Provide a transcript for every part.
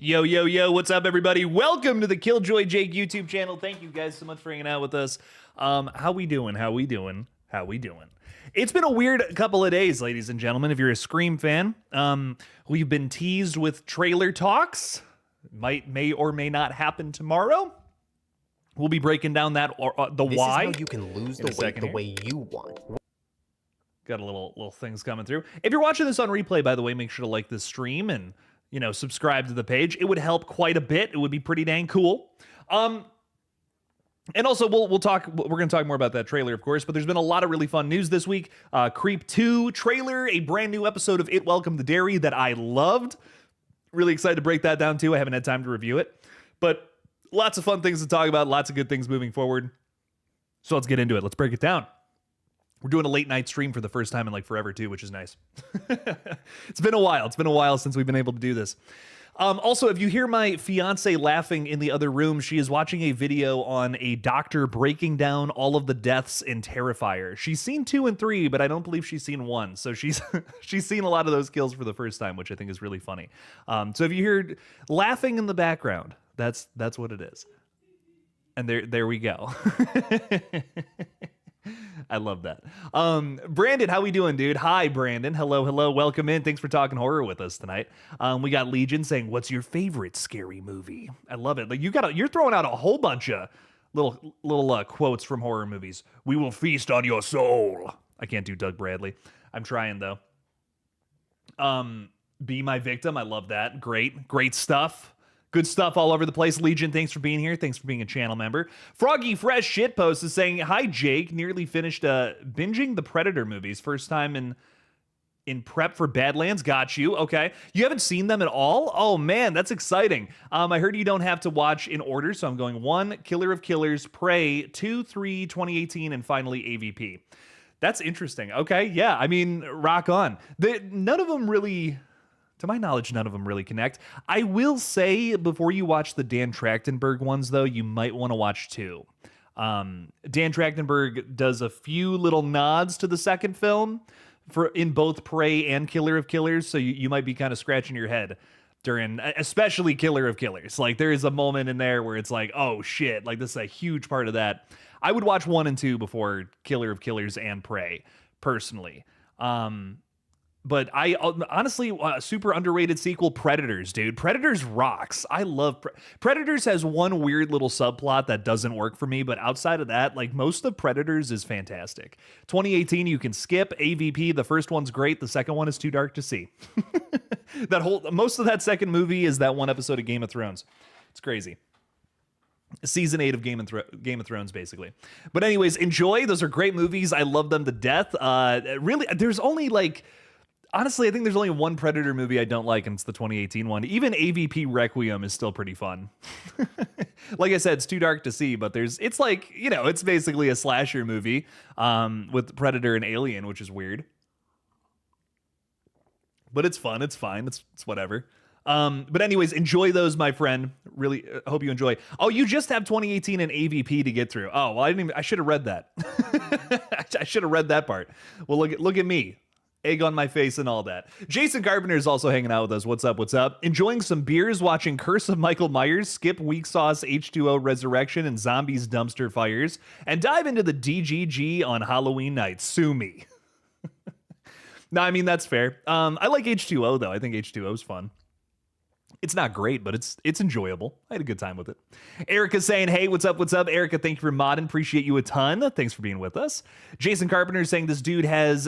Yo, yo, yo, what's up, everybody? Welcome to the KillJoy Jake YouTube channel. Thank you guys so much for hanging out with us. How we doing? It's been a weird couple of days, ladies and gentlemen. If you're a Scream fan, we've been teased with trailer talks. May or may not happen tomorrow. We'll be breaking down that the this why. This is how you can lose the weight the way you want. Got a little things coming through. If you're watching this on replay, by the way, make sure to like this stream and subscribe to the page. It would help quite a bit. It would be pretty dang cool. And also we'll talk. We're going to talk more about that trailer, of course. But there's been a lot of really fun news this week. Creep 2 trailer, a brand new episode of It Welcome to Derry that I loved. Really excited to break that down too. I haven't had time to review it, but lots of fun things to talk about. Lots of good things moving forward. So let's get into it. Let's break it down. We're doing a late night stream for the first time in like forever too, which is nice. It's been a while. It's been a while since we've been able to do this. Also, if you hear my fiance laughing in the other room, she is watching a video on a doctor breaking down all of the deaths in Terrifier. She's seen 2 and 3, but I don't believe she's seen 1. So she's seen a lot of those kills for the first time, which I think is really funny. So if you hear laughing in the background, that's what it is. And there we go. I love that. Brandon, how we doing, dude? Hi, Brandon. Hello. Welcome in. Thanks for talking horror with us tonight. We got Legion saying, "What's your favorite scary movie?" I love it. Like you're throwing out a whole bunch of little quotes from horror movies. "We will feast on your soul." I can't do Doug Bradley. I'm trying though. Be My Victim. I love that. Great stuff. Good stuff all over the place. Legion, thanks for being here. Thanks for being a channel member. Froggy Fresh Shitpost is saying, "Hi, Jake. Nearly finished binging the Predator movies. First time in prep for Badlands. Got you. Okay. You haven't seen them at all? Oh, man, that's exciting. I heard you don't have to watch in order, so I'm going 1, Killer of Killers, Prey, 2, 3, 2018, and finally AVP. That's interesting. Okay, yeah. I mean, rock on. None of them really... To my knowledge, none of them really connect. I will say, before you watch the Dan Trachtenberg ones, though, you might want to watch 2. Dan Trachtenberg does a few little nods to the second film in both Prey and Killer of Killers, so you might be kind of scratching your head during, especially Killer of Killers. Like, there is a moment in there where it's like, oh, shit, like, this is a huge part of that. I would watch 1 and 2 before Killer of Killers and Prey, personally. But I honestly, super underrated sequel, Predators, dude. Predators rocks. I love Predators has one weird little subplot that doesn't work for me, but outside of that, like most of Predators is fantastic. 2018 you can skip. AVP, the first one's great. The second one is too dark to see. Most of that second movie is that one episode of Game of Thrones. It's crazy. Season 8 of Game of Thrones, basically. But anyways, enjoy. Those are great movies. I love them to death. Really, there's only like... Honestly, I think there's only one Predator movie I don't like, and it's the 2018 one. Even AVP Requiem is still pretty fun. Like I said, it's too dark to see, but it's like, it's basically a slasher movie with Predator and Alien, which is weird. But it's fun. It's fine. It's whatever. But anyways, enjoy those, my friend. Really hope you enjoy. Oh, you just have 2018 and AVP to get through. Oh, well, I should have read that. I should have read that part. Well, look at me. Egg on my face and all that. Jason Carpenter is also hanging out with us. What's up? Enjoying some beers, watching Curse of Michael Myers, skip Weak Sauce, H2O Resurrection, and Zombies Dumpster Fires, and dive into the DGG on Halloween night. Sue me. No, I mean, that's fair. I like H2O, though. I think H2O is fun. It's not great, but it's enjoyable. I had a good time with it. Erica's saying, "Hey, what's up? Erica, thank you for modding. Appreciate you a ton. Thanks for being with us." Jason Carpenter is saying this dude has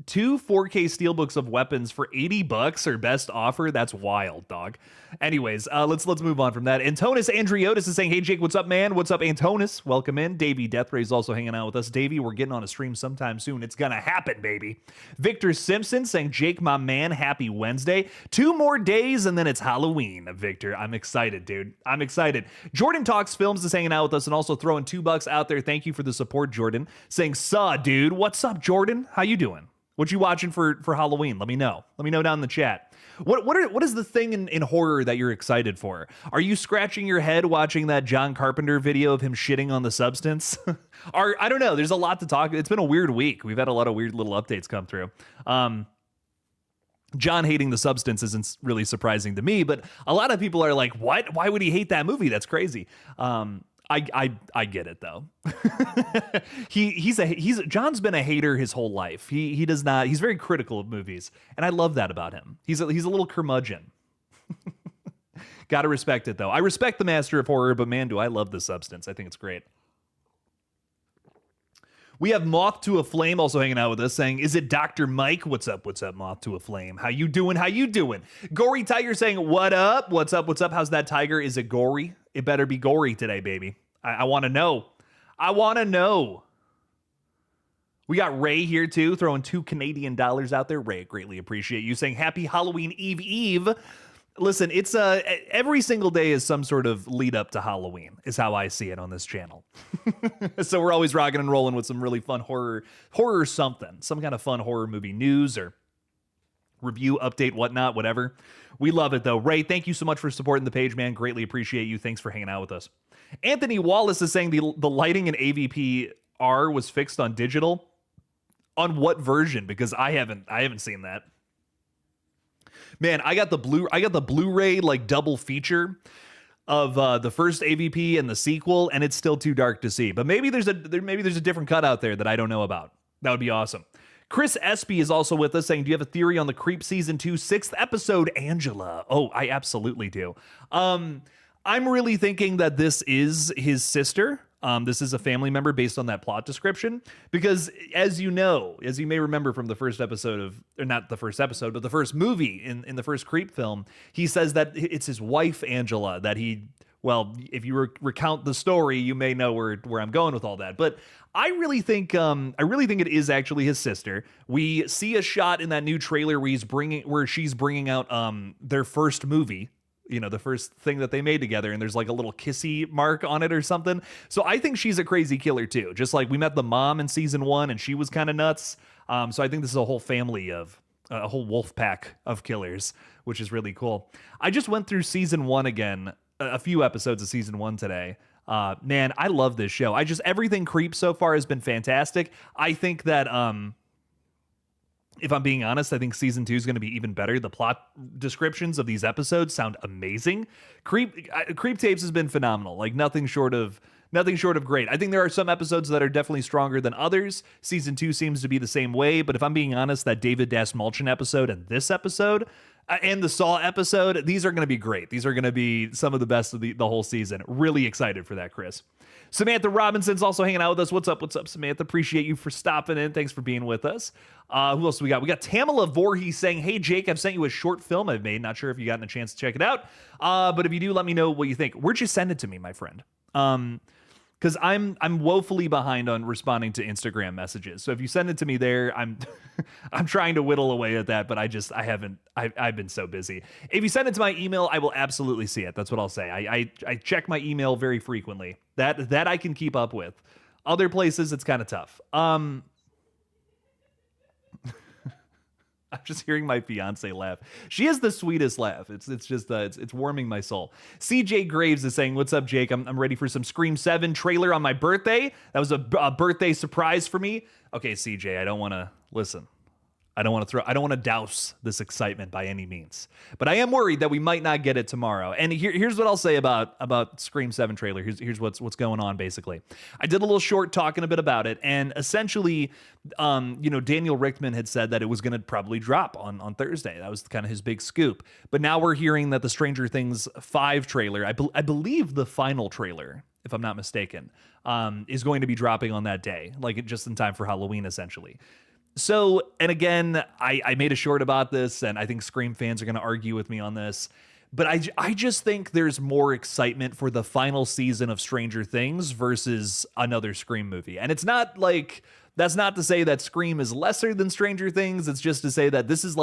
2 4K steelbooks of weapons for $80 or best offer. That's wild, dog. Anyways, let's move on from that. Antonis Andriotis is saying, "Hey Jake, what's up, man? What's up, Antonis? Welcome in." Davey Deathray is also hanging out with us. Davey, we're getting on a stream sometime soon. It's gonna happen, baby. Victor Simpson saying, "Jake, my man, happy Wednesday. 2 more days and then it's Halloween." Victor, I'm excited, dude. I'm excited. Jordan Talks Films is hanging out with us and also throwing $2 out there. Thank you for the support, Jordan. Saying, "Suh, dude. What's up, Jordan? How you doing? What you watching for Halloween? Let me know. Let me know down in the chat. What is the thing in horror that you're excited for? Are you scratching your head watching that John Carpenter video of him shitting on the substance? I don't know. There's a lot to talk. It's been a weird week. We've had a lot of weird little updates come through. John hating The Substance isn't really surprising to me, but a lot of people are like, what? Why would he hate that movie? That's crazy. I get it though. John's been a hater his whole life. He's very critical of movies, and I love that about him. He's a little curmudgeon. Gotta respect it though. I respect the master of horror, but man, do I love The Substance. I think it's great. We have Moth to a Flame also hanging out with us saying, is it Dr. Mike? What's up, Moth to a Flame? How you doing? Gory Tiger saying, what up? What's up? How's that tiger? Is it gory? It better be gory today, baby. I want to know. We got Ray here too, throwing $2 Canadian out there. Ray, greatly appreciate you saying happy Halloween Eve. Listen, it's every single day is some sort of lead up to Halloween, is how I see it on this channel. So we're always rocking and rolling with some really fun horror something, some kind of fun horror movie news or review, update, whatnot, whatever. We love it though. Ray, thank you so much for supporting the page, man. Greatly appreciate you. Thanks for hanging out with us. Anthony Wallace is saying the lighting in AVP-R was fixed on digital. On what version? Because I haven't seen that. Man, I got the Blu-ray like double feature of the first AVP and the sequel, and it's still too dark to see. But maybe there's a different cut out there that I don't know about. That would be awesome. Chris Espy is also with us saying, do you have a theory on the Creep Season 2 6th episode, Angela? Oh, I absolutely do. I'm really thinking that this is his sister. This is a family member based on that plot description, because as you may remember from the first episode or not the first episode, but the first movie in the first Creep film, he says that it's his wife, Angela, that if you recount the story, you may know where I'm going with all that. But I really think it is actually his sister. We see a shot in that new trailer where she's bringing out their first movie, the first thing that they made together, and there's like a little kissy mark on it or something. So I think she's a crazy killer too. Just like we met the mom in season 1 and she was kind of nuts. So I think this is a whole family of a whole wolf pack of killers, which is really cool. I just went through season 1 again, a few episodes of season 1 today. Man, I love this show. Everything Creep so far has been fantastic. I think that, if I'm being honest, I think season 2 is going to be even better. The plot descriptions of these episodes sound amazing. Creep Tapes has been phenomenal. Like nothing short of great. I think there are some episodes that are definitely stronger than others. Season 2 seems to be the same way. But if I'm being honest, that David Dasmalchian episode and this episode and the Saw episode, these are going to be great. These are going to be some of the best of the whole season. Really excited for that, Chris. Samantha Robinson's also hanging out with us. What's up, Samantha? Appreciate you for stopping in. Thanks for being with us. Who else we got? We got Tamala Voorhees saying, hey, Jake, I've sent you a short film I've made. Not sure if you gotten a chance to check it out. But if you do, let me know what you think. Where'd you send it to me, my friend? Because I'm woefully behind on responding to Instagram messages. So if you send it to me there, I'm trying to whittle away at that, but I've been so busy. If you send it to my email, I will absolutely see it. That's what I'll say. I check my email very frequently. That I can keep up with. Other places, it's kind of tough. I'm just hearing my fiance laugh. She has the sweetest laugh. It's just it's warming my soul. CJ Graves is saying, "What's up, Jake? I'm ready for some Scream 7 trailer on my birthday. That was a birthday surprise for me." Okay, CJ, I don't want to douse this excitement by any means. But I am worried that we might not get it tomorrow. And here's what I'll say about Scream 7 trailer. Here's what's going on, basically. I did a little short talking a bit about it, and essentially, Daniel Richtman had said that it was going to probably drop on Thursday. That was kind of his big scoop. But now we're hearing that the Stranger Things 5 trailer, I believe the final trailer, if I'm not mistaken, is going to be dropping on that day, like just in time for Halloween, essentially. So, and again, I made a short about this, and I think Scream fans are going to argue with me on this, but I just think there's more excitement for the final season of Stranger Things versus another Scream movie. And it's not like, that's not to say that Scream is lesser than Stranger Things. It's just to say that this is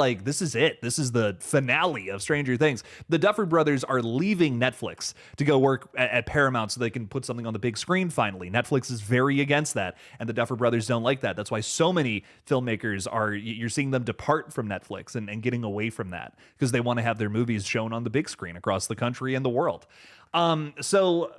it. This is the finale of Stranger Things. The Duffer Brothers are leaving Netflix to go work at Paramount so they can put something on the big screen finally. Netflix is very against that, and the Duffer Brothers don't like that. That's why so many filmmakers you're seeing them depart from Netflix and getting away from that because they want to have their movies shown on the big screen across the country and the world. So,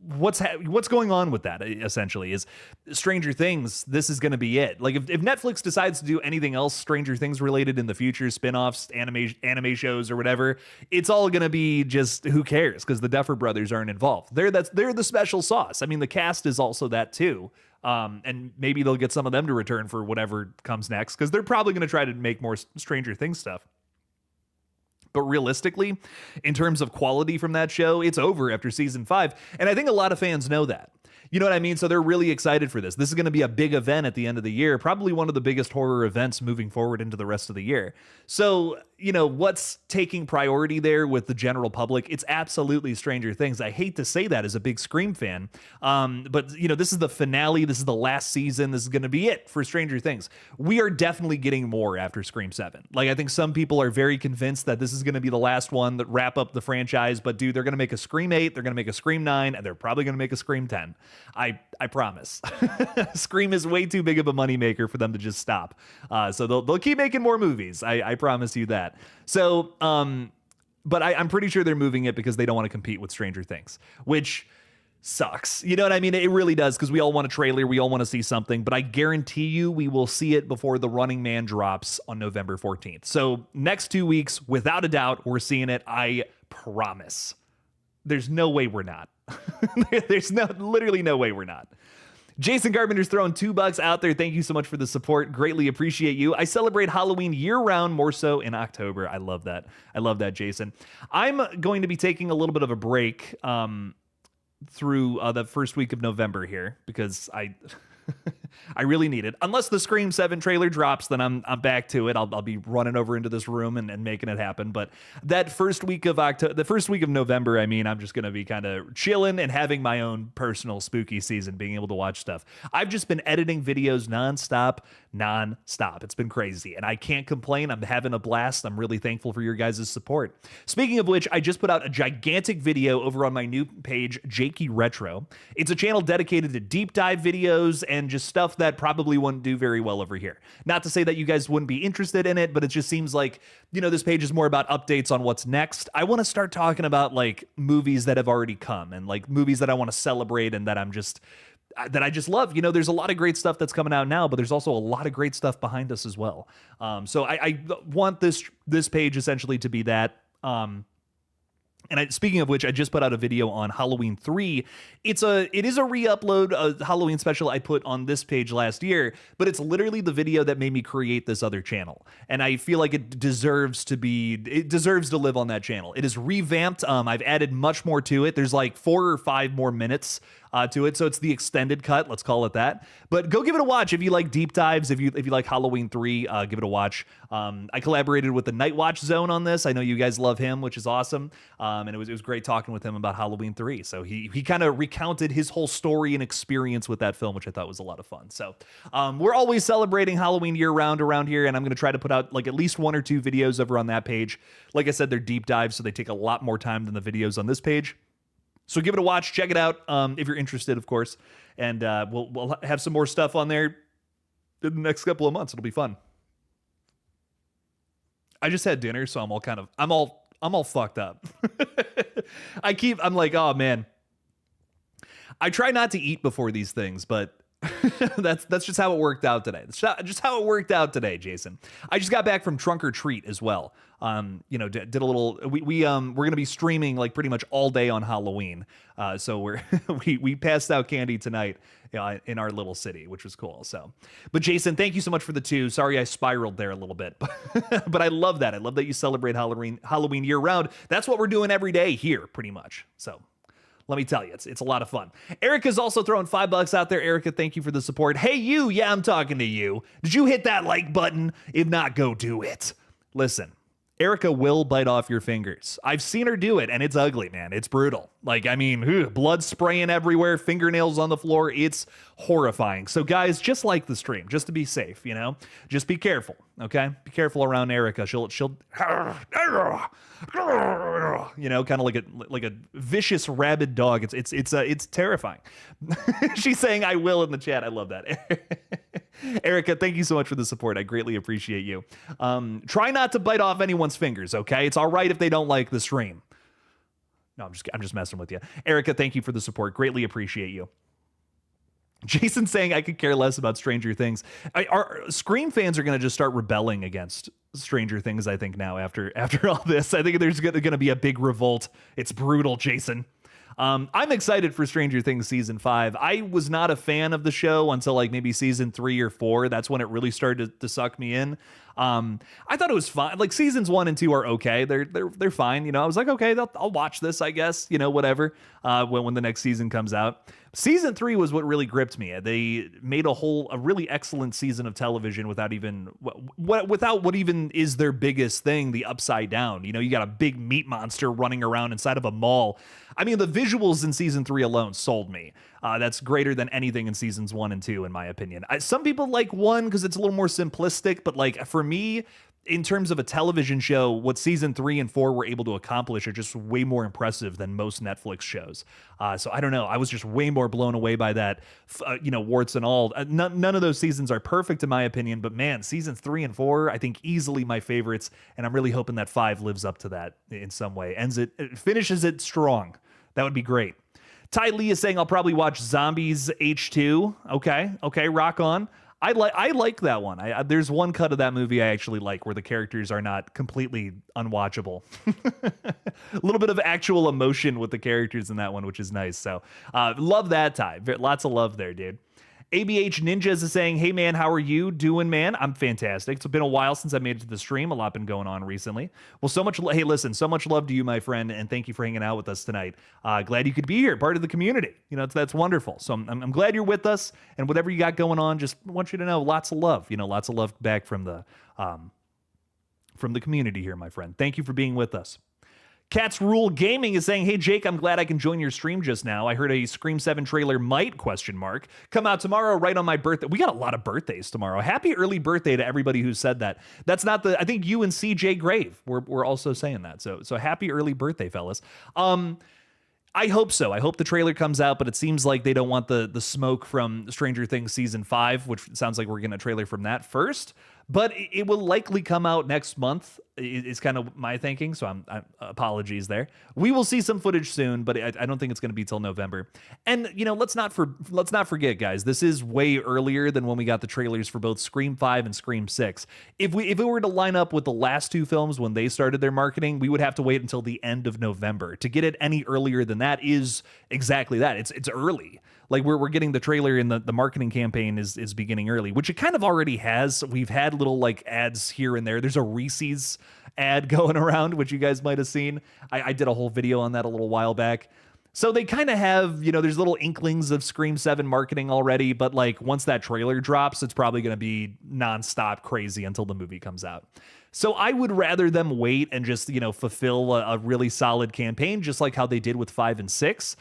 what's going on with that essentially is Stranger Things. This is going to be it. Like if Netflix decides to do anything else Stranger Things related in the future, spin-offs, anime shows or whatever, it's all going to be just who cares, because the Duffer Brothers aren't involved. They're the special sauce. I mean, the cast is also that too. And maybe they'll get some of them to return for whatever comes next, because they're probably going to try to make more Stranger Things stuff. But realistically, in terms of quality from that show, it's over after season 5. And I think a lot of fans know that. You know what I mean? So they're really excited for this. This is going to be a big event at the end of the year, probably one of the biggest horror events moving forward into the rest of the year. So, you know, what's taking priority there with the general public? It's absolutely Stranger Things. I hate to say that as a big Scream fan, but, you know, this is the finale. This is the last season. This is going to be it for Stranger Things. We are definitely getting more after Scream 7. Like, I think some people are very convinced that this is going to be the last one that wrap up the franchise, but dude, they're going to make a Scream 8, they're going to make a Scream 9, and they're probably going to make a Scream 10. I promise. Scream is way too big of a moneymaker for them to just stop. So they'll keep making more movies. I promise you that. So, but I'm pretty sure they're moving it because they don't want to compete with Stranger Things, which sucks. You know what I mean? It really does, because we all want a trailer. We all want to see something, but I guarantee you we will see it before The Running Man drops on November 14th. So next 2 weeks, without a doubt, we're seeing it. I promise. There's no way we're not. There's literally no way we're not. Jason Carpenter's throwing $2 out there. Thank you so much for the support. Greatly appreciate you. I celebrate Halloween year-round, more so in October. I love that. I love that, Jason. I'm going to be taking a little bit of a break through the first week of November here, because I really need it. Unless the Scream 7 trailer drops, then I'm back to it. I'll be running over into this room and making it happen. But that first week of November, I mean, I'm just going to be kind of chilling and having my own personal spooky season, being able to watch stuff. I've just been editing videos nonstop. It's been crazy, and I can't complain. I'm having a blast. I'm really thankful for your guys' support. Speaking of which, I just put out a gigantic video over on my new page, Jakey Retro. It's a channel dedicated to deep dive videos and just stuff that probably wouldn't do very well over here. Not to say that you guys wouldn't be interested in it, but it just seems like, you know, this page is more about updates on what's next. I want to start talking about like movies that have already come, and like movies that I want to celebrate and that I just love. You know, there's a lot of great stuff that's coming out now, but there's also a lot of great stuff behind us as well. So I want this page essentially to be that. And speaking of which, I just put out a video on Halloween 3. It is a re-upload, a Halloween special I put on this page last year, but it's literally the video that made me create this other channel. And I feel like it deserves to live on that channel. It is revamped. I've added much more to it. There's like 4 or 5 more minutes to it, so it's the extended cut, let's call it that. But go give it a watch if you like deep dives. If you like Halloween 3, give it a watch. I collaborated with the Night Watch Zone on this. I know you guys love him, which is awesome. And it was great talking with him about Halloween 3. So he kind of recounted his whole story and experience with that film, which I thought was a lot of fun. So we're always celebrating Halloween year-round around here, and I'm going to try to put out like at least 1 or 2 videos over on that page. Like I said, they're deep dives, so they take a lot more time than the videos on this page. So give it a watch, check it out if you're interested, of course. And we'll have some more stuff on there in the next couple of months. It'll be fun. I just had dinner, so I'm all fucked up. I'm like, oh man. I try not to eat before these things, but that's just how it worked out today. That's just how it worked out today, Jason. I just got back from Trunk or Treat as well. You know, did a little. We're gonna be streaming like pretty much all day on Halloween. So we passed out candy tonight in our little city, which was cool. So, but Jason, thank you so much for the 2. Sorry I spiraled there a little bit, but I love that. I love that you celebrate Halloween year round. That's what we're doing every day here, pretty much. So. Let me tell you, it's a lot of fun. Erica's also throwing $5 out there. Erica, thank you for the support. Hey, you. Yeah, I'm talking to you. Did you hit that like button? If not, go do it. Listen, Erica will bite off your fingers. I've seen her do it, and it's ugly, man. It's brutal. Like, I mean, blood spraying everywhere, fingernails on the floor. It's horrifying. So, guys, just like the stream, just to be safe, you know, just be careful, okay? Be careful around Erica. She'll you know, kind of like a vicious rabid dog. It's terrifying. She's saying I will in the chat. I love that. Erica, thank you so much for the support. I greatly appreciate you. Try not to bite off anyone's fingers, okay? It's all right if they don't like the stream. No, I'm just messing with you. Erica, thank you for the support. Greatly appreciate you. Jason saying I could care less about Stranger Things. Our Scream fans are going to just start rebelling against Stranger Things, I think, now after all this. I think there's going to be a big revolt. It's brutal, Jason. I'm excited for Stranger Things season 5. I was not a fan of the show until like maybe season 3 or 4. That's when it really started to suck me in. I thought it was fine. Like seasons 1 and 2 are okay. They're fine. You know, I was like, okay, I'll watch this, I guess, you know, whatever. When the next season comes out. Season 3 was what really gripped me. They made a really excellent season of television without what even is their biggest thing, the Upside Down. You know, you got a big meat monster running around inside of a mall. I mean, the visuals in season 3 alone sold me. That's greater than anything in seasons 1 and 2, in my opinion. Some people like 1 because it's a little more simplistic, but like for me, in terms of a television show, what season 3 and 4 were able to accomplish are just way more impressive than most Netflix shows. So I don't know. I was just way more blown away by that, you know, warts and all. None of those seasons are perfect in my opinion, but man, seasons 3 and 4, I think easily my favorites. And I'm really hoping that 5 lives up to that in some way. Finishes it strong. That would be great. Ty Lee is saying I'll probably watch Zombies H2. Okay, rock on. I like that one. There's one cut of that movie I actually like where the characters are not completely unwatchable. A little bit of actual emotion with the characters in that one, which is nice. So love that, Ty. Lots of love there, dude. ABH Ninjas is saying, hey man, how are you doing, man? I'm fantastic. It's been a while since I made it to the stream. A lot been going on recently. Well, so much love to you, my friend, and thank you for hanging out with us tonight. Glad you could be here, part of the community. You know, that's wonderful. So I'm glad you're with us, and whatever you got going on, just want you to know, lots of love. You know, lots of love back from the community here, my friend. Thank you for being with us. Cats Rule Gaming is saying, hey, Jake, I'm glad I can join your stream just now. I heard a Scream 7 trailer might, come out tomorrow right on my birthday. We got a lot of birthdays tomorrow. Happy early birthday to everybody who said that. That's not I think you and CJ Grave were also saying that. So happy early birthday, fellas. I hope so. I hope the trailer comes out, but it seems like they don't want the smoke from Stranger Things season 5, which sounds like we're getting a trailer from that first. But it will likely come out next month, is kind of my thinking. So I'm apologies there. We will see some footage soon, but I don't think it's going to be till November. And you know, let's not forget, guys. This is way earlier than when we got the trailers for both Scream 5 and Scream 6. If it were to line up with the last two films when they started their marketing, we would have to wait until the end of November. To get it any earlier than that is exactly that. It's early. Like we're getting the trailer and the marketing campaign is beginning early, which it kind of already has. We've had little like ads here and there. There's a Reese's ad going around, which you guys might have seen. I did a whole video on that a little while back. So they kind of have, you know, there's little inklings of Scream 7 marketing already, but like once that trailer drops, it's probably going to be nonstop crazy until the movie comes out. So I would rather them wait and just, you know, fulfill a really solid campaign, just like how they did with 5 and 6.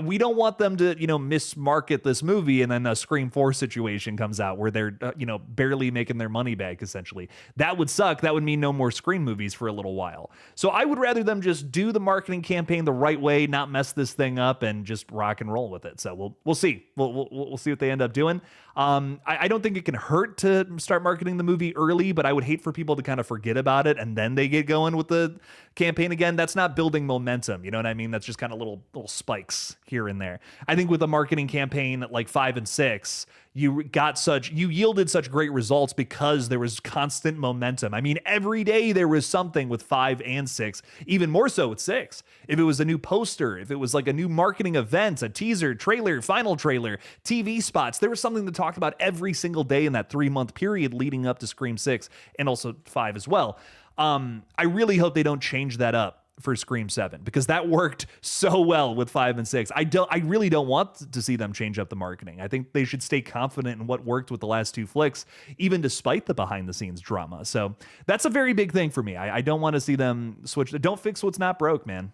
We don't want them to, you know, mismarket this movie and then a Scream 4 situation comes out where they're, you know, barely making their money back, essentially. That would suck. That would mean no more Scream movies for a little while. So I would rather them just do the marketing campaign the right way, not mess this thing up, and just rock and roll with it. So we'll see. We'll see what they end up doing. I don't think it can hurt to start marketing the movie early, but I would hate for people to kind of forget about it and then they get going with the campaign again. That's not building momentum. You know what I mean? That's just kind of little spikes here and there. I think with a marketing campaign like 5 and 6, you yielded such great results because there was constant momentum. I mean, every day there was something with 5 and 6, even more so with 6. If it was a new poster, if it was like a new marketing event, a teaser, trailer, final trailer, TV spots, there was something to talk about every single day in that 3-month period leading up to Scream 6 and also 5 as well. I really hope they don't change that up for Scream 7 because that worked so well with 5 and 6. I really don't want to see them change up the marketing. I think they should stay confident in what worked with the last 2 flicks, even despite the behind the scenes drama. So that's a very big thing for me. I don't want to see them switch. Don't fix what's not broke, man.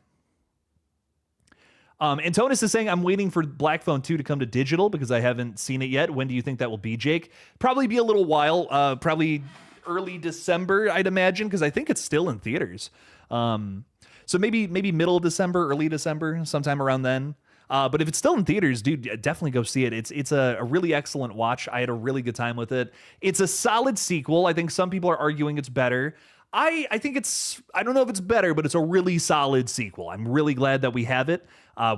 Antonis is saying, I'm waiting for Black Phone 2 to come to digital because I haven't seen it yet. When do you think that will be, Jake? Probably be a little while, probably early December, I'd imagine, because I think it's still in theaters. So maybe middle of December, early December, sometime around then. But if it's still in theaters, dude, definitely go see it. It's a really excellent watch. I had a really good time with it. It's a solid sequel. I think some people are arguing it's better. I think it's, I don't know if it's better, but it's a really solid sequel. I'm really glad that we have it.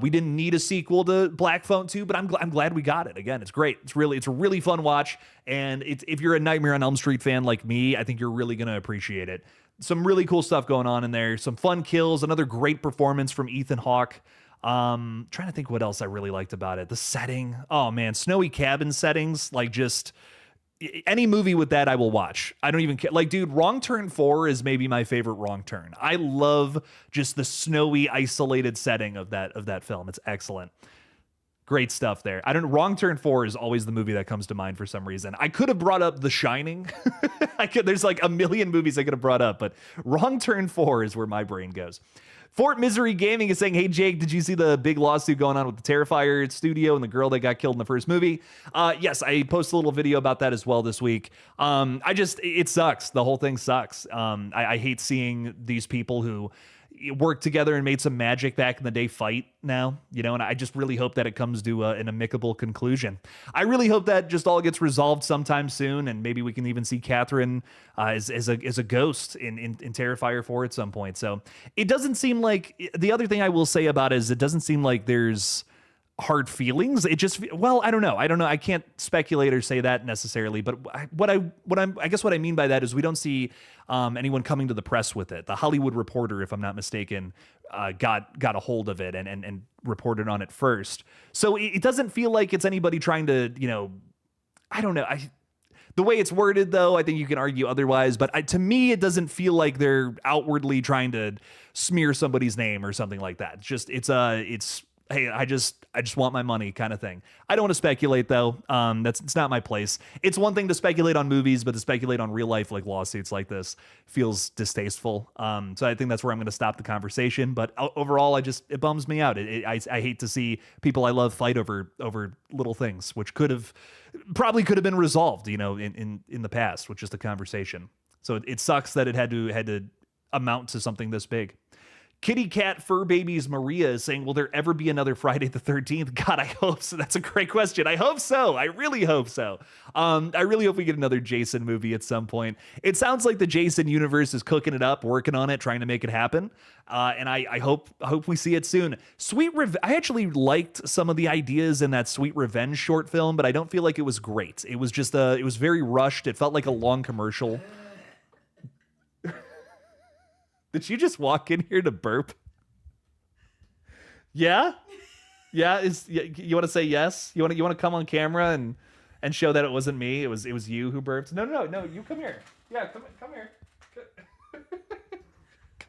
We didn't need a sequel to Black Phone 2, but I'm glad we got it. Again, it's great. It's a really fun watch. And if you're a Nightmare on Elm Street fan like me, I think you're really going to appreciate it. Some really cool stuff going on in there. Some fun kills. Another great performance from Ethan Hawke. Trying to think what else I really liked about it. The setting. Oh man, snowy cabin settings. Like just any movie with that I will watch. I don't even care. Like, dude, Wrong Turn 4 is maybe my favorite Wrong Turn. I love just the snowy, isolated setting of that film. It's excellent. Great stuff there. Wrong Turn 4 is always the movie that comes to mind for some reason. I could have brought up The Shining. There's like a million movies I could have brought up, but Wrong Turn 4 is where my brain goes. Fort Misery Gaming is saying, hey, Jake, did you see the big lawsuit going on with the Terrifier studio and the girl that got killed in the first movie? Yes, I posted a little video about that as well this week. It sucks. The whole thing sucks. I hate seeing these people who worked together and made some magic back in the day fight now, and I just really hope that it comes to an amicable conclusion. I really hope that just all gets resolved sometime soon, and maybe we can even see Catherine as a ghost in Terrifier 4 at some point. So it doesn't seem like, the other thing I will say about it is it doesn't seem like there's hard feelings. It just, well, I don't know. I can't speculate or say that necessarily, but I guess what I mean by that is we don't see anyone coming to the press with it. The Hollywood Reporter, if I'm not mistaken, got a hold of it and reported on it first. So it doesn't feel like it's anybody trying to, I don't know. The way it's worded, though, I think you can argue otherwise. But to me, it doesn't feel like they're outwardly trying to smear somebody's name or something like that. It's hey, I just want my money kind of thing. I don't want to speculate, though. It's not my place. It's one thing to speculate on movies, but to speculate on real life, like lawsuits like this, feels distasteful. So I think that's where I'm going to stop the conversation. But overall, it bums me out. I hate to see people I love fight over little things, which probably could have been resolved, in the past with just a conversation. So it sucks that it had to amount to something this big. Kitty Cat Fur Babies Maria is saying, will there ever be another Friday the 13th? God, I hope so. That's a great question. I hope so. I really hope so. I really hope we get another Jason movie at some point. It sounds like the Jason universe is cooking it up, working on it, trying to make it happen. And I hope we see it soon. I actually liked some of the ideas in that Sweet Revenge short film, but I don't feel like it was great. It was just it was very rushed. It felt like a long commercial. Did you just walk in here to burp? Yeah? Yeah, you want to say yes? You want to come on camera and show that it wasn't me? It was you who burped. No, you come here. Yeah, come here.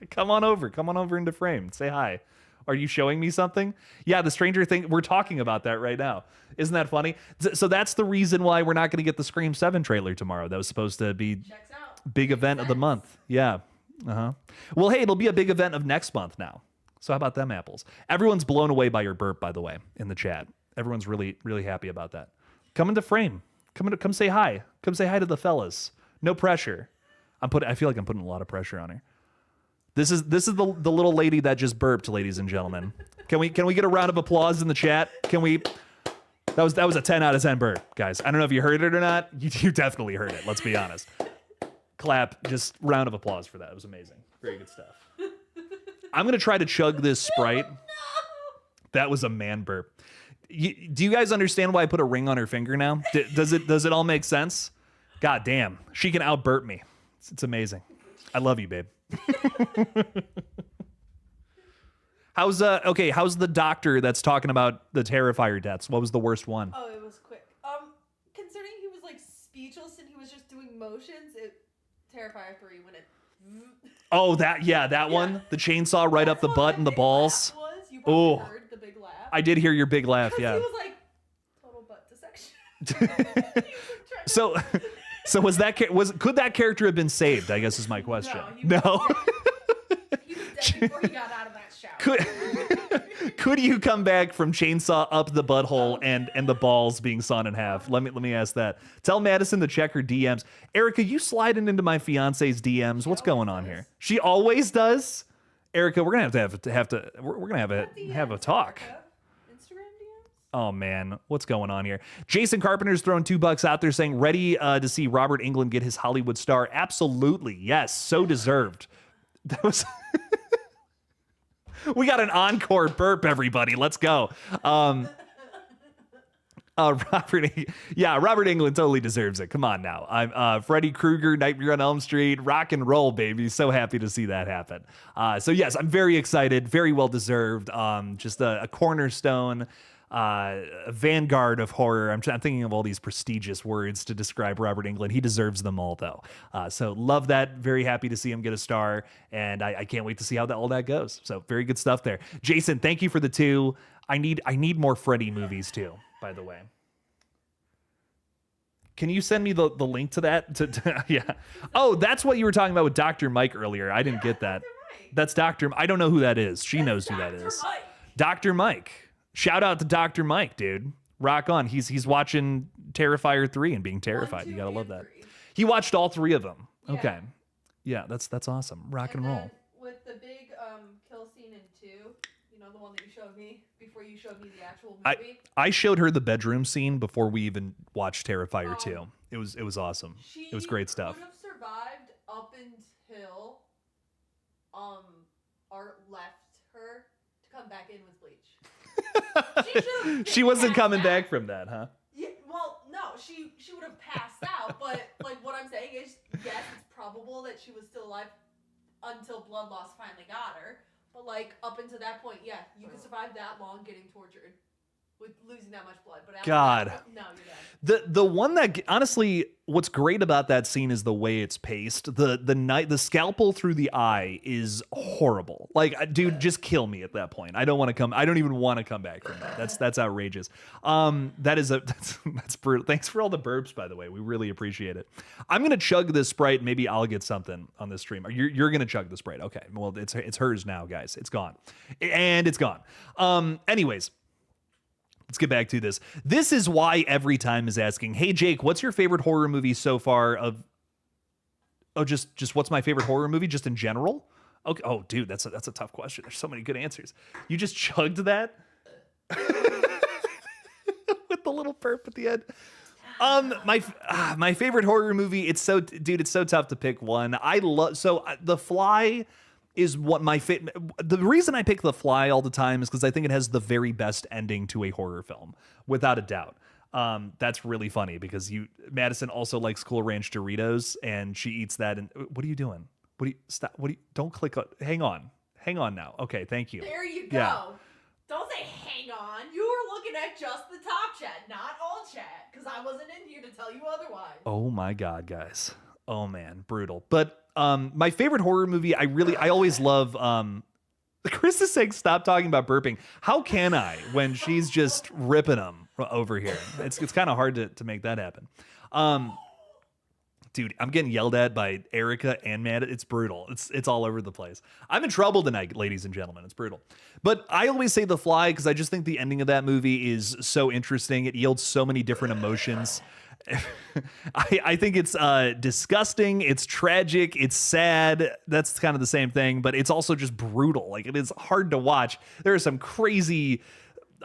Come on over into frame. Say hi. Are you showing me something? Yeah, the Stranger Things, we're talking about that right now. Isn't that funny? So that's the reason why we're not going to get the Scream 7 trailer tomorrow. That was supposed to be big event of the month. Yeah. Well, hey, it'll be a big event of next month now. So how about them apples? Everyone's blown away by your burp, by the way, in the chat. Everyone's really, really happy about that. Come into frame. Come say hi. Come say hi to the fellas. No pressure. I feel like I'm putting a lot of pressure on her. This is the little lady that just burped, ladies and gentlemen. Can we get a round of applause in the chat? Can we? That was a 10 out of 10 burp, guys. I don't know if you heard it or not. You definitely heard it. Let's be honest. Clap, just round of applause for that. It was amazing. Very good stuff. I'm going to try to chug this Sprite. No. That was a man burp. Do you guys understand why I put a ring on her finger now? Does it all make sense? God damn. She can out burp me. It's amazing. I love you, babe. How's the doctor that's talking about the Terrifier deaths? What was the worst one? Oh, it was quick. Considering he was like speechless and he was just doing motions, Terrifier 3 when it. Oh, that one, the chainsaw right up the butt and the balls. You probably heard the big laugh. I did hear your big laugh. Yeah. He was like total butt dissection. So could that character have been saved? I guess is my question. No. He was dead before he got out of that shower. Could you come back from chainsaw up the butthole and the balls being sawn in half? Let me ask that. Tell Madison to check her DMs. Erica, you sliding into my fiance's DMs? What's going on here? She always does. Erica, we're gonna have a talk. Instagram DMs? Oh man, what's going on here? Jason Carpenter's throwing $2 out there saying, ready to see Robert Englund get his Hollywood star. Absolutely. Yes. So deserved. That was, we got an encore burp, everybody. Let's go. Robert Englund totally deserves it. Come on now. I'm Freddy Krueger, Nightmare on Elm Street, rock and roll, baby. So happy to see that happen. So yes, I'm very excited, very well deserved. Just a cornerstone, a vanguard of horror. I'm thinking of all these prestigious words to describe Robert Englund. He deserves them all, though. So love that. Very happy to see him get a star, and I can't wait to see how all that goes. So very good stuff there. Jason, thank you for the 2. I need more Freddy movies too, by the way. Can you send me the link to that? Yeah. Oh, that's what you were talking about with Dr. Mike earlier. I didn't get that. That's Dr. I don't know who that is. She knows who that is. Mike. Dr. Mike. Shout out to Dr. Mike, dude. Rock on. He's watching Terrifier 3 and being terrified. 1, 2, You gotta love and that. 3. He watched all 3 of them. Yeah. Okay. Yeah, that's awesome. Rock and roll. Then with the big kill scene in 2, you know, the one that you showed me before you showed me the actual movie. I showed her the bedroom scene before we even watched Terrifier 2. It was awesome. It was great stuff. She would have survived up until Art left her to come back in with bleach. She wasn't coming back from that, huh? Yeah, well, no, she would have passed out, but like what I'm saying is, yes, it's probable that she was still alive until blood loss finally got her. But like up until that point, yeah, you could survive that long getting tortured with losing that much blood. But after God, that, no, you're dead. the one that honestly, what's great about that scene is the way it's paced. The scalpel through the eye is horrible. Like, dude, just kill me at that point. I don't even want to come back from that. That's outrageous. That's brutal. Thanks for all the burps, by the way. We really appreciate it. I'm gonna chug this Sprite. Maybe I'll get something on this stream. You're gonna chug the Sprite. Okay. Well, it's hers now, guys. It's gone, and it's gone. Anyways. Let's get back to this. This is why Every Time is asking, hey, Jake, what's your favorite horror movie so far just what's my favorite horror movie just in general? Okay. Oh, dude, that's a tough question. There's so many good answers. You just chugged that with the little burp at the end. My favorite horror movie, it's so tough to pick one. The Fly is what the reason I pick The Fly all the time is because I think it has the very best ending to a horror film, without a doubt. That's really funny because Madison also likes Cool Ranch Doritos and she eats that. And what are you doing? Stop? Don't click on, hang on now. Okay. Thank you. There you go. Yeah. Don't say hang on. You were looking at just the top chat, not all chat, because I wasn't in here to tell you otherwise. Oh my God, guys. Oh man, brutal. But my favorite horror movie, I always love Chris is saying stop talking about burping. How can I when she's just ripping them over here? It's kind of hard to make that happen. Dude, I'm getting yelled at by Erica and Matt. It's brutal. It's all over the place. I'm in trouble tonight, ladies and gentlemen. It's brutal. But I always say The Fly because I just think the ending of that movie is so interesting. It yields so many different emotions. I think it's disgusting, it's tragic, it's sad. That's kind of the same thing, but it's also just brutal. Like, it is hard to watch. There are some crazy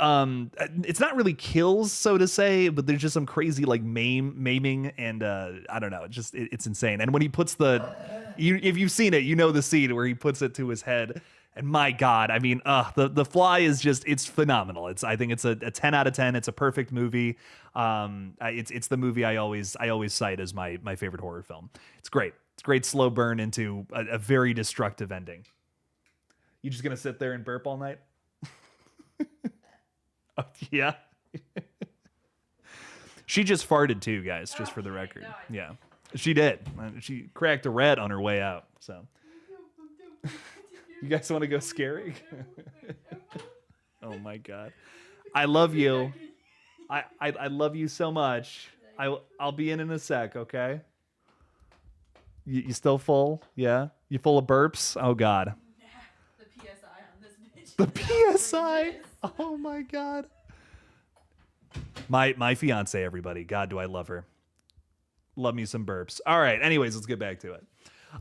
it's not really kills, so to say, but there's just some crazy like maiming and I don't know, it's insane. And when he puts if you've seen it, you know the scene where he puts it to his head. And my God, I mean, the Fly is it's phenomenal. I think it's a 10 out of 10. It's a perfect movie. It's the movie I always cite as my favorite horror film. It's great. It's a great slow burn into a very destructive ending. You just gonna sit there and burp all night? Oh, yeah. She just farted too, guys, just for the record. Yeah, she did. She cracked a rat on her way out. So. You guys want to go scary? Oh my God. I love you. I love you so much. I'll be in a sec, okay? You still full? Yeah? You full of burps? Oh God. The PSI on this bitch. The PSI? Oh my God. My fiance, everybody. God, do I love her. Love me some burps. All right. Anyways, let's get back to it.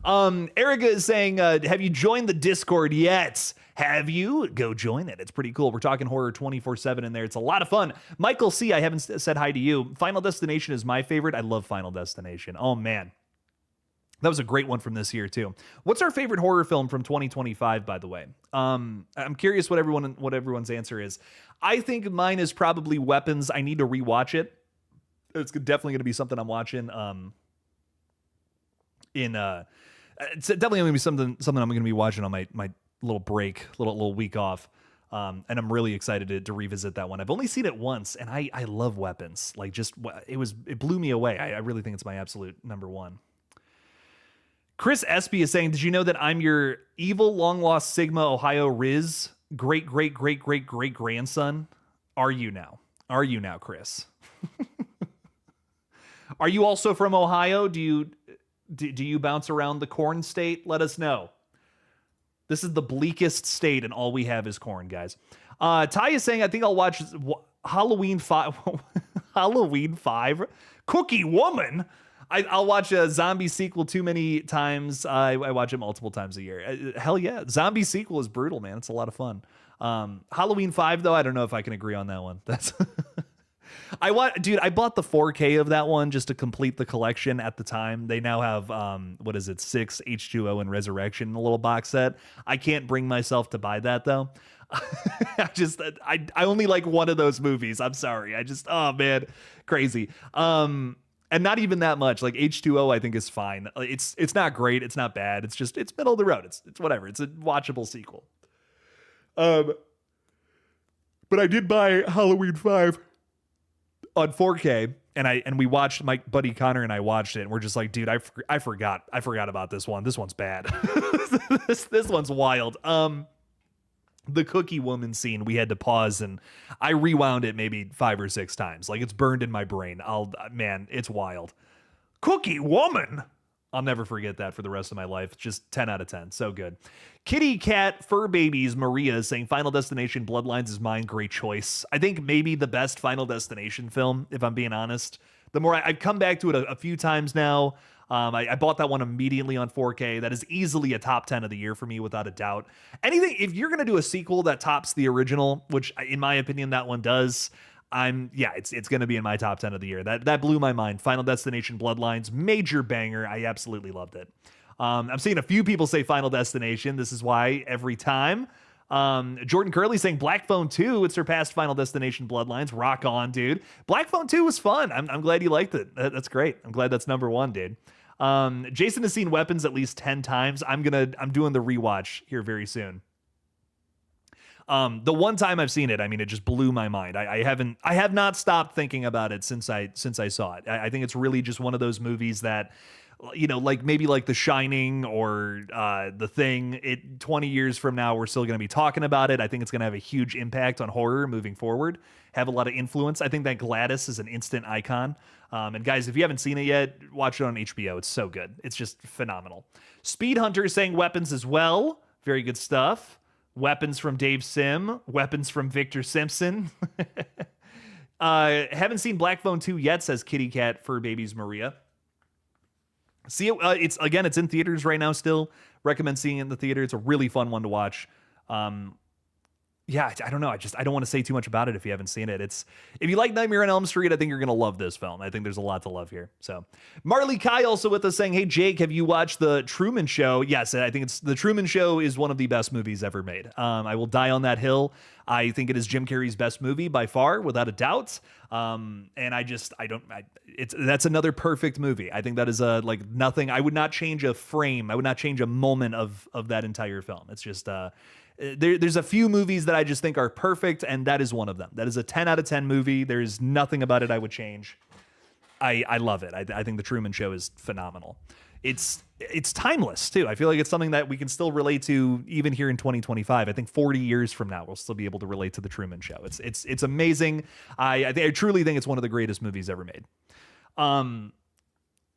Erica is saying, have you joined the Discord yet? Have you? Go join it. It's pretty cool. We're talking horror 24/7 in there. It's a lot of fun. Michael C., I haven't said hi to you. Final Destination is my favorite. I love Final Destination. Oh, man. That was a great one from this year, too. What's our favorite horror film from 2025, by the way? I'm curious what everyone's answer is. I think mine is probably Weapons. I need to rewatch it. It's definitely going to be something I'm watching. It's definitely going to be something I'm going to be watching on my little break, little week off. And I'm really excited to revisit that one. I've only seen it once, and I love Weapons. Like, it blew me away. I really think it's my absolute number one. Chris Espy is saying, did you know that I'm your evil long lost Sigma Ohio Riz great grandson? Are you now, Chris? Are you also from Ohio? Do you bounce around the corn state? Let us know. This is the bleakest state, and all we have is corn, guys. Ty is saying, I think I'll watch Halloween 5. Halloween 5? Cookie Woman? I'll watch a zombie sequel too many times. I watch it multiple times a year. Hell yeah. Zombie sequel is brutal, man. It's a lot of fun. Halloween 5, though, I don't know if I can agree on that one. That's... I bought the 4K of that one just to complete the collection at the time. They now have, 6 H2O and Resurrection in a little box set. I can't bring myself to buy that, though. I only like one of those movies. I'm sorry. Oh, man, crazy. And not even that much. Like H2O, I think is fine. It's not great. It's not bad. It's middle of the road. It's whatever. It's a watchable sequel. But I did buy Halloween 5 on 4K, and we watched, my buddy Connor and I watched it, and we're just like, dude, I forgot about this one. This one's bad. this one's wild. The Cookie Woman scene, we had to pause, and I rewound it maybe 5 or 6 times. Like, it's burned in my brain. Man, it's wild. Cookie Woman. I'll never forget that for the rest of my life. Just 10 out of 10. So good. Kitty Cat Fur Babies Maria is saying Final Destination Bloodlines is mine. Great choice. I think maybe the best Final Destination film, if I'm being honest. The more I've come back to it a few times now. I bought that one immediately on 4K. That is easily a top 10 of the year for me, without a doubt. If you're going to do a sequel that tops the original, which in my opinion, that one does, it's going to be in my top 10 of the year. That blew my mind. Final Destination Bloodlines, major banger. I absolutely loved it. I'm seeing a few people say Final Destination. This is why every time. Jordan Curley saying Black Phone 2, it surpassed Final Destination Bloodlines. Rock on, dude. Black Phone 2 was fun. I'm glad you liked it. That's great. I'm glad that's number one, dude. Jason has seen Weapons at least 10 times. I'm doing the rewatch here very soon. The one time I've seen it, it just blew my mind. I have not stopped thinking about it since I saw it. I think it's really just one of those movies that, like maybe like The Shining or The Thing, 20 years from now, we're still going to be talking about it. I think it's going to have a huge impact on horror moving forward, have a lot of influence. I think that Gladys is an instant icon. And guys, if you haven't seen it yet, watch it on HBO. It's so good. It's just phenomenal. Speed Hunter is saying Weapons as well. Very good stuff. Weapons from Dave Sim. Weapons from Victor Simpson. Haven't seen Black Phone 2 yet, says Kitty Cat Fur Babies Maria. See it. It's in theaters right now still. Recommend seeing it in the theater. It's a really fun one to watch. I don't know. I don't want to say too much about it if you haven't seen it. If you like Nightmare on Elm Street, I think you're going to love this film. I think there's a lot to love here. So Marley Kai also with us saying, hey, Jake, have you watched The Truman Show? Yes, I think The Truman Show is one of the best movies ever made. I will die on that hill. I think it is Jim Carrey's best movie by far, without a doubt. That's another perfect movie. I think that is nothing. I would not change a frame. I would not change a moment of that entire film. It's just, there's a few movies that I just think are perfect, and that is one of them. That is a 10 out of 10 movie. There's nothing about it I would change. I love it. I think The Truman Show is phenomenal. It's timeless too. I feel like it's something that we can still relate to even here in 2025. I think 40 years from now, we'll still be able to relate to The Truman Show. It's amazing. I truly think it's one of the greatest movies ever made.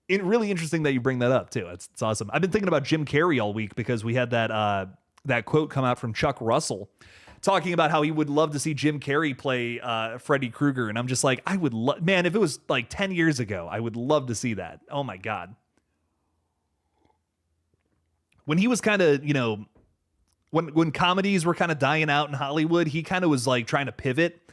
Really interesting that you bring that up too. It's awesome. I've been thinking about Jim Carrey all week because we had that quote come out from Chuck Russell talking about how he would love to see Jim Carrey play Freddy Krueger. And I'm just like, I would love, man, if it was like 10 years ago, I would love to see that. Oh my God. when he was kind of, when comedies were kind of dying out in Hollywood, he kind of was like trying to pivot.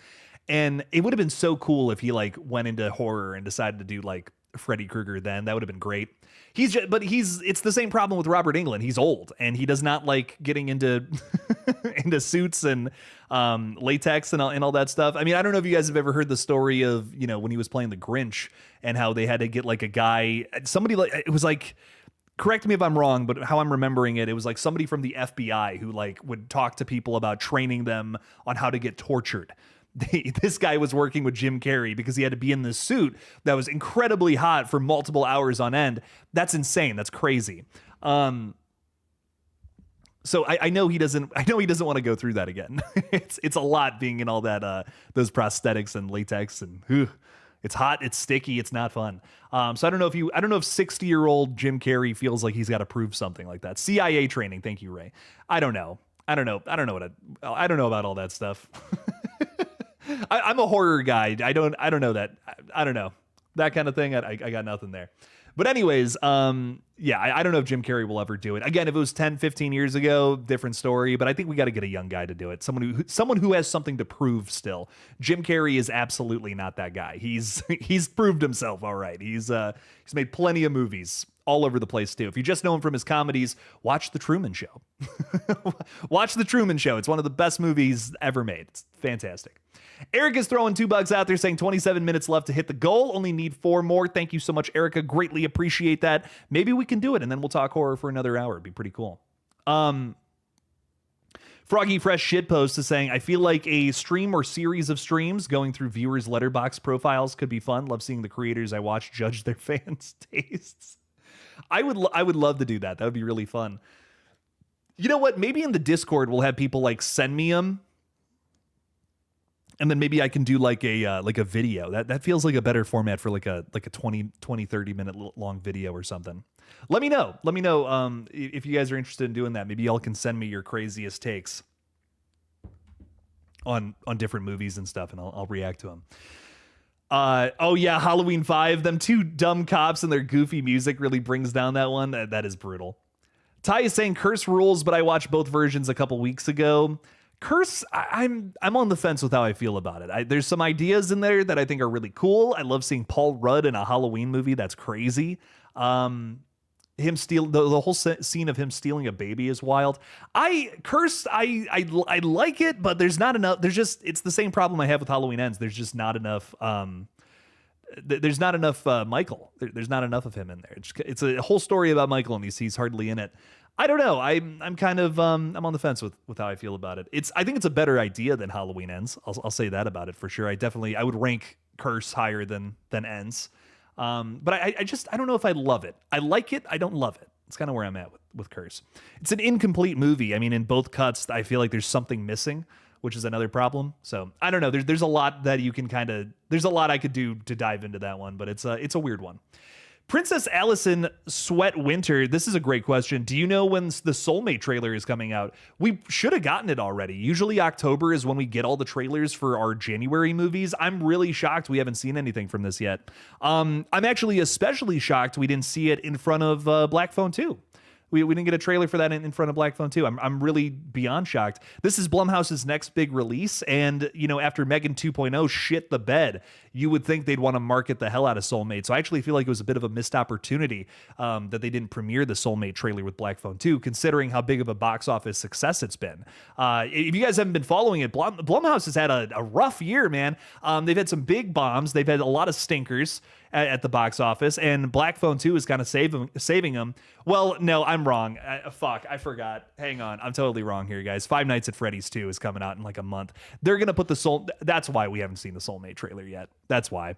And it would have been so cool if he like went into horror and decided to do like Freddy Krueger then. That would have been great. It's the same problem with Robert Englund. He's old and he does not like getting into into suits and latex and all that stuff. I mean, I don't know if you guys have ever heard the story of, when he was playing the Grinch and how they had to get like a guy, somebody like, it was like, correct me if I'm wrong, but how I'm remembering it, it was like somebody from the FBI who like would talk to people about training them on how to get tortured. This guy was working with Jim Carrey because he had to be in this suit that was incredibly hot for multiple hours on end. That's insane. That's crazy. So I know he doesn't want to go through that again. It's a lot being in all that those prosthetics and latex and it's hot, it's sticky, it's not fun. So I don't know if 60-year-old Jim Carrey feels like he's got to prove something like that. CIA training, thank you, Ray. I don't know about all that stuff. I'm a horror guy. I don't know that. I don't know that kind of thing. I got nothing there. But anyways, yeah, I don't know if Jim Carrey will ever do it. Again, if it was 10, 15 years ago, different story. But I think we got to get a young guy to do it. Someone who has something to prove still. Jim Carrey is absolutely not that guy. He's proved himself all right. He's made plenty of movies all over the place too. If you just know him from his comedies, watch The Truman Show. Watch The Truman Show. It's one of the best movies ever made. It's fantastic. Eric is throwing $2 out there saying 27 minutes left to hit the goal. Only need 4 more. Thank you so much, Erica. Greatly appreciate that. Maybe we can do it and then we'll talk horror for another hour. It'd be pretty cool. Froggy Fresh Shitpost is saying, I feel like a stream or series of streams going through viewers' letterbox profiles could be fun. Love seeing the creators I watch judge their fans' tastes. I would love to do that. That would be really fun. You know what? Maybe in the Discord we'll have people like send me them. And then maybe I can do like a video. That feels like a better format for like a 20, 30 minute long video or something. Let me know. If you guys are interested in doing that. Maybe y'all can send me your craziest takes on different movies and stuff, and I'll react to them. Oh yeah, Halloween 5. Them 2 dumb cops and their goofy music really brings down that one. That is brutal. Ty is saying Curse rules, but I watched both versions a couple weeks ago. Curse, I'm on the fence with how I feel about it. There's some ideas in there that I think are really cool. I love seeing Paul Rudd in a Halloween movie. That's crazy. Him steal the whole scene of him stealing a baby is wild. Curse, I like it, but there's not enough. It's the same problem I have with Halloween Ends. There's just not enough. There's not enough Michael. There's not enough of him in there. It's a whole story about Michael, and he's hardly in it. I don't know. I'm kind of I'm on the fence with how I feel about it. I think it's a better idea than Halloween Ends. I'll say that about it for sure. I would rank Curse higher than Ends. But I don't know if I love it. I like it. I don't love it. It's kind of where I'm at with Curse. It's an incomplete movie. I mean, in both cuts, I feel like there's something missing, which is another problem. So I don't know. There's a lot that you can there's a lot I could do to dive into that one, but it's a weird one. Princess Allison Sweat Winter, this is a great question. Do you know when the Soulmate trailer is coming out? We should have gotten it already. Usually October is when we get all the trailers for our January movies. I'm really shocked we haven't seen anything from this yet. I'm actually especially shocked we didn't see it in front of Black Phone 2. We didn't get a trailer for that in front of Black Phone 2. I'm really beyond shocked. This is Blumhouse's next big release, and after Megan 2.0 shit the bed, you would think they'd want to market the hell out of Soulmate. So I actually feel like it was a bit of a missed opportunity that they didn't premiere the Soulmate trailer with Black Phone 2, considering how big of a box office success it's been. If you guys haven't been following it, Blumhouse has had a rough year, man. They've had some big bombs. They've had a lot of stinkers at the box office, and Black Phone 2 is kind of saving them. Well, no, I'm wrong. I forgot. Hang on. I'm totally wrong here, guys. Five Nights at Freddy's 2 is coming out in like a month. They're going to put that's why we haven't seen the Soulmate trailer yet. That's why.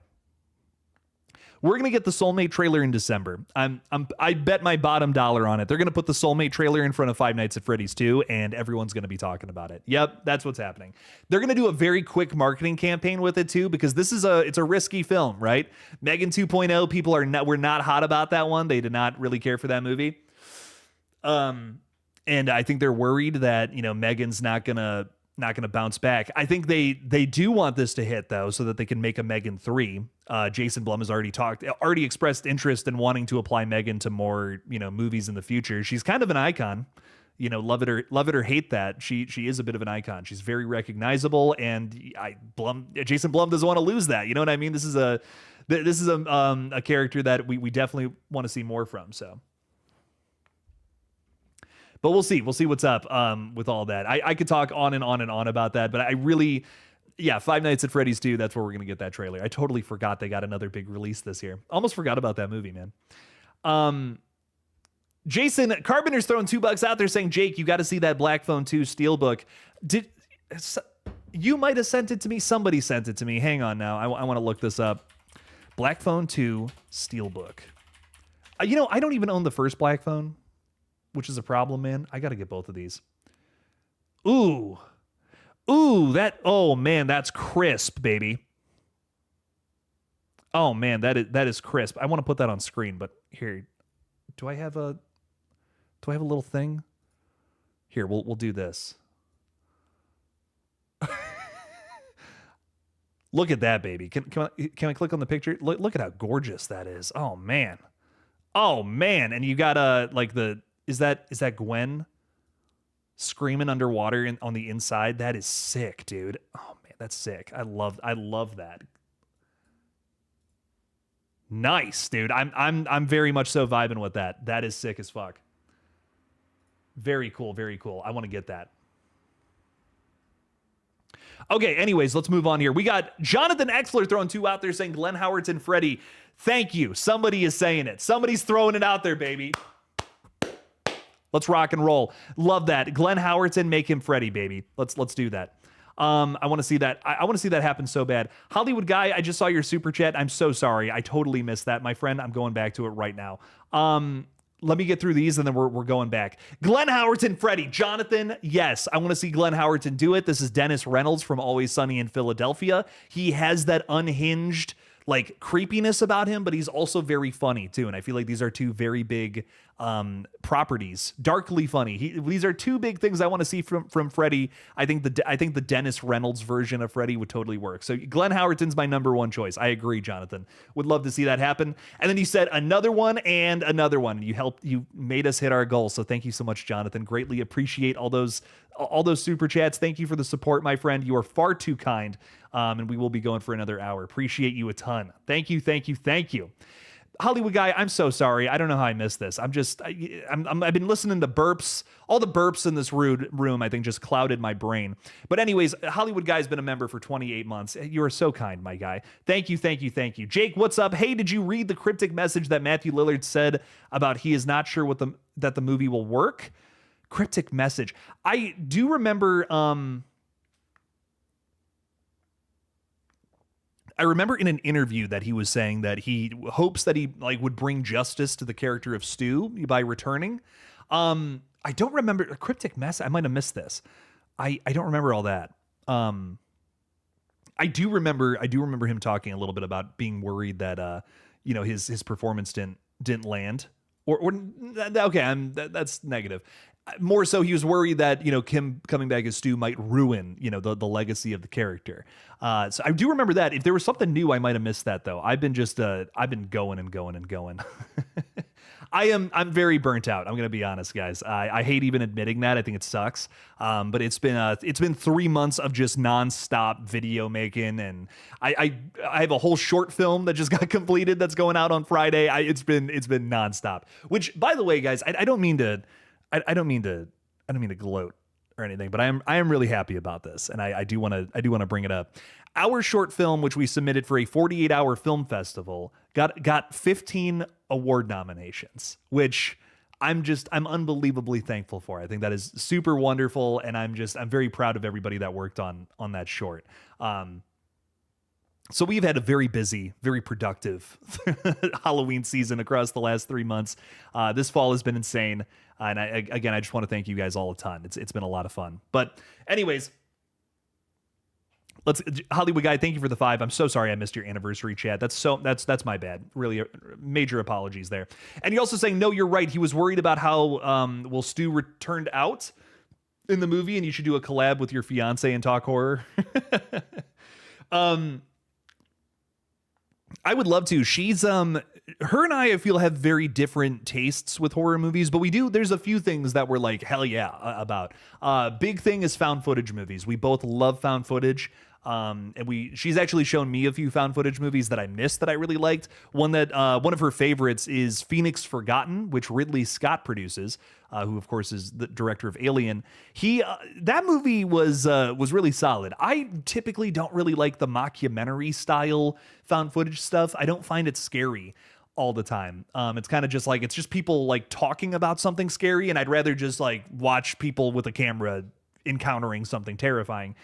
We're going to get the Soulmate trailer in December. I bet my bottom dollar on it. They're going to put the Soulmate trailer in front of Five Nights at Freddy's 2, and everyone's going to be talking about it. Yep, that's what's happening. They're going to do a very quick marketing campaign with it too, because it's a risky film, right? Megan 2.0, people were not hot about that one. They did not really care for that movie. And I think they're worried that, Megan's not going to not going to bounce back. I think they do want this to hit though, so that they can make a Megan 3. Jason Blum has already expressed interest in wanting to apply Megan to more, movies in the future. She's kind of an icon. Love it or hate that. She is a bit of an icon. She's very recognizable, and Jason Blum doesn't want to lose that. You know what I mean? This is a character that we definitely want to see more from. So, but we'll see what's up with all that. I could talk on and on and on about that, but I really, Five Nights at Freddy's 2. That's where we're gonna get that trailer. I totally forgot they got another big release this year. Almost forgot about that movie, man. Jason Carpenter's throwing $2 out there saying, Jake, you got to see that Black Phone 2 Steelbook. You might have sent it to me. Somebody sent it to me. Hang on now. I want to look this up. Black Phone 2 Steelbook. I don't even own the first Black Phone, which is a problem, man. I got to get both of these. Ooh, oh man, that's crisp, baby. Oh man, that is crisp. I want to put that on screen, but here, do I have a little thing? Here, we'll do this. Look at that, baby. Can I click on the picture? Look at how gorgeous that is. Oh man. And you got is that Gwen screaming underwater on the inside? That is sick, dude. Oh man, that's sick. I love that. Nice, dude. I'm very much so vibing with that. That is sick as fuck. Very cool, very cool. I want to get that. Okay, anyways, let's move on here. We got Jonathan Exler throwing 2 out there saying Glenn Howerton Freddy. Thank you. Somebody is saying it. Somebody's throwing it out there, baby. Let's rock and roll. Love that. Glenn Howerton, make him Freddy, baby. Let's do that. I want to see that. I want to see that happen so bad. Hollywood Guy, I just saw your super chat. I'm so sorry. I totally missed that, my friend. I'm going back to it right now. Let me get through these and then we're going back. Glenn Howerton, Freddy. Jonathan, yes. I want to see Glenn Howerton do it. This is Dennis Reynolds from Always Sunny in Philadelphia. He has that unhinged creepiness about him, but he's also very funny too. And I feel like these are 2 very big properties. Darkly funny. These are 2 big things I want to see from Freddy. I think the Dennis Reynolds version of Freddy would totally work. So Glenn Howerton's my number 1 choice. I agree, Jonathan. Would love to see that happen. And then you said another one and another one. You made us hit our goal. So thank you so much, Jonathan. Greatly appreciate all those super chats. Thank you for the support, my friend. You are far too kind. And we will be going for another hour. Appreciate you a ton. Thank you. Hollywood Guy, I'm so sorry. I don't know how I missed this. I've been listening to burps. All the burps in this room, I think, just clouded my brain. But anyways, Hollywood Guy's been a member for 28 months. You are so kind, my guy. Thank you. Jake, what's up? Hey, did you read the cryptic message that Matthew Lillard said about he is not sure that the movie will work? Cryptic message. I do remember... I remember in an interview that he was saying that he hopes that he would bring justice to the character of Stu by returning. I don't remember a cryptic mess. I might have missed this. I don't remember all that. I do remember him talking a little bit about being worried that his performance didn't land. That's negative. More so, he was worried that Kim coming back as Stu might ruin the legacy of the character. So I do remember that. If there was something new, I might have missed that though. I've been going and going. I'm very burnt out. I'm gonna be honest, guys. I hate even admitting that. I think it sucks. But it's been 3 months of just nonstop video making, and I have a whole short film that just got completed that's going out on Friday. It's been nonstop. Which, by the way, guys, I don't mean to gloat or anything, but I am really happy about this, and I do want to bring it up. Our short film, which we submitted for a 48-hour film festival, got 15 award nominations, which I'm unbelievably thankful for. I think that is super wonderful, and I'm very proud of everybody that worked on that short. So we've had a very busy, very productive Halloween season across the last 3 months. This fall has been insane. And I just want to thank you guys all a ton. It's been a lot of fun. But anyways, Hollywood Guy, thank you for the 5. I'm so sorry I missed your anniversary chat. That's my bad. Really, major apologies there. And you're also saying, no, you're right. He was worried about how Stu turned out. in the movie, and you should do a collab with your fiance and talk horror. I would love to. She's her and I feel have very different tastes with horror movies, but there's a few things that we're like, hell yeah, about. Big thing is found footage movies. We both love found footage. And she's actually shown me a few found footage movies that I missed that I really liked. One of her favorites is Phoenix Forgotten, which Ridley Scott produces, who of course is the director of Alien. That movie was really solid. I typically don't really like the mockumentary style found footage stuff. I don't find it scary all the time. It's kind of just like, it's just people like talking about something scary, and I'd rather just like watch people with a camera encountering something terrifying.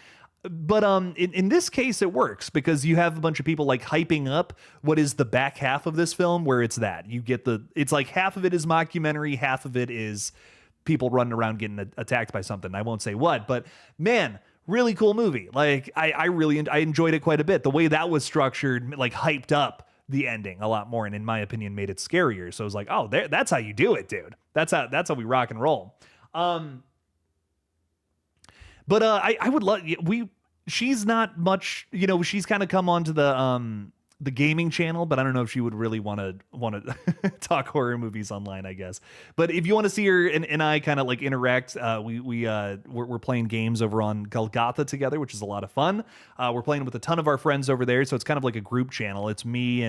But in this case, it works because you have a bunch of people like hyping up what is the back half of this film, where it's that you get it's like half of it is mockumentary, half of it is people running around getting attacked by something. I won't say what, but man, really cool movie. Like I enjoyed it quite a bit. The way that was structured, like hyped up the ending a lot more, and in my opinion, made it scarier. So it was like, oh, that's how you do it, dude. That's how we rock and roll. But I would love she's not much, she's kind of come onto the gaming channel, but I don't know if she would really want to talk horror movies online, I guess. But if you want to see her and I kind of like interact, we're playing games over on GullGotha together, which is a lot of fun. We're playing with a ton of our friends over there, so it's kind of like a group channel. It's me,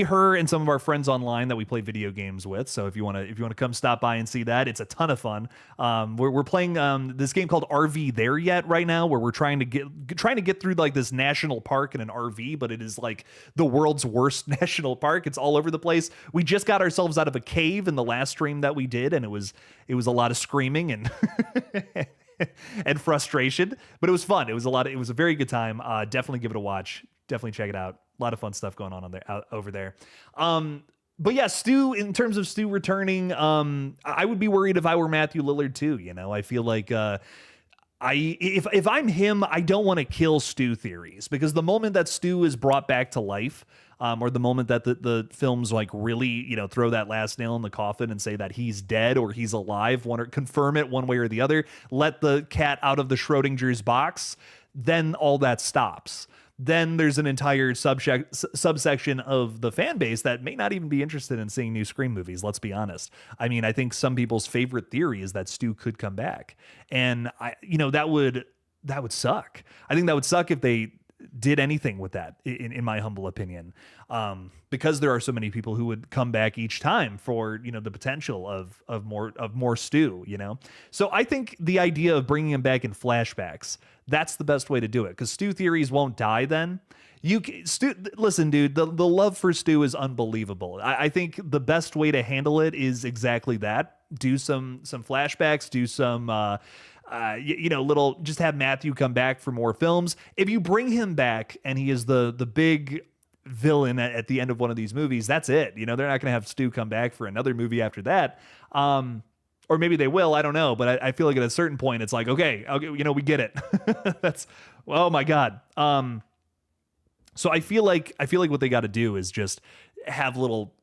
her, and some of our friends online that we play video games with. So if you want to come stop by and see that, it's a ton of fun. We're playing this game called RV There Yet right now, where we're trying to get through like this national park in an RV, but it is like the world's worst national park. It's all over the place. We just got ourselves out of a cave in the last stream that we did, and it was a lot of screaming and and frustration, but it was fun. It was a very good time. Definitely give it a watch. Definitely check it out. A lot of fun stuff going on over there. But yeah, Stu, in terms of Stu returning, I would be worried if I were Matthew Lillard too. I feel like if I'm him, I don't want to kill Stu theories, because the moment that Stu is brought back to life, or the moment that the films like really, throw that last nail in the coffin and say that he's dead or he's alive, confirm it one way or the other, let the cat out of the Schrodinger's box, then all that stops. Then there's an entire subsection of the fan base that may not even be interested in seeing new Scream movies. Let's be honest. I mean, I think some people's favorite theory is that Stu could come back, and that would suck. I think that would suck if they did anything with that, in my humble opinion, because there are so many people who would come back each time for the potential of more Stu. So I think the idea of bringing him back in flashbacks, that's the best way to do it, because Stu theories won't die then. Listen, dude, the love for Stu is unbelievable. I think the best way to handle it is exactly that. Do some flashbacks, do some just have Matthew come back for more films. If you bring him back and he is the big villain at the end of one of these movies, that's it. They're not going to have Stu come back for another movie after that. Or maybe they will, I don't know. But I feel like at a certain point, it's like, okay, we get it. Oh my God. So I feel like what they got to do is just have little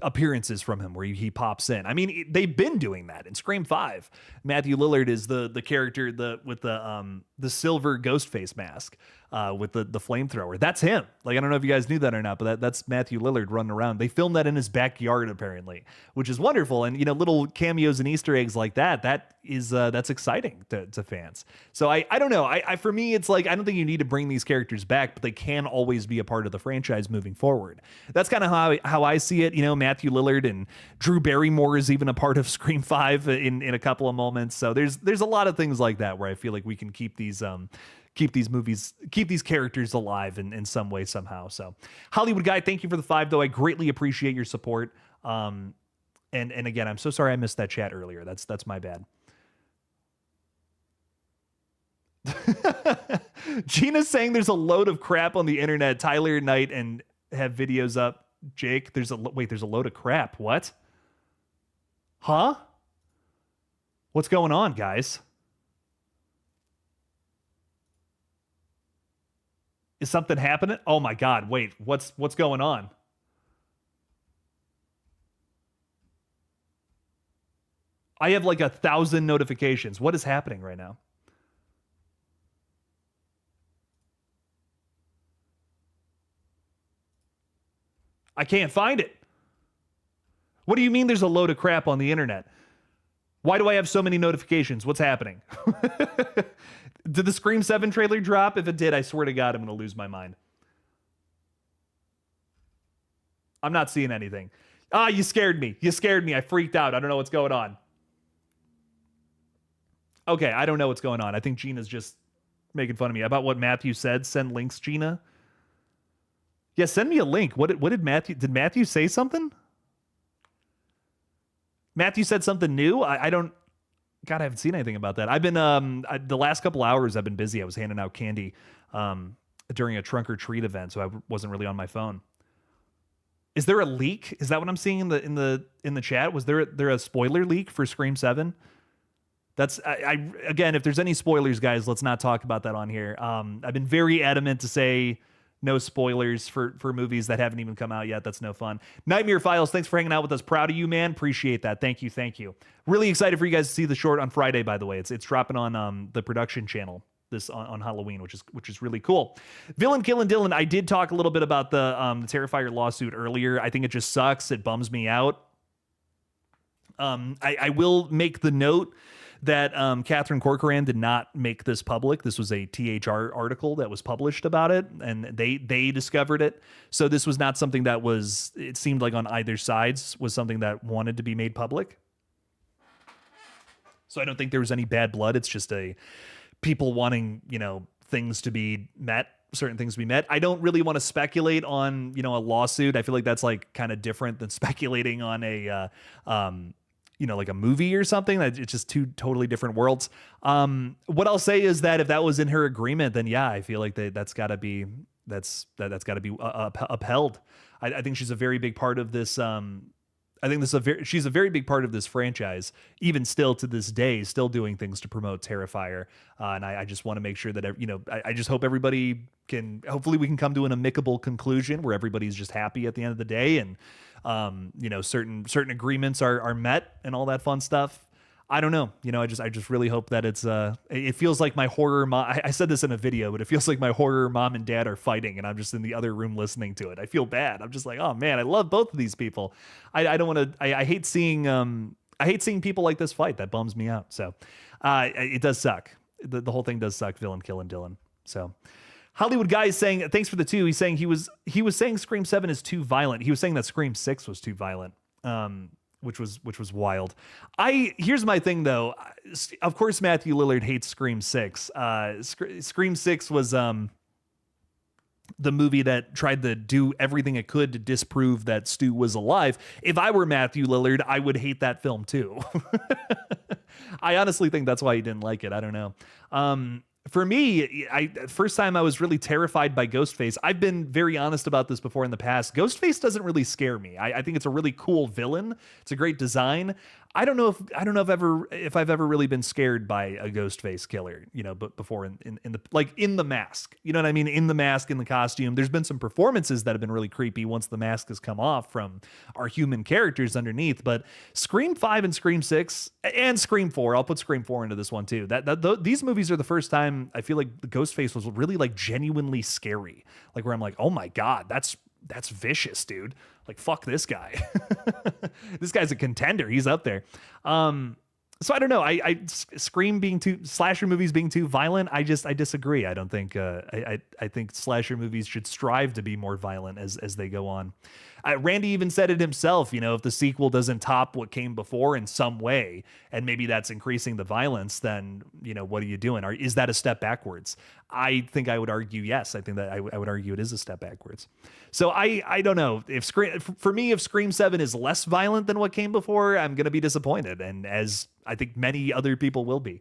appearances from him where he pops in. I mean, they've been doing that in Scream 5. Matthew Lillard is the character with the silver ghost face mask with the flamethrower. That's him. Like, I don't know if you guys knew that or not, but that's Matthew Lillard running around. They filmed that in his backyard apparently, which is wonderful. And little cameos and Easter eggs like that's exciting to fans. So I don't know. For me, it's like, I don't think you need to bring these characters back, but they can always be a part of the franchise moving forward. That's kind of how I see it. Matthew Lillard and Drew Barrymore is even a part of Scream 5 in a couple of moments. So there's a lot of things like that where I feel like we can keep these characters alive in some way, somehow. So Hollywood Guy, thank you for the 5, though. I greatly appreciate your support. And again, I'm so sorry I missed that chat earlier. That's my bad. Gina's saying there's a load of crap on the internet. Tyler Knight and have videos up. Jake, there's a load of crap. What? Huh? What's going on, guys? Is something happening? Oh my God, wait, what's going on? I have like 1,000 notifications. What is happening right now? I can't find it. What do you mean there's a load of crap on the internet? Why do I have so many notifications? What's happening? Did the Scream 7 trailer drop? If it did, I swear to God, I'm going to lose my mind. I'm not seeing anything. Ah, you scared me. You scared me. I freaked out. I don't know what's going on. Okay, I don't know what's going on. I think Gina's just making fun of me. About what Matthew said, send links, Gina. Yeah, send me a link. What did Matthew say something? Matthew said something new? I don't... God, I haven't seen anything about that. I've been, the last couple hours I've been busy. I was handing out candy during a trunk or treat event, so I wasn't really on my phone. Is there a leak? Is that what I'm seeing in the chat? Was there a spoiler leak for Scream 7? That's again, if there's any spoilers, guys, let's not talk about that on here. I've been very adamant to say no spoilers for movies that haven't even come out yet. That's no fun. Nightmare Files, thanks for hanging out with us. Proud of you, man. Appreciate that. Thank you. Really excited for you guys to see the short on Friday, by the way. It's dropping on the production channel this on Halloween, which is really cool. Villain Killin' Dylan, I did talk a little bit about the Terrifier lawsuit earlier. I think it just sucks. It bums me out. I will make the note that Catherine Corcoran did not make this public. This was a THR article that was published about it, and they discovered it. So this was not something that was, it seemed like on either sides, was something that wanted to be made public. So I don't think there was any bad blood. It's just people wanting, things to be met, certain things to be met. I don't really want to speculate on, a lawsuit. I feel like that's like kind of different than speculating on a, like a movie or something. It's just two totally different worlds. What I'll say is that if that was in her agreement, then yeah, I feel like that's got to be upheld. I think she's a very big part of this. I think she's a very big part of this franchise, even still to this day, still doing things to promote Terrifier. And I just want to make sure that, I just hope everybody hopefully we can come to an amicable conclusion where everybody's just happy at the end of the day. And, certain agreements are met and all that fun stuff. I don't know. I just really hope that it feels like my horror mom. I said this in a video, but it feels like my horror mom and dad are fighting and I'm just in the other room listening to it. I feel bad. I'm just like, oh man, I love both of these people. I don't want to, I hate seeing people like this fight. That bums me out. So, it does suck. The whole thing does suck. Villain Killin' Dylan. So Hollywood Guy is saying, thanks for the 2. He's saying he was saying Scream 7 is too violent. He was saying that Scream 6 was too violent. Which was wild. Here's my thing though. Of course, Matthew Lillard hates Scream 6. Scream 6 was the movie that tried to do everything it could to disprove that Stu was alive. If I were Matthew Lillard, I would hate that film too. I honestly think that's why he didn't like it. I don't know. For me, first time I was really terrified by Ghostface. I've been very honest about this before in the past. Ghostface doesn't really scare me. I think it's a really cool villain. It's a great design. I don't know if I've ever really been scared by a Ghostface killer, but before in The Mask. You know what I mean? In The Mask, in the costume. There's been some performances that have been really creepy once the mask has come off from our human characters underneath. But Scream 5 and Scream 6 and Scream 4, I'll put Scream 4 into this one too. These movies are the first time I feel like the Ghostface was really like genuinely scary. Like where I'm like, oh my God, that's vicious, dude. Like, fuck this guy. This guy's a contender. He's up there. So I don't know. I Scream slasher movies being too violent. I disagree. I don't think, I think slasher movies should strive to be more violent as they go on. Randy even said it himself, if the sequel doesn't top what came before in some way, and maybe that's increasing the violence, then, what are you doing? Is that a step backwards? I think I would argue yes. I think that I would argue it is a step backwards. So I don't know. If Scream 7 is less violent than what came before, I'm going to be disappointed. And as I think many other people will be.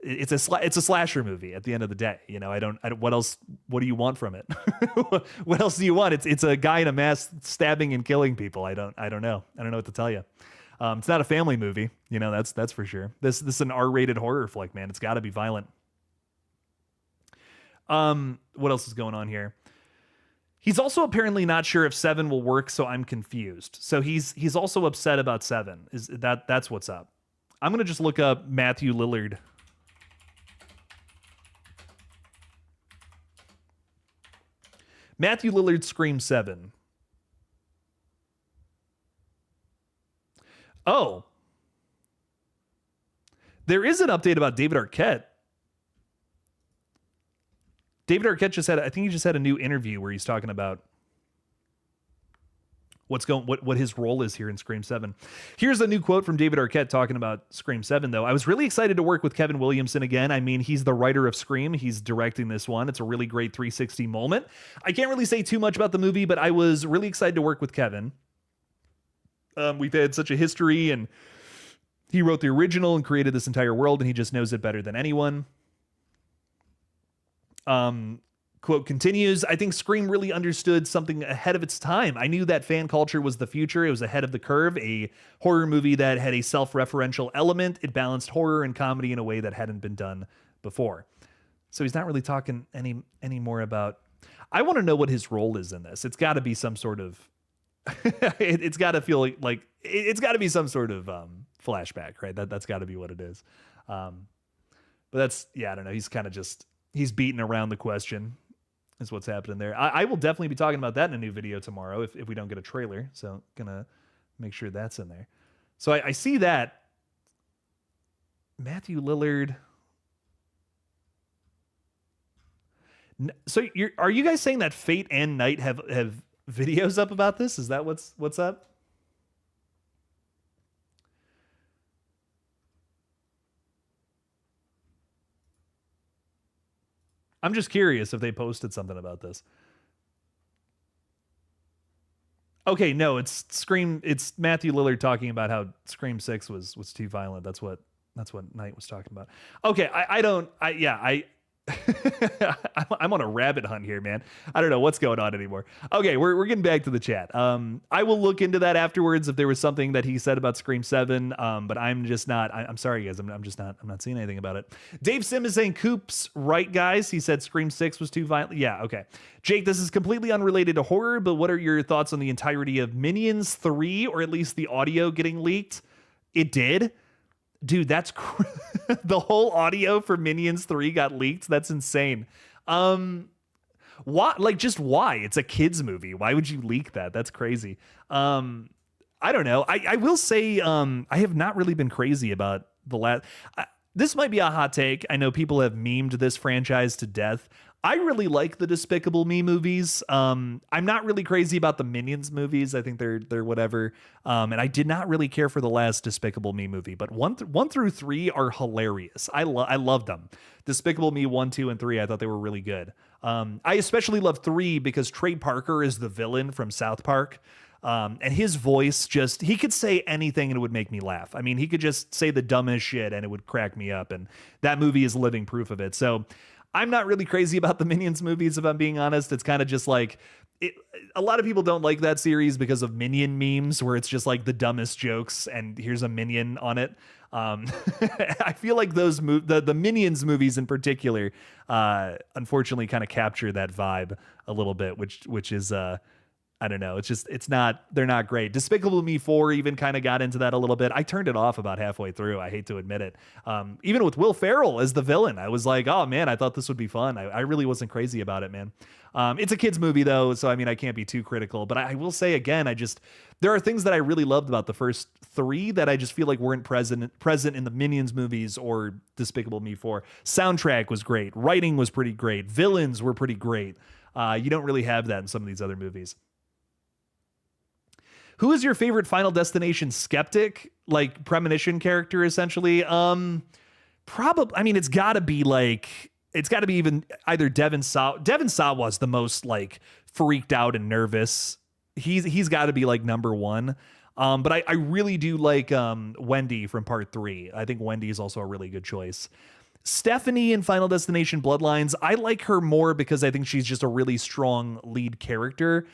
It's a slasher movie at the end of the day. I don't, what do you want from it? What else do you want? It's a guy in a mask stabbing and killing people. I don't know. I don't know what to tell you. It's not a family movie. That's for sure. This is an R-rated horror flick, man. It's gotta be violent. What else is going on here? He's also apparently not sure if 7 will work. So I'm confused. So he's also upset about 7. That's what's up. I'm going to just look up Matthew Lillard. Matthew Lillard, Scream 7. Oh. There is an update about David Arquette. David Arquette just had, I think he just had a new interview where he's talking about what his role is here in Scream 7. Here's a new quote from David Arquette talking about Scream 7, though. I was really excited to work with Kevin Williamson again. I mean, he's the writer of Scream. He's directing this one. It's a really great 360 moment. I can't really say too much about the movie, but I was really excited to work with Kevin. We've had such a history, and he wrote the original and created this entire world, and he just knows it better than anyone. Quote continues, I think Scream really understood something ahead of its time. I knew that fan culture was the future. It was ahead of the curve, a horror movie that had a self-referential element. It balanced horror and comedy in a way that hadn't been done before. So he's not really talking any more about, I want to know what his role is in this. It's got to be some sort of, it's got to feel like it's got to be some sort of flashback, right? That's got to be what it is. But that's, yeah, I don't know. He's kind of just, he's beating around the question is what's happening there. I will definitely be talking about that in a new video tomorrow if we don't get a trailer. So gonna make sure that's in there. So I see that. Matthew Lillard. So are you guys saying that Fate and Night have videos up about this? Is that what's up? I'm just curious if they posted something about this. Okay, no, it's Scream. It's Matthew Lillard talking about how Scream 6 was too violent. That's what Knight was talking about. Okay, I'm on a rabbit hunt here, man. I don't know what's going on anymore. Okay, we're getting back to the chat. I will look into that afterwards if there was something that he said about Scream 7. But I'm just not. I'm sorry, guys. I'm not seeing anything about it. Dave Sim is saying Coop's right, guys. He said Scream 6 was too violent. Yeah, okay. Jake, this is completely unrelated to horror, but what are your thoughts on the entirety of Minions 3, or at least the audio getting leaked? It did. Dude, that's the whole audio for Minions 3 got leaked. That's insane. Why? Like, just why? It's a kids movie. Why would you leak that? That's crazy. I don't know. I will say I have not really been crazy about the last. This might be a hot take. I know people have memed this franchise to death. I really like the Despicable Me movies. I'm not really crazy about the Minions movies. I think they're whatever. And I did not really care for the last Despicable Me movie, but 1 through 3 are hilarious. I love them. Despicable Me 1, 2, and 3. I thought they were really good. I especially love 3 because Trey Parker is the villain from South Park. And his voice he could say anything and it would make me laugh. I mean, he could just say the dumbest shit and it would crack me up. And that movie is living proof of it. So I'm not really crazy about the Minions movies, if I'm being honest. It's kind of just like, a lot of people don't like that series because of Minion memes, where it's just like the dumbest jokes and here's a minion on it. I feel like the Minions movies in particular, unfortunately kind of capture that vibe a little bit, which is, I don't know. They're not great. Despicable Me 4 even kind of got into that a little bit. I turned it off about halfway through. I hate to admit it. Even with Will Ferrell as the villain, I was like, oh man, I thought this would be fun. I really wasn't crazy about it, man. It's a kid's movie though, so I mean, I can't be too critical, but I will say again, there are things that I really loved about the first 3 that I just feel like weren't present in the Minions movies or Despicable Me 4. Soundtrack was great. Writing was pretty great. Villains were pretty great. You don't really have that in some of these other movies. Who is your favorite Final Destination skeptic, like premonition character, essentially? Probably. I mean, it's got to be even either Devin Sawa. Devin Sawa was the most like freaked out and nervous. He's got to be like number 1. But I really do like Wendy from Part 3. I think Wendy is also a really good choice. Stephanie in Final Destination Bloodlines, I like her more because I think she's just a really strong lead character.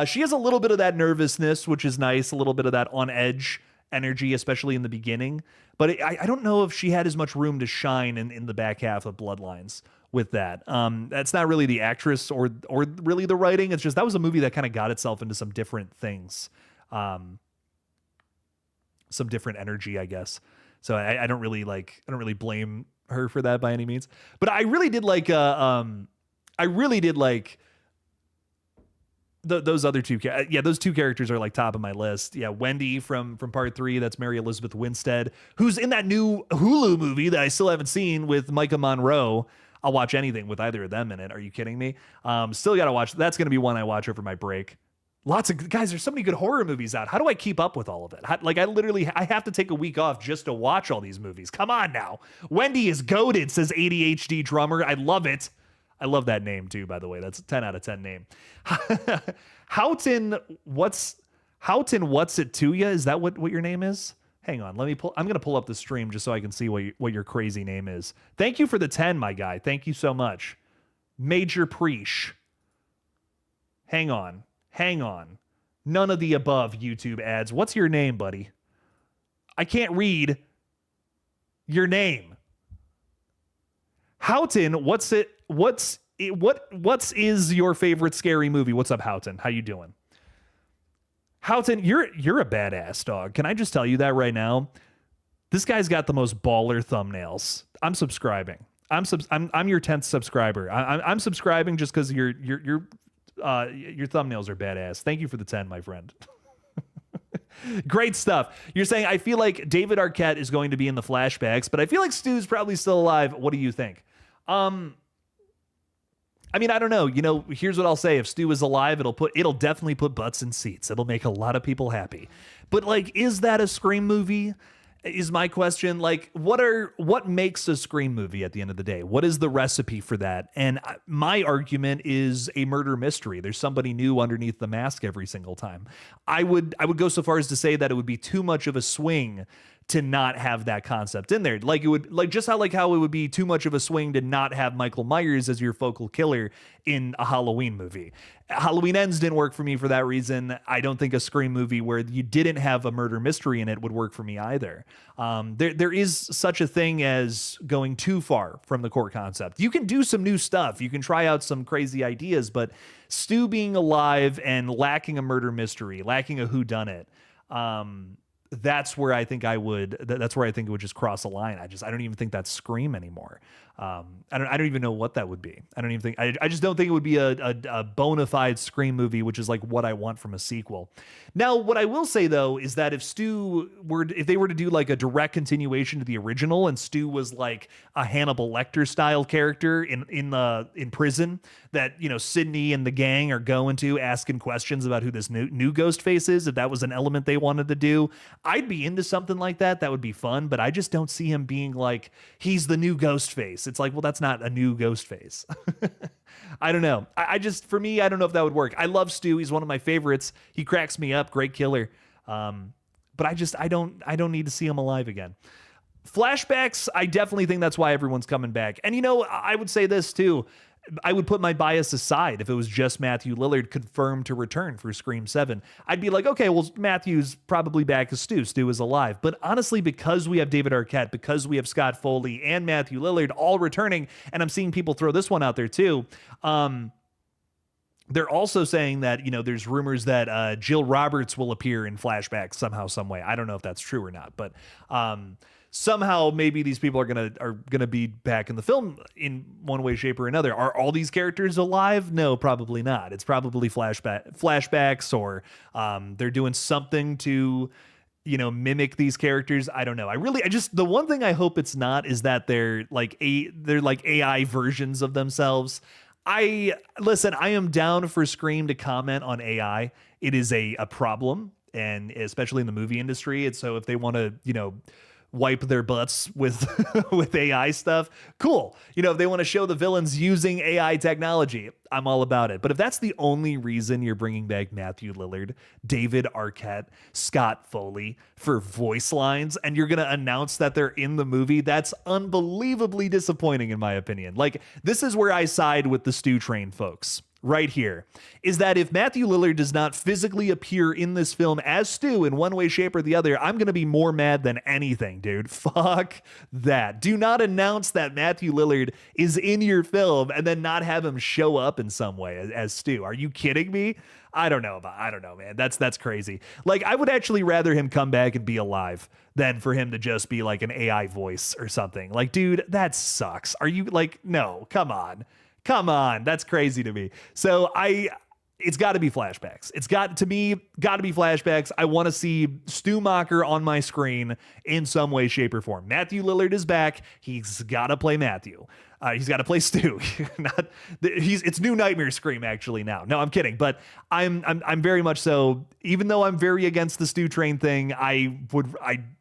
She has a little bit of that nervousness, which is nice, a little bit of that on edge energy, especially in the beginning. But I don't know if she had as much room to shine in the back half of Bloodlines with that. That's not really the actress or really the writing. It's just that was a movie that kind of got itself into some different things. Some different energy, I guess. So I don't really blame her for that by any means. But I really did like those other two. Those two characters are like top of my list. Yeah, Wendy from part 3. That's Mary Elizabeth Winstead, who's in that new Hulu movie that I still haven't seen with Micah Monroe. I'll watch anything with either of them in it. Are you kidding me? Still got to watch. That's going to be one I watch over my break. Lots of guys. There's so many good horror movies out. How do I keep up with all of it? I have to take a week off just to watch all these movies. Come on now. Wendy is goated, says ADHD drummer. I love it. I love that name too, by the way. That's a 10 out of 10 name. Houghton, what's it to ya? Is that what your name is? Hang on, I'm going to pull up the stream just so I can see what your crazy name is. Thank you for the 10, my guy. Thank you so much. Major Preesh. Hang on. None of the above YouTube ads. What's your name, buddy? I can't read your name. Houghton, what is your favorite scary movie? What's up, Houghton? How you doing? Houghton, you're a badass, dog. Can I just tell you that right now? This guy's got the most baller thumbnails. I'm subscribing. I'm your 10th subscriber. I'm subscribing just because your thumbnails are badass. Thank you for the 10, my friend. Great stuff. You're saying, I feel like David Arquette is going to be in the flashbacks, but I feel like Stu's probably still alive. What do you think? I mean, I don't know. You know, here's what I'll say. If Stu is alive, it'll definitely put butts in seats. It'll make a lot of people happy. But like, is that a Scream movie? Is my question. Like, what makes a Scream movie at the end of the day? What is the recipe for that? And my argument is a murder mystery. There's somebody new underneath the mask every single time. I would go so far as to say that it would be too much of a swing to not have that concept in there. Like it would, like just how it would be too much of a swing to not have Michael Myers as your focal killer in a Halloween movie. Halloween Ends didn't work for me for that reason. I don't think a Scream movie where you didn't have a murder mystery in it would work for me either. There is such a thing as going too far from the core concept. You can do some new stuff. You can try out some crazy ideas, but Stu being alive and lacking a murder mystery, lacking a whodunit, that's where I think it would just cross a line. I don't even think that's Scream anymore. I don't even know what that would be. I just don't think it would be a bona fide Scream movie, which is like what I want from a sequel. Now, what I will say though, is that if they were to do like a direct continuation to the original and Stu was like a Hannibal Lecter style character in prison that, you know, Sydney and the gang are going to asking questions about who this new Ghostface is, if that was an element they wanted to do, I'd be into something like that. That would be fun, but I just don't see him being like, he's the new Ghostface. It's like, well, that's not a new Ghostface. I don't know. For me, I don't know if that would work. I love Stu. He's one of my favorites. He cracks me up. Great killer. But I don't need to see him alive again. Flashbacks, I definitely think that's why everyone's coming back. And, you know, I would say this too. I would put my bias aside if it was just Matthew Lillard confirmed to return for Scream 7. I'd be like, okay, well, Matthew's probably back as Stu. Stu is alive. But honestly, because we have David Arquette, because we have Scott Foley and Matthew Lillard all returning, and I'm seeing people throw this one out there too, they're also saying that, you know, there's rumors that Jill Roberts will appear in flashbacks somehow, some way. I don't know if that's true or not, but somehow maybe these people are gonna be back in the film in one way, shape, or another. Are all these characters alive? No, probably not. It's probably flashbacks, or they're doing something to, you know, mimic these characters. I don't know. The one thing I hope it's not is that they're like AI versions of themselves. I am down for Scream to comment on AI. It is a problem, and especially in the movie industry. And so if they want to, you know, wipe their butts with with AI stuff, cool. You know, if they want to show the villains using AI technology, I'm all about it. But if that's the only reason you're bringing back Matthew Lillard, David Arquette, Scott Foley for voice lines, and you're going to announce that they're in the movie, that's unbelievably disappointing in my opinion. Like, this is where I side with the Stu Train folks. right here is that if Matthew Lillard does not physically appear in this film as Stu in one way, shape, or the other, I'm going to be more mad than anything, dude. Fuck that. Do not announce that Matthew Lillard is in your film and then not have him show up in some way as Stu. Are you kidding me? I don't know, man. That's crazy. Like, I would actually rather him come back and be alive than for him to just be like an AI voice or something. Like, dude, that sucks. Are you like, no, come on. That's crazy to me. So it's got to be flashbacks. It's got to be flashbacks. I want to see Stu Macher on my screen in some way, shape, or form. Matthew Lillard is back. He's got to play Matthew. He's got to play Stu. It's New Nightmare Scream actually now. No, I'm kidding. But I'm very much so. Even though I'm very against the Stu Train thing,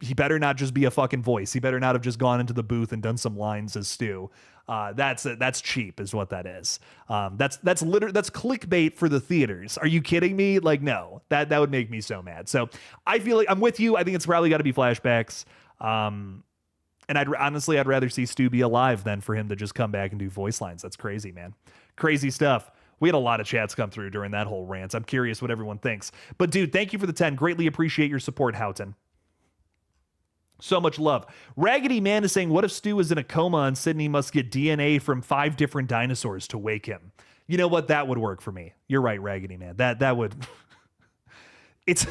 he better not just be a fucking voice. He better not have just gone into the booth and done some lines as Stu. That's cheap is what that is. That's clickbait for the theaters. Are you kidding me? Like, no, that would make me so mad. So I feel like I'm with you. I think it's probably got to be flashbacks. And I'd rather see Stu be alive than for him to just come back and do voice lines. That's crazy, man. Crazy stuff. We had a lot of chats come through during that whole rant. I'm curious what everyone thinks. But dude, thank you for the 10. Greatly appreciate your support, Houghton. So much love. Raggedy Man is saying, what if Stu is in a coma and Sydney must get DNA from 5 different dinosaurs to wake him? You know what? That would work for me. You're right, Raggedy Man. That would... It's...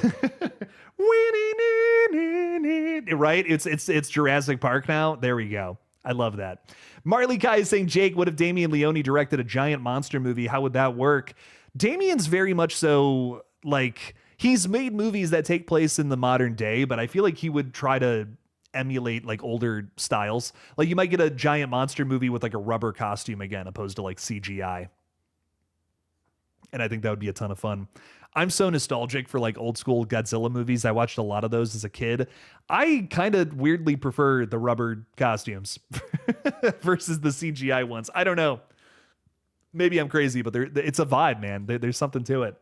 right? It's Jurassic Park now. There we go. I love that. Marley Kai is saying, Jake, what if Damien Leone directed a giant monster movie? How would that work? Damien's very much so, like... He's made movies that take place in the modern day, but I feel like he would try to emulate like older styles. Like you might get a giant monster movie with like a rubber costume again, opposed to like CGI. And I think that would be a ton of fun. I'm so nostalgic for like old school Godzilla movies. I watched a lot of those as a kid. I kind of weirdly prefer the rubber costumes versus the CGI ones. I don't know. Maybe I'm crazy, but it's a vibe, man. There's something to it.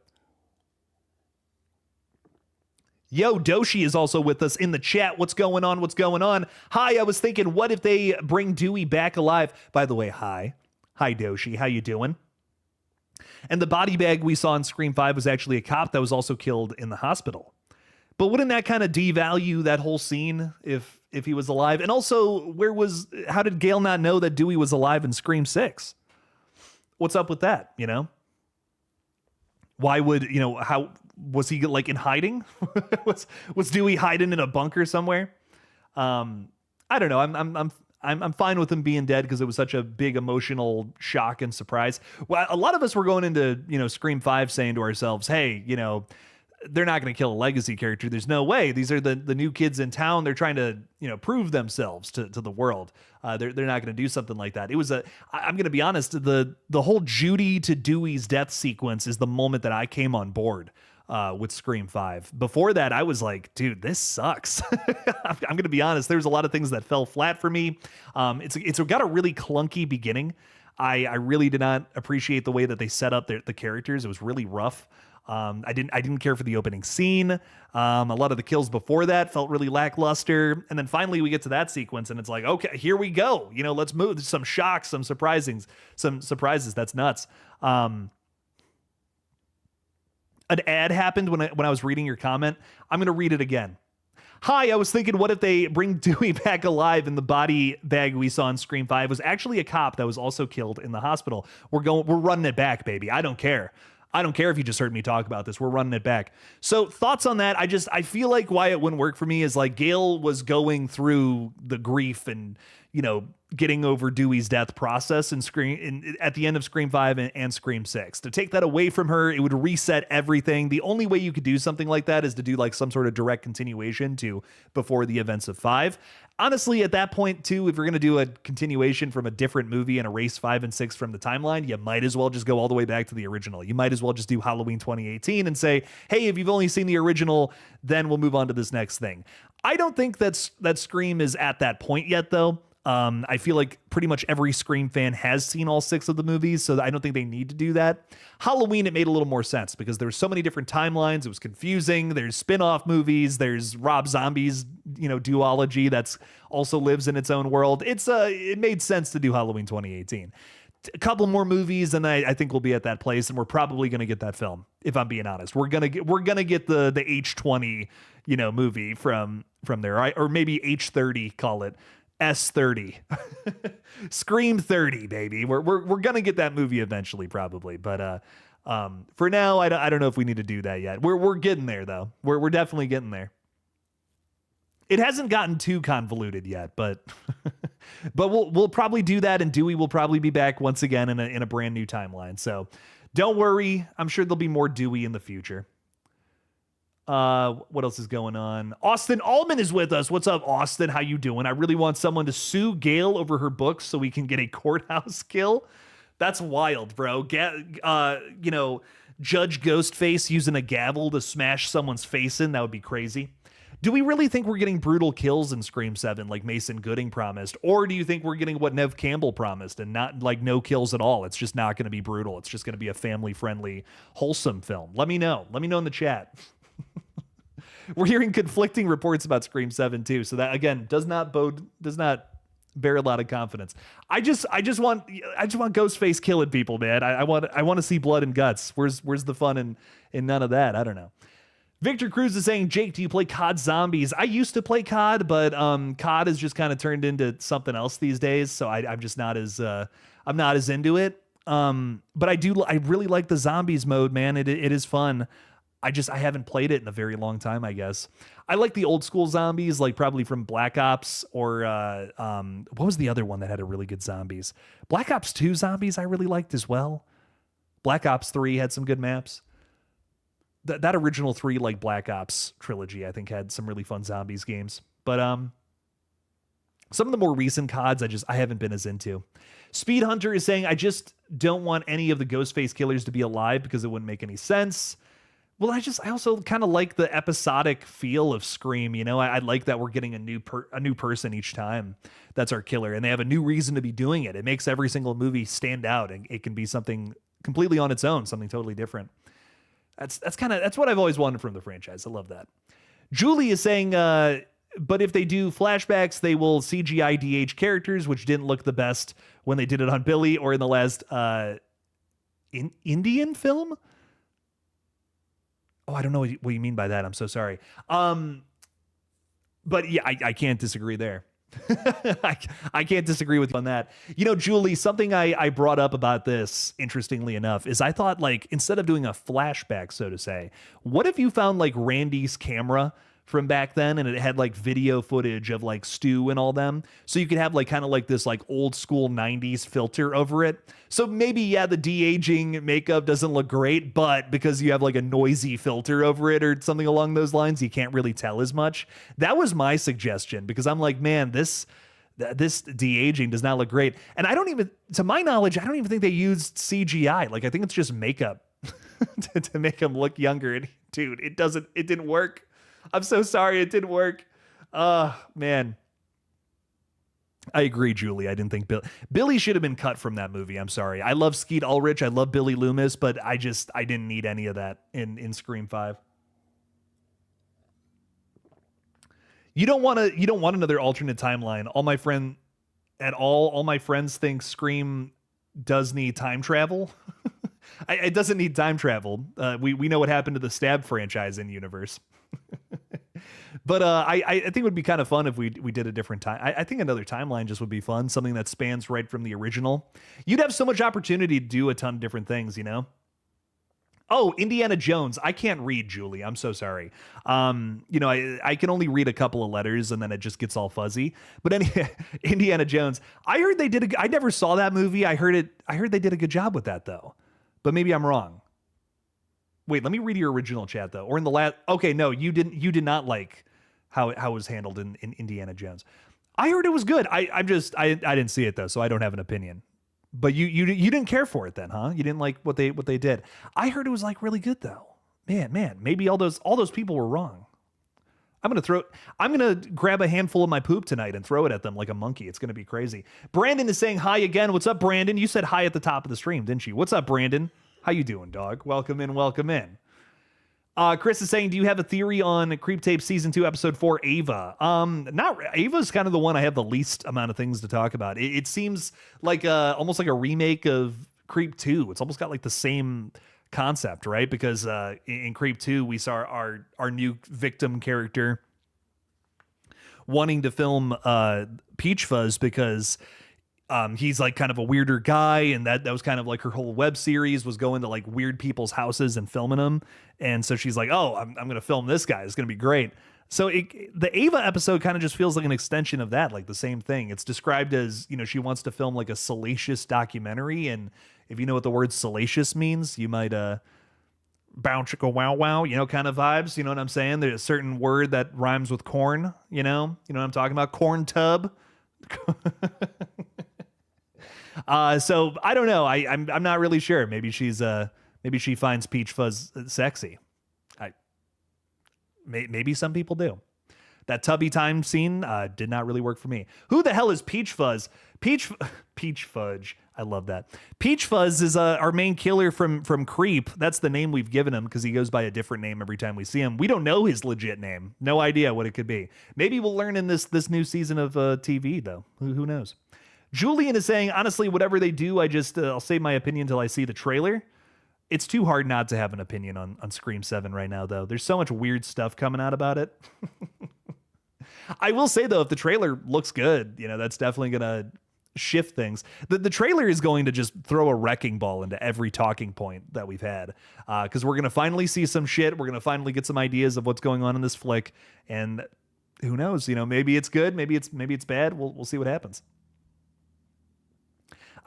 Yo, Doshi is also with us in the chat. What's going on? Hi, I was thinking, what if they bring Dewey back alive? By the way, hi. Hi, Doshi. How you doing? And the body bag we saw in Scream 5 was actually a cop that was also killed in the hospital. But wouldn't that kind of devalue that whole scene if he was alive? And also, how did Gale not know that Dewey was alive in Scream 6? What's up with that, you know? Why would, how... Was he like in hiding? was Dewey hiding in a bunker somewhere? I don't know. I'm fine with him being dead because it was such a big emotional shock and surprise. Well, a lot of us were going into Scream 5 saying to ourselves, hey, they're not going to kill a legacy character. There's no way. These are the new kids in town. They're trying to prove themselves to the world. They're not going to do something like that. It was I'm going to be honest. The whole Judy to Dewey's death sequence is the moment that I came on board with Scream 5. Before that, I was like, dude, this sucks. I'm going to be honest. There's a lot of things that fell flat for me. It's got a really clunky beginning. I really did not appreciate the way that they set up the characters. It was really rough. I didn't care for the opening scene. A lot of the kills before that felt really lackluster. And then finally we get to that sequence and it's like, okay, here we go. Let's move. Some shocks, some surprises. That's nuts. An ad happened when I was reading your comment. I'm going to read it again. Hi, I was thinking, what if they bring Dewey back alive and the body bag we saw in Scream 5 was actually a cop that was also killed in the hospital? We're running it back, baby. I don't care. I don't care if you just heard me talk about this. We're running it back. So thoughts on that? I feel like why it wouldn't work for me is like Gale was going through the grief and, getting over Dewey's death process at the end of Scream 5 and Scream 6. To take that away from her, it would reset everything. The only way you could do something like that is to do like some sort of direct continuation to before the events of 5. Honestly, at that point too, if you're going to do a continuation from a different movie and erase 5 and 6 from the timeline, you might as well just go all the way back to the original. You might as well just do Halloween 2018 and say, hey, if you've only seen the original, then we'll move on to this next thing. I don't think that Scream is at that point yet, though. I feel like pretty much every Scream fan has seen all 6 of the movies, so I don't think they need to do that. Halloween, it made a little more sense because there were so many different timelines. It was confusing. There's spin-off movies. There's Rob Zombie's, duology that's also lives in its own world. It made sense to do Halloween 2018. a couple more movies, and I think we'll be at that place, and we're probably going to get that film. If I'm being honest, we're gonna get the H20, movie from there, right? Or maybe H30, call it S30, Scream 30, baby. We're gonna get that movie eventually, probably, but for now, I don't know if we need to do that yet. We're getting there though. We're definitely getting there. It hasn't gotten too convoluted yet, but but we'll probably do that, and Dewey will probably be back once again in a brand new timeline. So don't worry, I'm sure there'll be more Dewey in the future. What else is going on? Austin Allman is with us. What's up, Austin? How you doing? I really want someone to sue Gail over her books so we can get a courthouse kill. That's wild, bro. Judge Ghostface using a gavel to smash someone's face in. That would be crazy. Do we really think we're getting brutal kills in Scream 7 like Mason Gooding promised? Or do you think we're getting what Nev Campbell promised and not like no kills at all? It's just not going to be brutal. It's just going to be a family-friendly, wholesome film. Let me know. Let me know in the chat. We're hearing conflicting reports about Scream 7 too. So that, again, does not bear a lot of confidence. I just want Ghostface killing people, man. I want to see blood and guts. Where's the fun in none of that? I don't know. Victor Cruz is saying, Jake, do you play COD Zombies? I used to play COD, but COD has just kind of turned into something else these days. So I'm just not as I'm not as into it. But I really like the zombies mode, man. It is fun. I haven't played it in a very long time, I guess. I like the old school zombies, like probably from Black Ops or what was the other one that had a really good zombies? Black Ops 2 zombies I really liked as well. Black Ops 3 had some good maps. That original 3 like Black Ops trilogy, I think, had some really fun zombies games. But some of the more recent CODs I haven't been as into. Speed Hunter is saying, I just don't want any of the Ghostface killers to be alive because it wouldn't make any sense. Well, I also kind of like the episodic feel of Scream. I like that we're getting a new person each time that's our killer, and they have a new reason to be doing it. It makes every single movie stand out, and it can be something completely on its own, something totally different. That's what I've always wanted from the franchise. I love that. Julie is saying, but if they do flashbacks, they will CGI DH characters, which didn't look the best when they did it on Billy or in the last Indian film. Oh, I don't know what you mean by that. I'm so sorry. But yeah, I can't disagree there. I can't disagree with you on that. Julie, something I brought up about this, interestingly enough, is I thought, like, instead of doing a flashback, so to say, what if you found like Randy's camera from back then and it had like video footage of like Stu and all them, so you could have like kind of like this like old school 90s filter over it. So maybe, yeah, the de-aging makeup doesn't look great, but because you have like a noisy filter over it or something along those lines, you can't really tell as much. That was my suggestion, because I'm like, man, this de-aging does not look great. And to my knowledge, I don't even think they used CGI. Like, I think it's just makeup to make him look younger. And dude, it didn't work. I'm so sorry, it didn't work. Man. I agree, Julie. I didn't think Billy should have been cut from that movie. I'm sorry. I love Skeet Ulrich. I love Billy Loomis, but I didn't need any of that in Scream 5. You don't want another alternate timeline. All my friends think Scream does need time travel. It doesn't need time travel. We know what happened to the Stab franchise in universe. But I think it would be kind of fun if we did a different time. I think another timeline just would be fun. Something that spans right from the original. You'd have so much opportunity to do a ton of different things, Oh, Indiana Jones. I can't read, Julie. I'm so sorry. I can only read a couple of letters and then it just gets all fuzzy. But Indiana Jones. I heard I never saw that movie. I heard they did a good job with that though. But maybe I'm wrong. Wait, let me read your original chat though. Or in the last. Okay, no, you did not like how it was handled in Indiana Jones. I heard it was good. I didn't see it though, so I don't have an opinion. But you didn't care for it then, huh? You didn't like what they did. I heard it was like really good though. Man, maybe all those people were wrong. I'm gonna grab a handful of my poop tonight and throw it at them like a monkey. It's gonna be crazy. Brandon is saying hi again. What's up, Brandon? You said hi at the top of the stream, didn't you? What's up, Brandon? How you doing, dog? Welcome in. Chris is saying, do you have a theory on Creep Tape Season 2, Episode 4, Ava? Ava's kind of the one I have the least amount of things to talk about. It seems like almost like a remake of Creep 2. It's almost got like the same concept, right? Because in Creep 2, we saw our new victim character wanting to film Peach Fuzz because he's like kind of a weirder guy, and that was kind of like her whole web series was going to like weird people's houses and filming them. And so she's like, oh, I'm going to film this guy. It's going to be great. So the Ava episode kind of just feels like an extension of that, like the same thing. It's described as, she wants to film like a salacious documentary. And if you know what the word salacious means, you might bow chicka wow wow, kind of vibes. You know what I'm saying? There's a certain word that rhymes with corn, you know what I'm talking about? Corn tub. So I don't know. I'm not really sure. Maybe she finds Peach Fuzz sexy. Maybe some people do. That tubby time scene did not really work for me. Who the hell is Peach Fuzz? Peach Fudge. I love that. Peach Fuzz is our main killer from Creep. That's the name we've given him because he goes by a different name every time we see him. We don't know his legit name. No idea what it could be. Maybe we'll learn in this new season of TV though. Who knows? Julian is saying, honestly, whatever they do, I'll save my opinion until I see the trailer. It's too hard not to have an opinion on Scream 7 right now, though. There's so much weird stuff coming out about it. I will say, though, if the trailer looks good, that's definitely going to shift things. The trailer is going to just throw a wrecking ball into every talking point that we've had, because we're going to finally see some shit. We're going to finally get some ideas of what's going on in this flick, and who knows? Maybe it's good, maybe it's bad. We'll see what happens.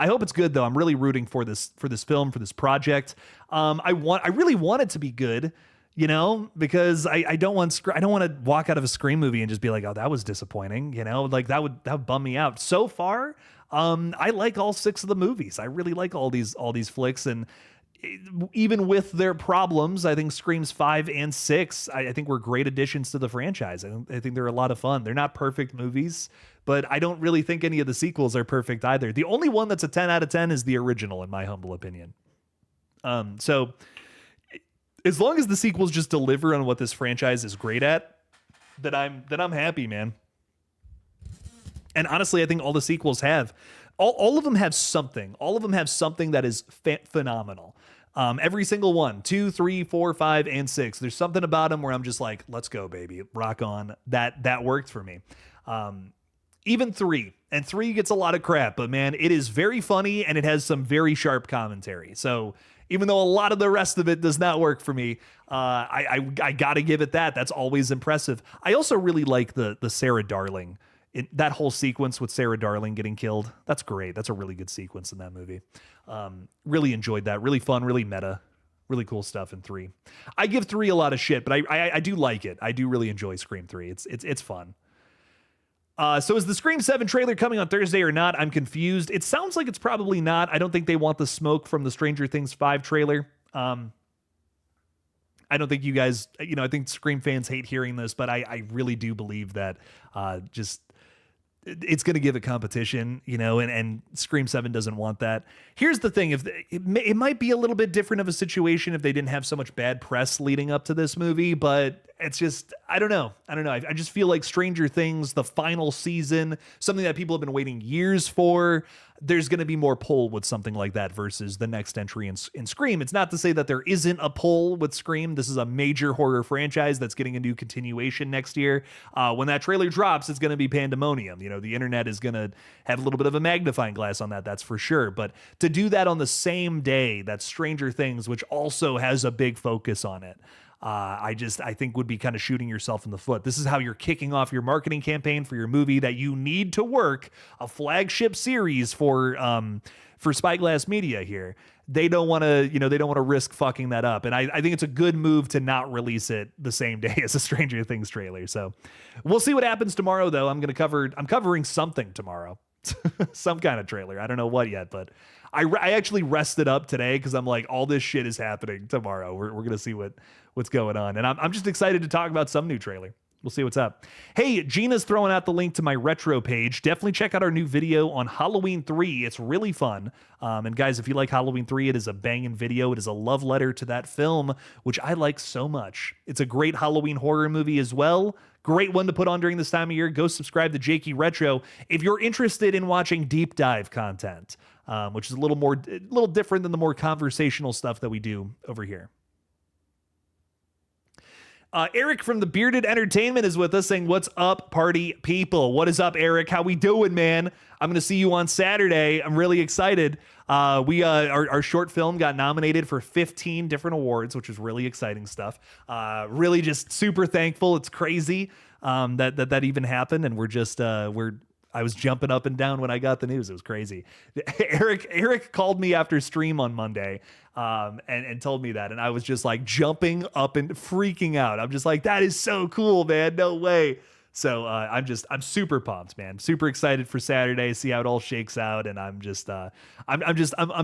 I hope it's good though. I'm really rooting for this film, for this project. I really want it to be good, because I don't want to walk out of a Scream movie and just be like, oh, that was disappointing. Like that would bum me out. So far, I like all 6 of the movies. I really like all these flicks, and even with their problems, I think Screams 5 and 6, I think were great additions to the franchise. I think they're a lot of fun. They're not perfect movies, but I don't really think any of the sequels are perfect either. The only one that's a 10 out of 10 is the original, in my humble opinion. So as long as the sequels just deliver on what this franchise is great at, then I'm happy, man. And honestly, I think all the sequels have. All of them have something. All of them have something that is phenomenal. Every single one, 2, 3, 4, 5, and 6. There's something about them where I'm just like, let's go, baby, rock on. That worked for me. Even 3, and 3 gets a lot of crap, but man, it is very funny and it has some very sharp commentary. So even though a lot of the rest of it does not work for me, I gotta give it that. That's always impressive. I also really like the Sarah Darling. That whole sequence with Sarah Darling getting killed, that's great. That's a really good sequence in that movie. Really enjoyed that. Really fun, really meta, really cool stuff in 3. I give 3 a lot of shit, but I do like it. I do really enjoy Scream 3. It's fun. So is the Scream 7 trailer coming on Thursday or not? I'm confused. It sounds like it's probably not. I don't think they want the smoke from the Stranger Things 5 trailer. I don't think you guys, I think Scream fans hate hearing this, but I really do believe that just it's going to give it competition, and Scream 7 doesn't want that. Here's the thing. It might be a little bit different of a situation if they didn't have so much bad press leading up to this movie, but it's just, I don't know. I just feel like Stranger Things, the final season, something that people have been waiting years for, there's going to be more pull with something like that versus the next entry in Scream. It's not to say that there isn't a pull with Scream. This is a major horror franchise that's getting a new continuation next year. When that trailer drops, it's going to be pandemonium. The internet is going to have a little bit of a magnifying glass on that, that's for sure. But to do that on the same day that Stranger Things, which also has a big focus on it, I think would be kind of shooting yourself in the foot. This is how you're kicking off your marketing campaign for your movie that you need to work, a flagship series for Spyglass Media here. They don't want to, risk fucking that up. And I think it's a good move to not release it the same day as a Stranger Things trailer. So we'll see what happens tomorrow, though. I'm covering something tomorrow, some kind of trailer. I don't know what yet, but I actually rested up today because I'm like, all this shit is happening tomorrow. We're going to see what's going on. And I'm just excited to talk about some new trailer. We'll see what's up. Hey, Gina's throwing out the link to my retro page. Definitely check out our new video on Halloween 3. It's really fun. And guys, if you like Halloween 3, it is a banging video. It is a love letter to that film, which I like so much. It's a great Halloween horror movie as well. Great one to put on during this time of year. Go subscribe to Jakey Retro if you're interested in watching deep dive content, which is a little different than the more conversational stuff that we do over here. Eric from the Bearded Entertainment is with us saying, what's up, party people? What is up, Eric? How we doing, man? I'm going to see you on Saturday. I'm really excited. Our short film got nominated for 15 different awards, which is really exciting stuff. Really just super thankful. It's crazy that even happened. And I was jumping up and down when I got the news. It was crazy. Eric called me after stream on Monday and told me that. And I was just like jumping up and freaking out. I'm just like, that is so cool, man. No way. So I'm super pumped, man. Super excited for Saturday, see how it all shakes out. And I'm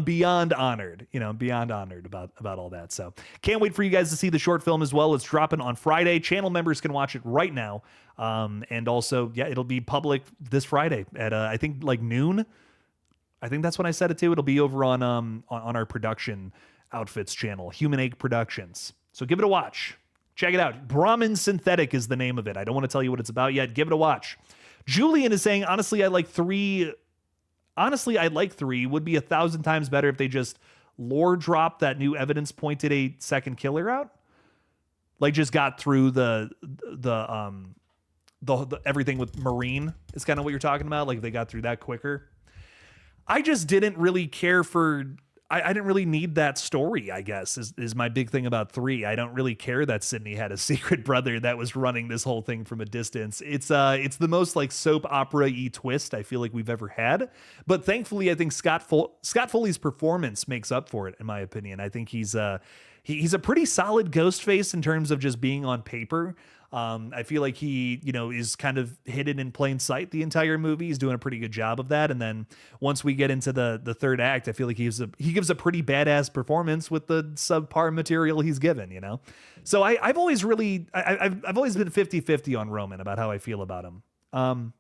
beyond honored, beyond honored about all that. So can't wait for you guys to see the short film as well. It's dropping on Friday. Channel members can watch it right now. And also, yeah, it'll be public this Friday at I think like noon. I think that's when I set it to. It'll be over on our production outfits channel, Human Egg Productions. So give it a watch. Check it out. Brahmin Synthetic is the name of it. I don't want to tell you what it's about yet. Give it a watch. Julian is saying, honestly, I like 3. Honestly, I like 3. Would be 1,000 times better if they just lore dropped that new evidence pointed a second killer out. Like just got through the everything with Marine is kind of what you're talking about. Like they got through that quicker. I just didn't really care for. I didn't really need that story, I guess, is my big thing about 3. I don't really care that Sydney had a secret brother that was running this whole thing from a distance. It's the most like soap opera-y twist I feel like we've ever had. But thankfully, I think Scott Foley's performance makes up for it, in my opinion. I think he's a pretty solid Ghostface in terms of just being on paper. I feel like he, is kind of hidden in plain sight the entire movie. He's doing a pretty good job of that. And then once we get into the third act, I feel like he gives a pretty badass performance with the subpar material he's given, So I've always been 50-50 on Roman about how I feel about him.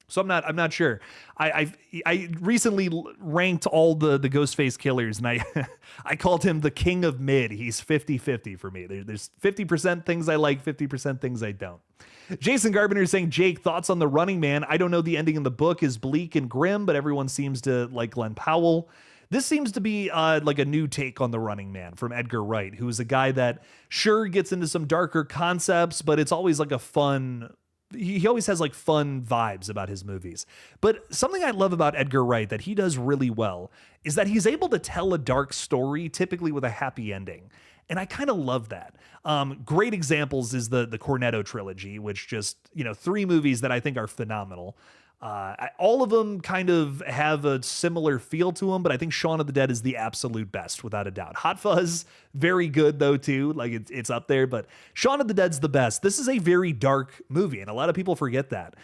So I'm not sure. I recently ranked all the Ghostface killers, and I called him the king of mid. He's 50-50 for me. There's 50% things I like, 50% things I don't. Jason Garbiner is saying, Jake, thoughts on The Running Man? I don't know, the ending in the book is bleak and grim, but everyone seems to like Glenn Powell. This seems to be like a new take on The Running Man from Edgar Wright, who is a guy that sure gets into some darker concepts, but it's always like a fun... He always has like fun vibes about his movies. But something I love about Edgar Wright that he does really well is that he's able to tell a dark story, typically with a happy ending. And I kind of love that. Great examples is the Cornetto trilogy, which just, 3 movies that I think are phenomenal. All of them kind of have a similar feel to them, but I think Shaun of the Dead is the absolute best, without a doubt. Hot Fuzz, very good though too. Like it's up there, but Shaun of the Dead's the best. This is a very dark movie, and a lot of people forget that.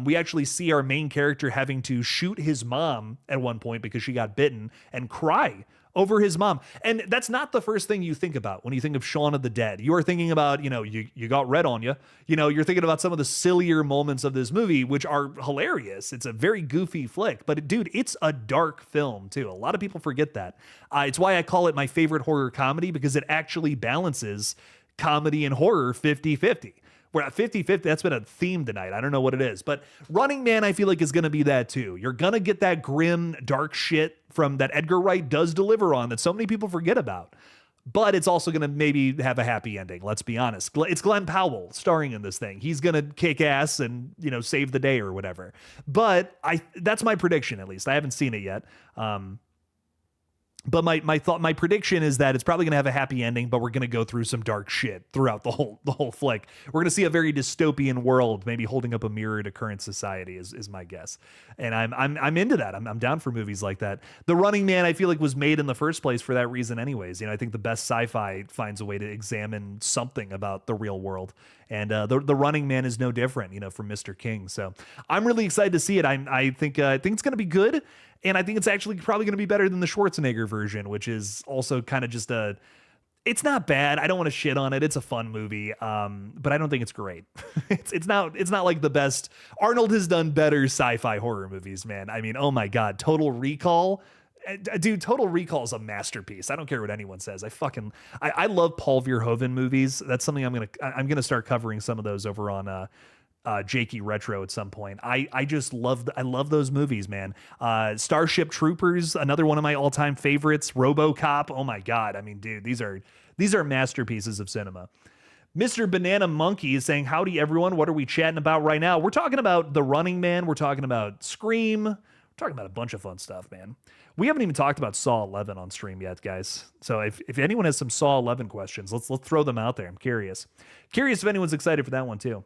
We actually see our main character having to shoot his mom at one point because she got bitten and cry over his mom. And that's not the first thing you think about when you think of Shaun of the Dead. You are thinking about, you got red on you. You're thinking about some of the sillier moments of this movie, which are hilarious. It's a very goofy flick, but dude, it's a dark film too. A lot of people forget that. It's why I call it my favorite horror comedy, because it actually balances comedy and horror 50-50. We're at 50-50. That's been a theme tonight. I don't know what it is, but Running Man, I feel like, is going to be that too. You're going to get that grim, dark shit from that Edgar Wright does deliver on that so many people forget about. But it's also going to maybe have a happy ending. Let's be honest. It's Glenn Powell starring in this thing. He's going to kick ass and, save the day or whatever. But that's my prediction, at least. I haven't seen it yet. But my prediction is that it's probably going to have a happy ending, but we're going to go through some dark shit throughout the whole flick. We're going to see a very dystopian world, maybe holding up a mirror to current society is my guess. And I'm into that. I'm down for movies like that. The Running Man, I feel like, was made in the first place for that reason anyways. I think the best sci-fi finds a way to examine something about the real world. And the Running Man is no different, from Mr. King. So I'm really excited to see it. I think it's going to be good. And I think it's actually probably going to be better than the Schwarzenegger version, which is also kind of just It's not bad. I don't want to shit on it. It's a fun movie, but I don't think it's great. It's not like the best. Arnold has done better sci-fi horror movies, man. I mean, oh my God, Total Recall. Dude, Total Recall is a masterpiece. I don't care what anyone says. I love Paul Verhoeven movies. That's something I'm gonna start covering some of those over on Jakey Retro at some point. I love those movies, man. Starship Troopers, another one of my all-time favorites. RoboCop. Oh my God. I mean, dude, these are masterpieces of cinema. Mr. Banana Monkey is saying, howdy everyone. What are we chatting about right now? We're talking about The Running Man. We're talking about Scream. We're talking about a bunch of fun stuff, man. We haven't even talked about Saw 11 on stream yet, guys. So if anyone has some Saw 11 questions, let's throw them out there. I'm curious. Curious if anyone's excited for that one too.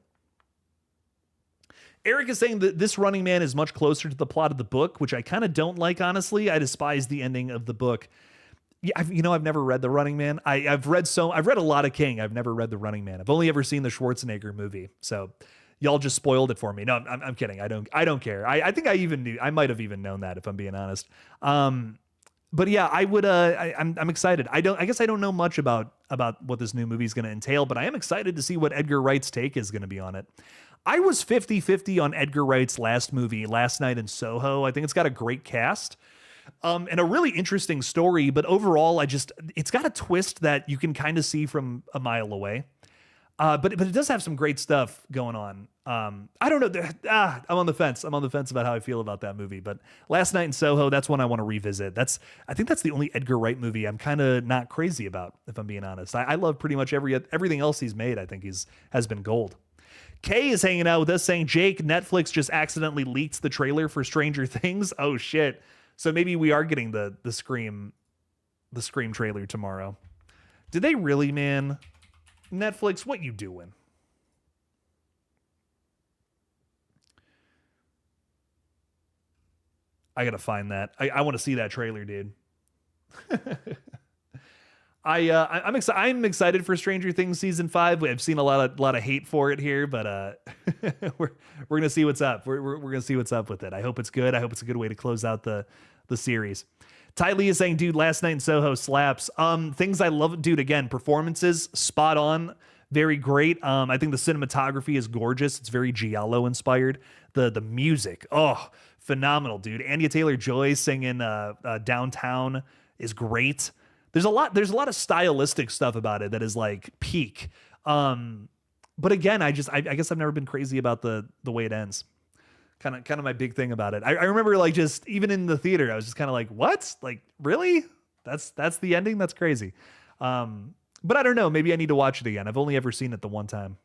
Eric is saying that this Running Man is much closer to the plot of the book, which I kind of don't like, honestly. I despise the ending of the book. Yeah, I've never read The Running Man. I've read a lot of King. I've never read The Running Man. I've only ever seen the Schwarzenegger movie. So y'all just spoiled it for me. No, I'm kidding. I don't care. I think I might have even known that, if I'm being honest. But yeah, I'm excited. I guess I don't know much about what this new movie is going to entail, but I am excited to see what Edgar Wright's take is going to be on it. I was 50-50 on Edgar Wright's last movie, Last Night in Soho. I think it's got a great cast. And a really interesting story, but overall, it's got a twist that you can kind of see from a mile away. But it does have some great stuff going on. I don't know. I'm on the fence. I'm on the fence about how I feel about that movie. But Last Night in Soho, that's one I want to revisit. I think that's the only Edgar Wright movie I'm kind of not crazy about, if I'm being honest. I love pretty much everything else he's made. I think has been gold. Kay is hanging out with us saying, Jake, Netflix just accidentally leaked the trailer for Stranger Things. Oh shit. So maybe we are getting the Scream trailer tomorrow. Did they really, man? Netflix, what you doing? I gotta find that. I want to see that trailer, dude. I'm excited for Stranger Things season 5. I've seen a lot of hate for it here, but we're gonna see what's up. We're gonna see what's up with it. I hope it's good. I hope it's a good way to close out the series. Ty Lee is saying, dude, Last Night in Soho slaps. Things I love, dude. Again, performances spot on, very great. I think the cinematography is gorgeous. It's very Giallo inspired. The music, oh, phenomenal, dude. Anya Taylor-Joy singing Downtown is great. There's a lot of stylistic stuff about it that is like peak. But again, I guess I've never been crazy about the way it ends. Kind of my big thing about it. I remember like just even in the theater, I was just kind of like, what? Like, really? That's the ending? That's crazy. But I don't know. Maybe I need to watch it again. I've only ever seen it the one time.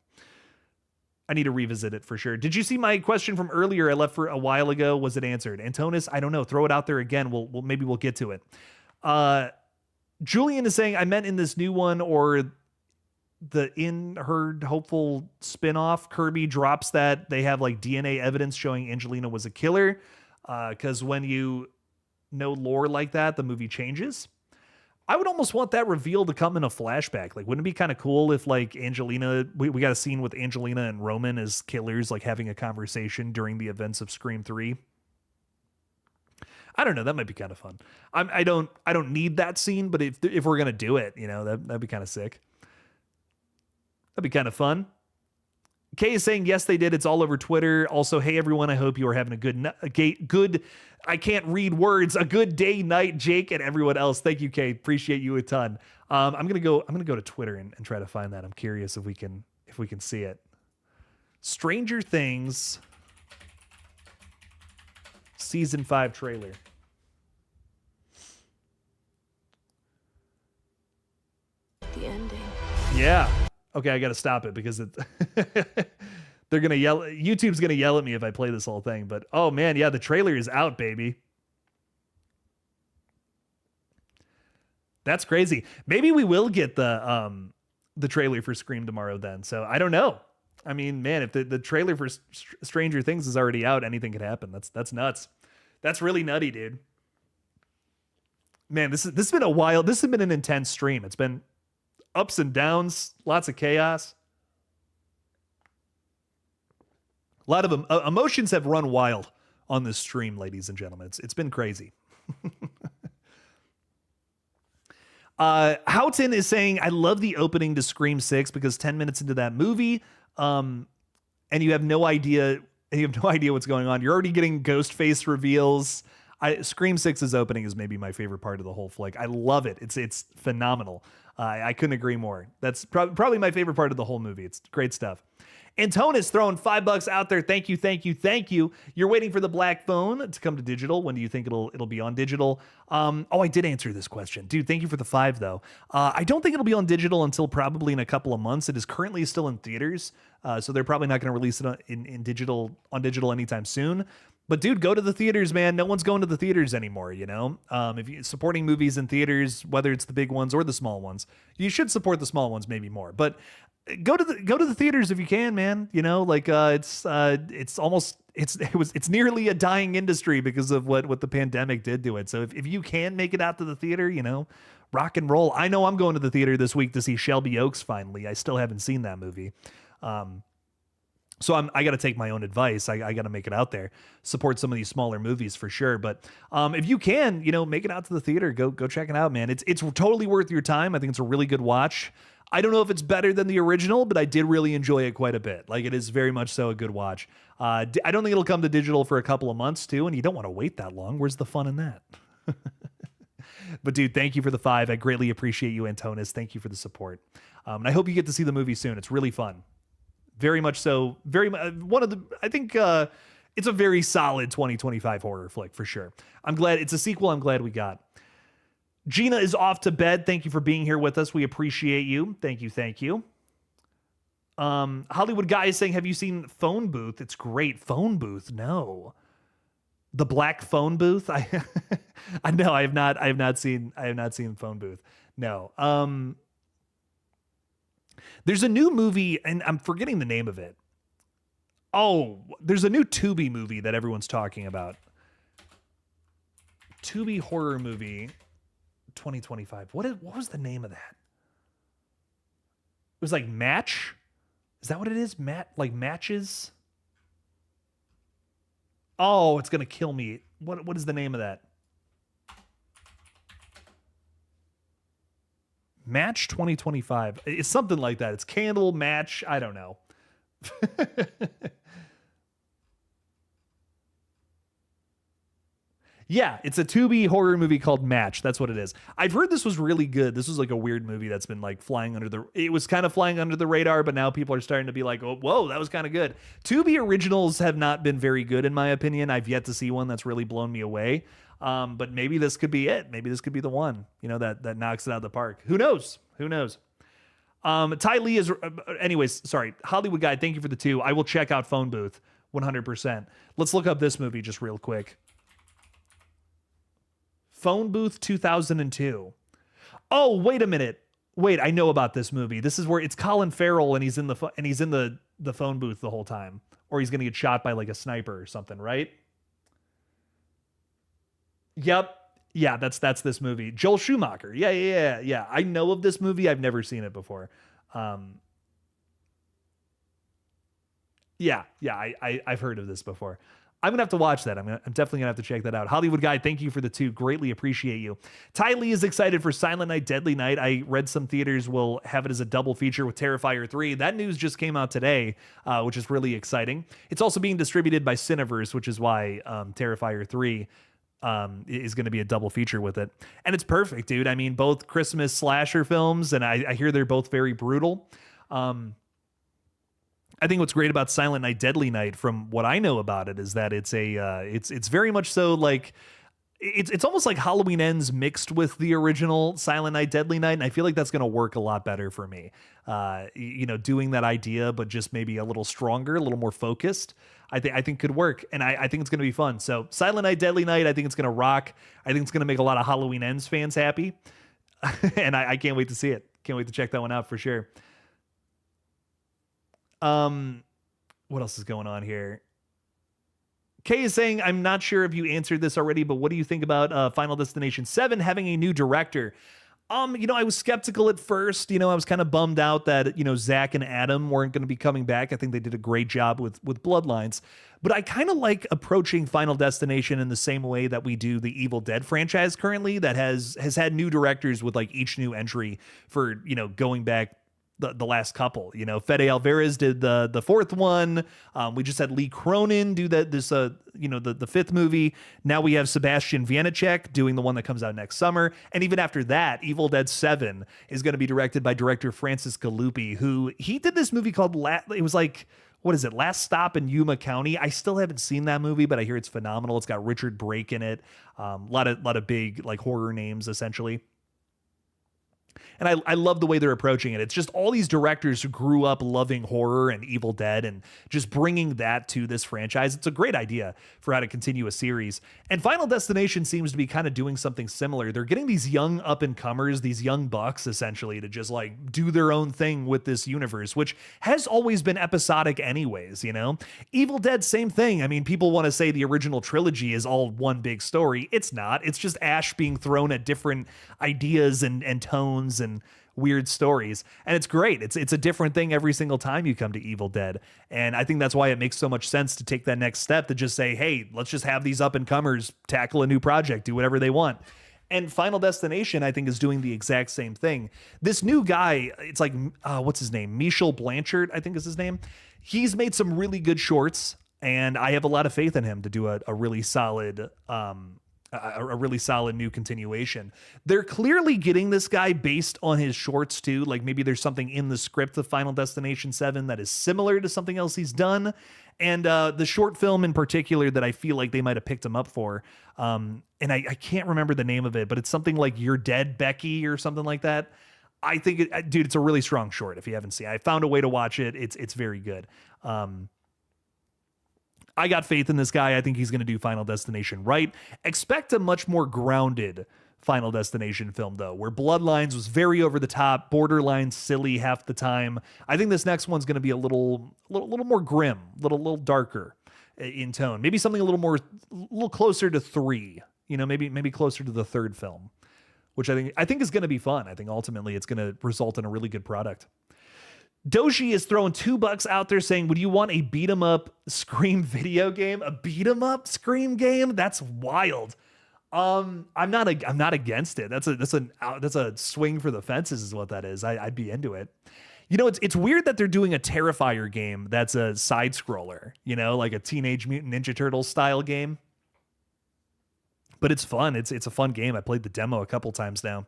I need to revisit it for sure. Did you see my question from earlier? I left for a while ago. Was it answered? Antonis, I don't know. Throw it out there again. Maybe we'll get to it. Julian is saying, I meant in this new one or in her hopeful spinoff, Kirby drops that they have like DNA evidence showing Angelina was a killer. Because when you know lore like that, the movie changes. I would almost want that reveal to come in a flashback. Like, wouldn't it be kind of cool if like Angelina, we got a scene with Angelina and Roman as killers, like having a conversation during the events of Scream 3. I don't know. That might be kind of fun. I don't need that scene, but if we're gonna do it, that'd be kind of sick. That'd be kind of fun. Kay is saying, yes, they did. It's all over Twitter. Also, hey, everyone, I hope you are having a good, I can't read words, a good day, night, Jake, and everyone else. Thank you, Kay. Appreciate you a ton. I'm going to go to Twitter and try to find that. I'm curious if we can see it. Stranger Things season 5 trailer. The ending. Yeah. Okay, I got to stop it because they're going to yell. YouTube's going to yell at me if I play this whole thing. But, oh, man, yeah, the trailer is out, baby. That's crazy. Maybe we will get the trailer for Scream tomorrow then. So, I don't know. I mean, man, if the trailer for Stranger Things is already out, anything could happen. That's nuts. That's really nutty, dude. Man, this has been a wild. This has been an intense stream. It's been ups and downs, lots of chaos. A lot of emotions have run wild on this stream, ladies and gentlemen. It's been crazy. Houghton is saying, I love the opening to Scream 6 because 10 minutes into that movie, and you have no idea what's going on. You're already getting ghost face reveals. Scream 6's opening is maybe my favorite part of the whole flick. I love it. It's phenomenal. I couldn't agree more. That's probably my favorite part of the whole movie. It's great stuff. Antonis throwing $5 out there. Thank you, thank you, thank you. You're waiting for the black phone to come to digital. When do you think it'll be on digital? I did answer this question, dude. Thank you for the 5 though. I don't think it'll be on digital until probably in a couple of months. It is currently still in theaters, so they're probably not going to release it in digital anytime soon. But dude, go to the theaters, man. No one's going to the theaters anymore, you know? If you're supporting movies in theaters, whether it's the big ones or the small ones, you should support the small ones maybe more. But go to the theaters if you can, man. You know, like it's nearly a dying industry because of what the pandemic did to it. So if you can make it out to the theater, you know, rock and roll. I know I'm going to the theater this week to see Shelby Oaks finally. I still haven't seen that movie. So I got to take my own advice. I got to make it out there, support some of these smaller movies for sure. But if you can, you know, make it out to the theater, go check it out, man. It's totally worth your time. I think it's a really good watch. I don't know if it's better than the original, but I did really enjoy it quite a bit. Like, it is very much so a good watch. I don't think it'll come to digital for a couple of months too, and you don't want to wait that long. Where's the fun in that? But dude, thank you for the 5. I greatly appreciate you, Antonis. Thank you for the support. And I hope you get to see the movie soon. It's really fun. Very much so. I think it's a very solid 2025 horror flick for sure. I'm glad it's a sequel. I'm glad we got. Gina is off to bed. Thank you for being here with us. We appreciate you. Thank you. Thank you. Hollywood Guy is saying, have you seen Phone Booth? It's great. Phone Booth? No. The Black Phone Booth? I know I have not seen Phone Booth. No. There's a new movie, and I'm forgetting the name of it. Oh, there's a new Tubi movie that everyone's talking about. Tubi horror movie 2025. What was the name of that? It was like Match? Is that what it is? Like Matches? Oh, it's gonna kill me. What is the name of that? Match 2025. It's something like that. It's Candle Match. I don't know. Yeah, it's a Tubi horror movie called Match. That's what it is. I've heard this was really good. This was like a weird movie that's been like it was kind of flying under the radar, but now people are starting to be like, oh, whoa, that was kind of good. Tubi originals have not been very good, in my opinion. I've yet to see one that's really blown me away. But maybe this could be it. Maybe this could be the one, you know, that knocks it out of the park. Who knows? Who knows? Ty Lee is, anyways, sorry. Hollywood Guy, thank you for the 2. I will check out Phone Booth 100%. Let's look up this movie just real quick. Phone Booth 2002. Oh, wait a minute. Wait, I know about this movie. This is where it's Colin Farrell and he's in the phone booth the whole time, or he's going to get shot by like a sniper or something, right? Yep. Yeah, that's this movie. Joel Schumacher. Yeah. I know of this movie. I've never seen it before. I've heard of this before. I'm going to have to watch that. I'm definitely going to have to check that out. Hollywood Guy, thank you for the 2. Greatly appreciate you. Ty Lee is excited for Silent Night, Deadly Night. I read some theaters will have it as a double feature with Terrifier 3. That news just came out today, which is really exciting. It's also being distributed by Cineverse, which is why Terrifier 3 is going to be a double feature with it. And it's perfect, dude. I mean, both Christmas slasher films, and I hear they're both very brutal. I think what's great about Silent Night, Deadly Night, from what I know about it, is that it's it's very much so like it's almost like Halloween Ends mixed with the original Silent Night, Deadly Night, and I feel like that's going to work a lot better for me. You know, doing that idea, but just maybe a little stronger, a little more focused. I think could work, and I think it's going to be fun. So Silent Night, Deadly Night, I think it's going to rock. I think it's going to make a lot of Halloween Ends fans happy, and I can't wait to see it. Can't wait to check that one out for sure. What else is going on here? Kay is saying, I'm not sure if you answered this already, but what do you think about Final Destination 7 having a new director? I was skeptical at first. I was kind of bummed out that, Zach and Adam weren't going to be coming back. I think they did a great job with Bloodlines. But I kind of like approaching Final Destination in the same way that we do the Evil Dead franchise currently, that has had new directors with like each new entry for, going back the last couple. Fede Alvarez did the fourth one. We just had Lee Cronin do the fifth movie. Now we have Sebastian Vienichek doing the one that comes out next summer. And even after that, Evil Dead 7 is going to be directed by director Francis Galuppi, who he did this movie called it was like, what is it? Last Stop in Yuma County. I still haven't seen that movie, but I hear it's phenomenal. It's got Richard Brake in it. A lot of big like horror names essentially. And I love the way they're approaching it. It's just all these directors who grew up loving horror and Evil Dead and just bringing that to this franchise. It's a great idea for how to continue a series. And Final Destination seems to be kind of doing something similar. They're getting these young up-and-comers, these young bucks, essentially, to just like do their own thing with this universe, which has always been episodic anyways, Evil Dead, same thing. I mean, people want to say the original trilogy is all one big story. It's not. It's just Ash being thrown at different ideas and tones and weird stories, and it's great. It's a different thing every single time you come to Evil Dead, and I think that's why it makes so much sense to take that next step to just say, hey, let's just have these up and comers tackle a new project, do whatever they want. And Final Destination, I think, is doing the exact same thing. This new guy, it's like what's his name, Michel Blanchard, I think is his name. He's made some really good shorts, and I have a lot of faith in him to do a really solid a really solid new continuation. They're clearly getting this guy based on his shorts too. Like maybe there's something in the script of Final Destination 7 that is similar to something else he's done. And the short film in particular that I feel like they might have picked him up for. And I can't remember the name of it, but it's something like You're Dead, Becky, or something like that. I think, dude, it's a really strong short if you haven't seen it. I found a way to watch it. It's very good. I got faith in this guy. I think he's going to do Final Destination right. Expect a much more grounded Final Destination film, though, where Bloodlines was very over the top, borderline silly half the time. I think this next one's going to be a little more grim, a little darker in tone. Maybe something a little closer to 3. Maybe closer to the third film, which I think is going to be fun. I think ultimately it's going to result in a really good product. Doshi is throwing $2 out there saying, would you want a beat 'em up Scream video game? A beat 'em up Scream game? That's wild. I'm not against it. That's a swing for the fences is what that is. I'd be into it. It's weird that they're doing a Terrifier game that's a side scroller, like a Teenage Mutant Ninja Turtles style game. But it's fun. It's a fun game. I played the demo a couple times now.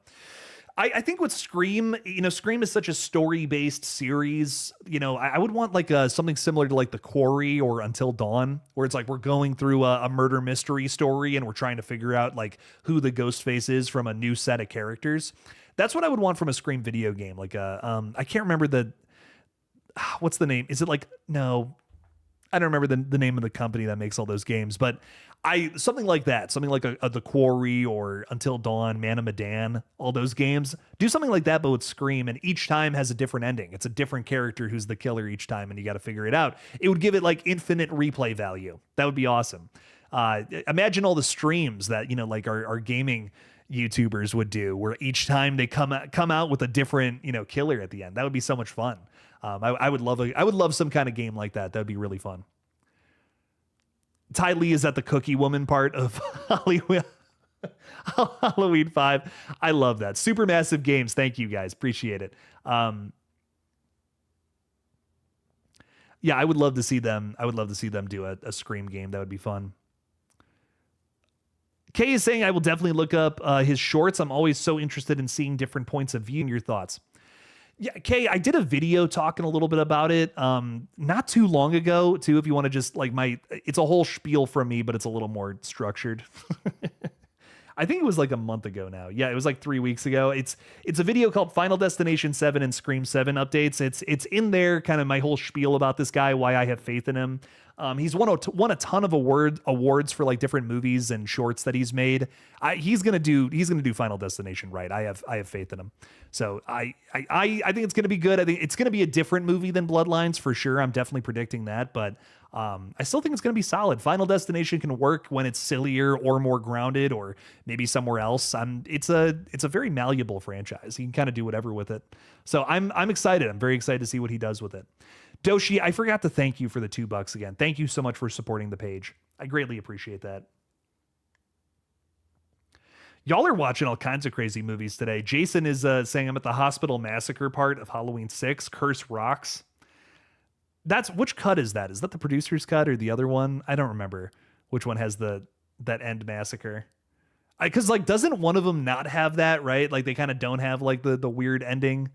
I think with Scream, Scream is such a story-based series. I would want like something similar to like The Quarry or Until Dawn, where it's like we're going through a murder mystery story and we're trying to figure out like who the Ghostface is from a new set of characters. That's what I would want from a Scream video game. Like I can't remember what's the name? Is it like, no, I don't remember the name of the company that makes all those games, but something like that, something like a The Quarry or Until Dawn, Man of Medan, all those games. Do something like that, but with Scream, and each time has a different ending. It's a different character who's the killer each time, and you got to figure it out. It would give it like infinite replay value. That would be awesome. Imagine all the streams that like our gaming YouTubers would do, where each time they come out with a different killer at the end. That would be so much fun. I would love some kind of game like that. That would be really fun. Ty Lee is at the Cookie Woman part of Halloween 5. I love that. Supermassive Games. Thank you guys. Appreciate it. Yeah, I would love to see them. I would love to see them do a Scream game. That would be fun. Kay is saying I will definitely look up his shorts. I'm always so interested in seeing different points of view. Your thoughts? Yeah, Kay, I did a video talking a little bit about it not too long ago, too, if you want to just like it's a whole spiel from me, but it's a little more structured. I think it was like a month ago now. Yeah, it was like 3 weeks ago. It's a video called Final Destination 7 and Scream 7 updates. It's in there, kind of my whole spiel about this guy, why I have faith in him. He's won a ton of awards for like different movies and shorts that he's made. He's gonna do Final Destination right. I have faith in him. So I think it's gonna be good. I think it's gonna be a different movie than Bloodlines for sure. I'm definitely predicting that, but I still think it's gonna be solid. Final Destination can work when it's sillier or more grounded or maybe somewhere else. It's a very malleable franchise. He can kind of do whatever with it. So I'm excited. I'm very excited to see what he does with it. Doshi, I forgot to thank you for the $2 again. Thank you so much for supporting the page. I greatly appreciate that. Y'all are watching all kinds of crazy movies today. Jason is saying I'm at the hospital massacre part of Halloween 6. Curse rocks. Which cut is that? Is that the producer's cut or the other one? I don't remember which one has that end massacre. Because like, doesn't one of them not have that, right? Like they kind of don't have like the weird ending.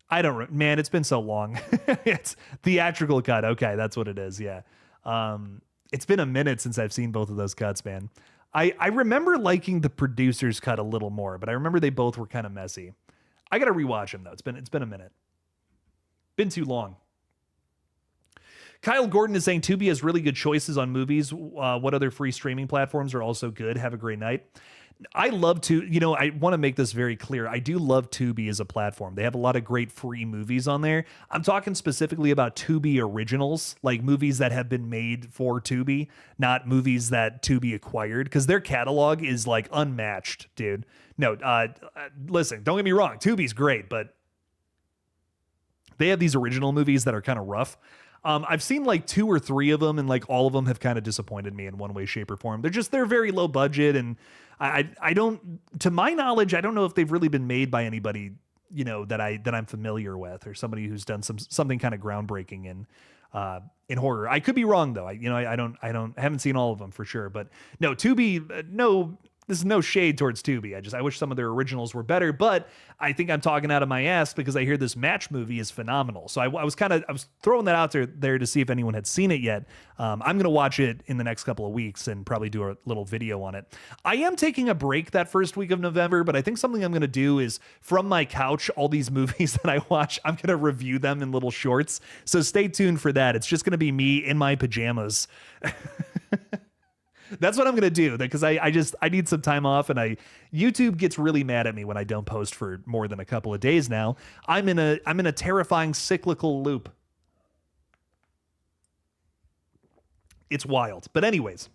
I don't, man, it's been so long. It's theatrical cut. Okay, that's what it is. Yeah. It's been a minute since I've seen both of those cuts, man. I remember liking the producer's cut a little more, but I remember they both were kind of messy. I got to rewatch them though. It's been a minute. Been too long. Kyle Gordon is saying Tubi has really good choices on movies. What other free streaming platforms are also good? Have a great night. I love I want to make this very clear. I do love Tubi as a platform. They have a lot of great free movies on there. I'm talking specifically about Tubi originals, like movies that have been made for Tubi, not movies that Tubi acquired, because their catalog is like unmatched, dude. No, listen, don't get me wrong. Tubi's great, but they have these original movies that are kind of rough. I've seen like 2 or 3 of them, and like all of them have kind of disappointed me in one way, shape, or form. They're very low budget, and I don't, to my knowledge, I don't know if they've really been made by anybody, that I'm familiar with, or somebody who's done something kind of groundbreaking in horror. I could be wrong though. I haven't seen all of them for sure, but no, Tubi, no. This is no shade towards Tubi. I wish some of their originals were better, but I think I'm talking out of my ass because I hear this Match movie is phenomenal. So I was throwing that out there to see if anyone had seen it yet. I'm going to watch it in the next couple of weeks and probably do a little video on it. I am taking a break that first week of November, but I think something I'm going to do is from my couch, all these movies that I watch, I'm going to review them in little shorts. So stay tuned for that. It's just going to be me in my pajamas. That's what I'm going to do, because I need some time off, and YouTube gets really mad at me when I don't post for more than a couple of days now. I'm in a terrifying cyclical loop. It's wild. But anyways,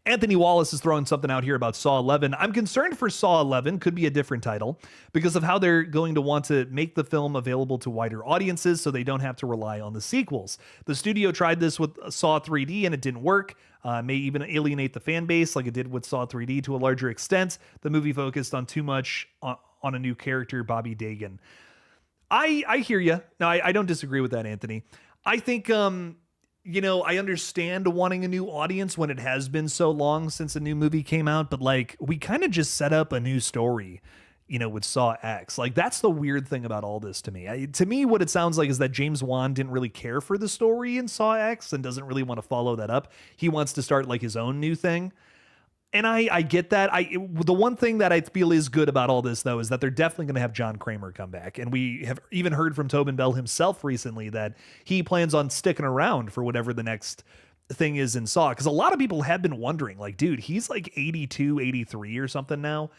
Anthony Wallace is throwing something out here about Saw 11. I'm concerned for Saw 11, could be a different title, because of how they're going to want to make the film available to wider audiences so they don't have to rely on the sequels. The studio tried this with Saw 3D and it didn't work. May even alienate the fan base like it did with Saw 3D to a larger extent. The movie focused on too much on a new character, Bobby Dagan. I hear you. No, I don't disagree with that, Anthony. I think... I understand wanting a new audience when it has been so long since a new movie came out, but like we kind of just set up a new story, with Saw X. Like that's the weird thing about all this to me. To me, what it sounds like is that James Wan didn't really care for the story in Saw X and doesn't really want to follow that up. He wants to start like his own new thing. And I get that. The one thing that I feel is good about all this, though, is that they're definitely going to have John Kramer come back. And we have even heard from Tobin Bell himself recently that he plans on sticking around for whatever the next thing is in Saw. Because a lot of people have been wondering, like, dude, he's like 82, 83 or something now.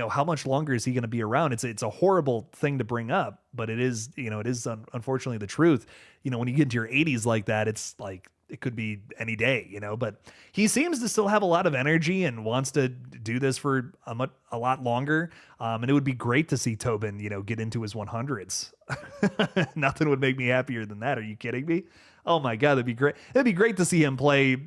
How much longer is he going to be around? It's a horrible thing to bring up, but it is, unfortunately the truth. When you get into your 80s like that, it's like, it could be any day, but he seems to still have a lot of energy and wants to do this for a lot longer. And it would be great to see Tobin, get into his 100s. Nothing would make me happier than that. Are you kidding me? Oh my God, that'd be great. It'd be great to see him play,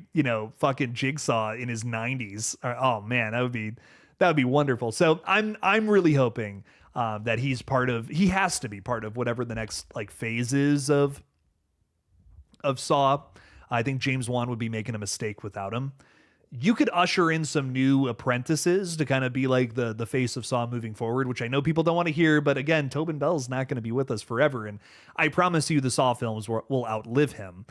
fucking Jigsaw in his 90s. Oh man, that would be wonderful. So I'm really hoping that he has to be part of whatever the next like phase is of Saw. I think James Wan would be making a mistake without him. You could usher in some new apprentices to kind of be like the face of Saw moving forward, which I know people don't want to hear, but again, Tobin Bell's not going to be with us forever, and I promise you the Saw films will outlive him.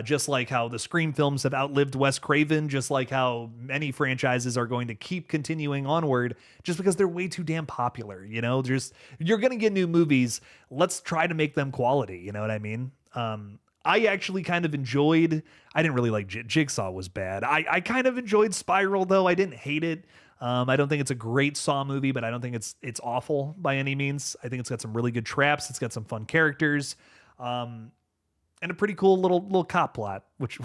Just like how the Scream films have outlived Wes Craven, just like how many franchises are going to keep continuing onward just because they're way too damn popular, you're going to get new movies. Let's try to make them quality, you know what I mean? I actually kind of enjoyed, I didn't really like Jigsaw was bad. I kind of enjoyed Spiral though. I didn't hate it. I don't think it's a great Saw movie, but I don't think it's awful by any means. I think it's got some really good traps. It's got some fun characters, and a pretty cool little cop plot, which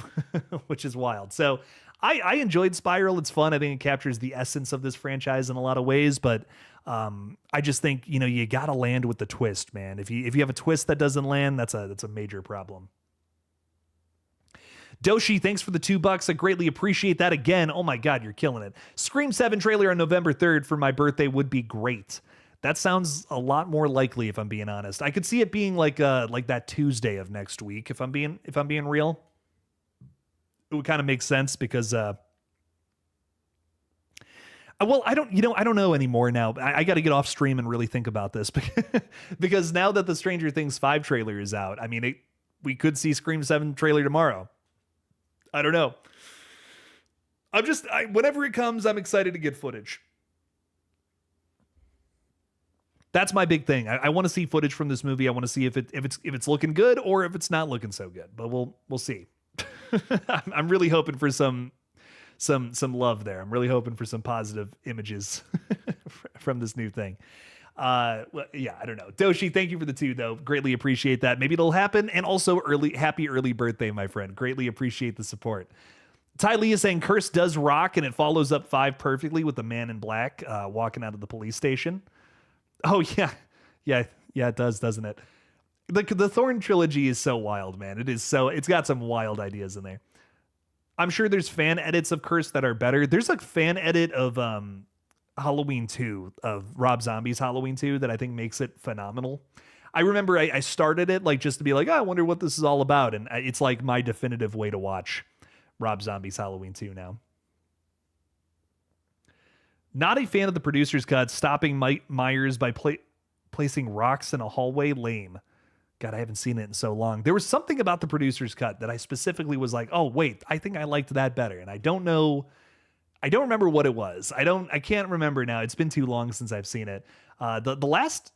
which is wild. So I enjoyed Spiral. It's fun. I think it captures the essence of this franchise in a lot of ways, but I just think, you got to land with the twist, man. If you have a twist that doesn't land, that's a major problem. Doshi, thanks for the $2. I greatly appreciate that again. Oh my God, you're killing it. Scream 7 trailer on November 3rd for my birthday would be great. That sounds a lot more likely, if I'm being honest. I could see it being like that Tuesday of next week, if I'm being real. It would kind of make sense because well, I don't know anymore now. I got to get off stream and really think about this because now that the Stranger Things 5 trailer is out, I mean, we could see Scream 7 trailer tomorrow. I don't know. Whenever it comes, I'm excited to get footage. That's my big thing. I want to see footage from this movie. I want to see if it's looking good or if it's not looking so good. But we'll see. I'm really hoping for some love there. I'm really hoping for some positive images from this new thing. Well, yeah, I don't know. Doshi, thank you for the 2 though. Greatly appreciate that. Maybe it'll happen. And also happy early birthday, my friend. Greatly appreciate the support. Ty Lee is saying Curse does rock and it follows up 5 perfectly with the man in black walking out of the police station. Oh yeah. It does, doesn't it? The Thorn trilogy is so wild, man. It's got some wild ideas in there. I'm sure there's fan edits of Curse that are better. There's a fan edit of Halloween 2, of Rob Zombie's Halloween 2 that I think makes it phenomenal. I remember I started it just to be like, I wonder what this is all about. And it's like my definitive way to watch Rob Zombie's Halloween 2 now. Not a fan of the producer's cut, stopping Mike Myers by placing rocks in a hallway. Lame. God, I haven't seen it in so long. There was something about the producer's cut that I specifically was like, oh, wait, I think I liked that better. And I don't remember what it was. I can't remember now. It's been too long since I've seen it. The last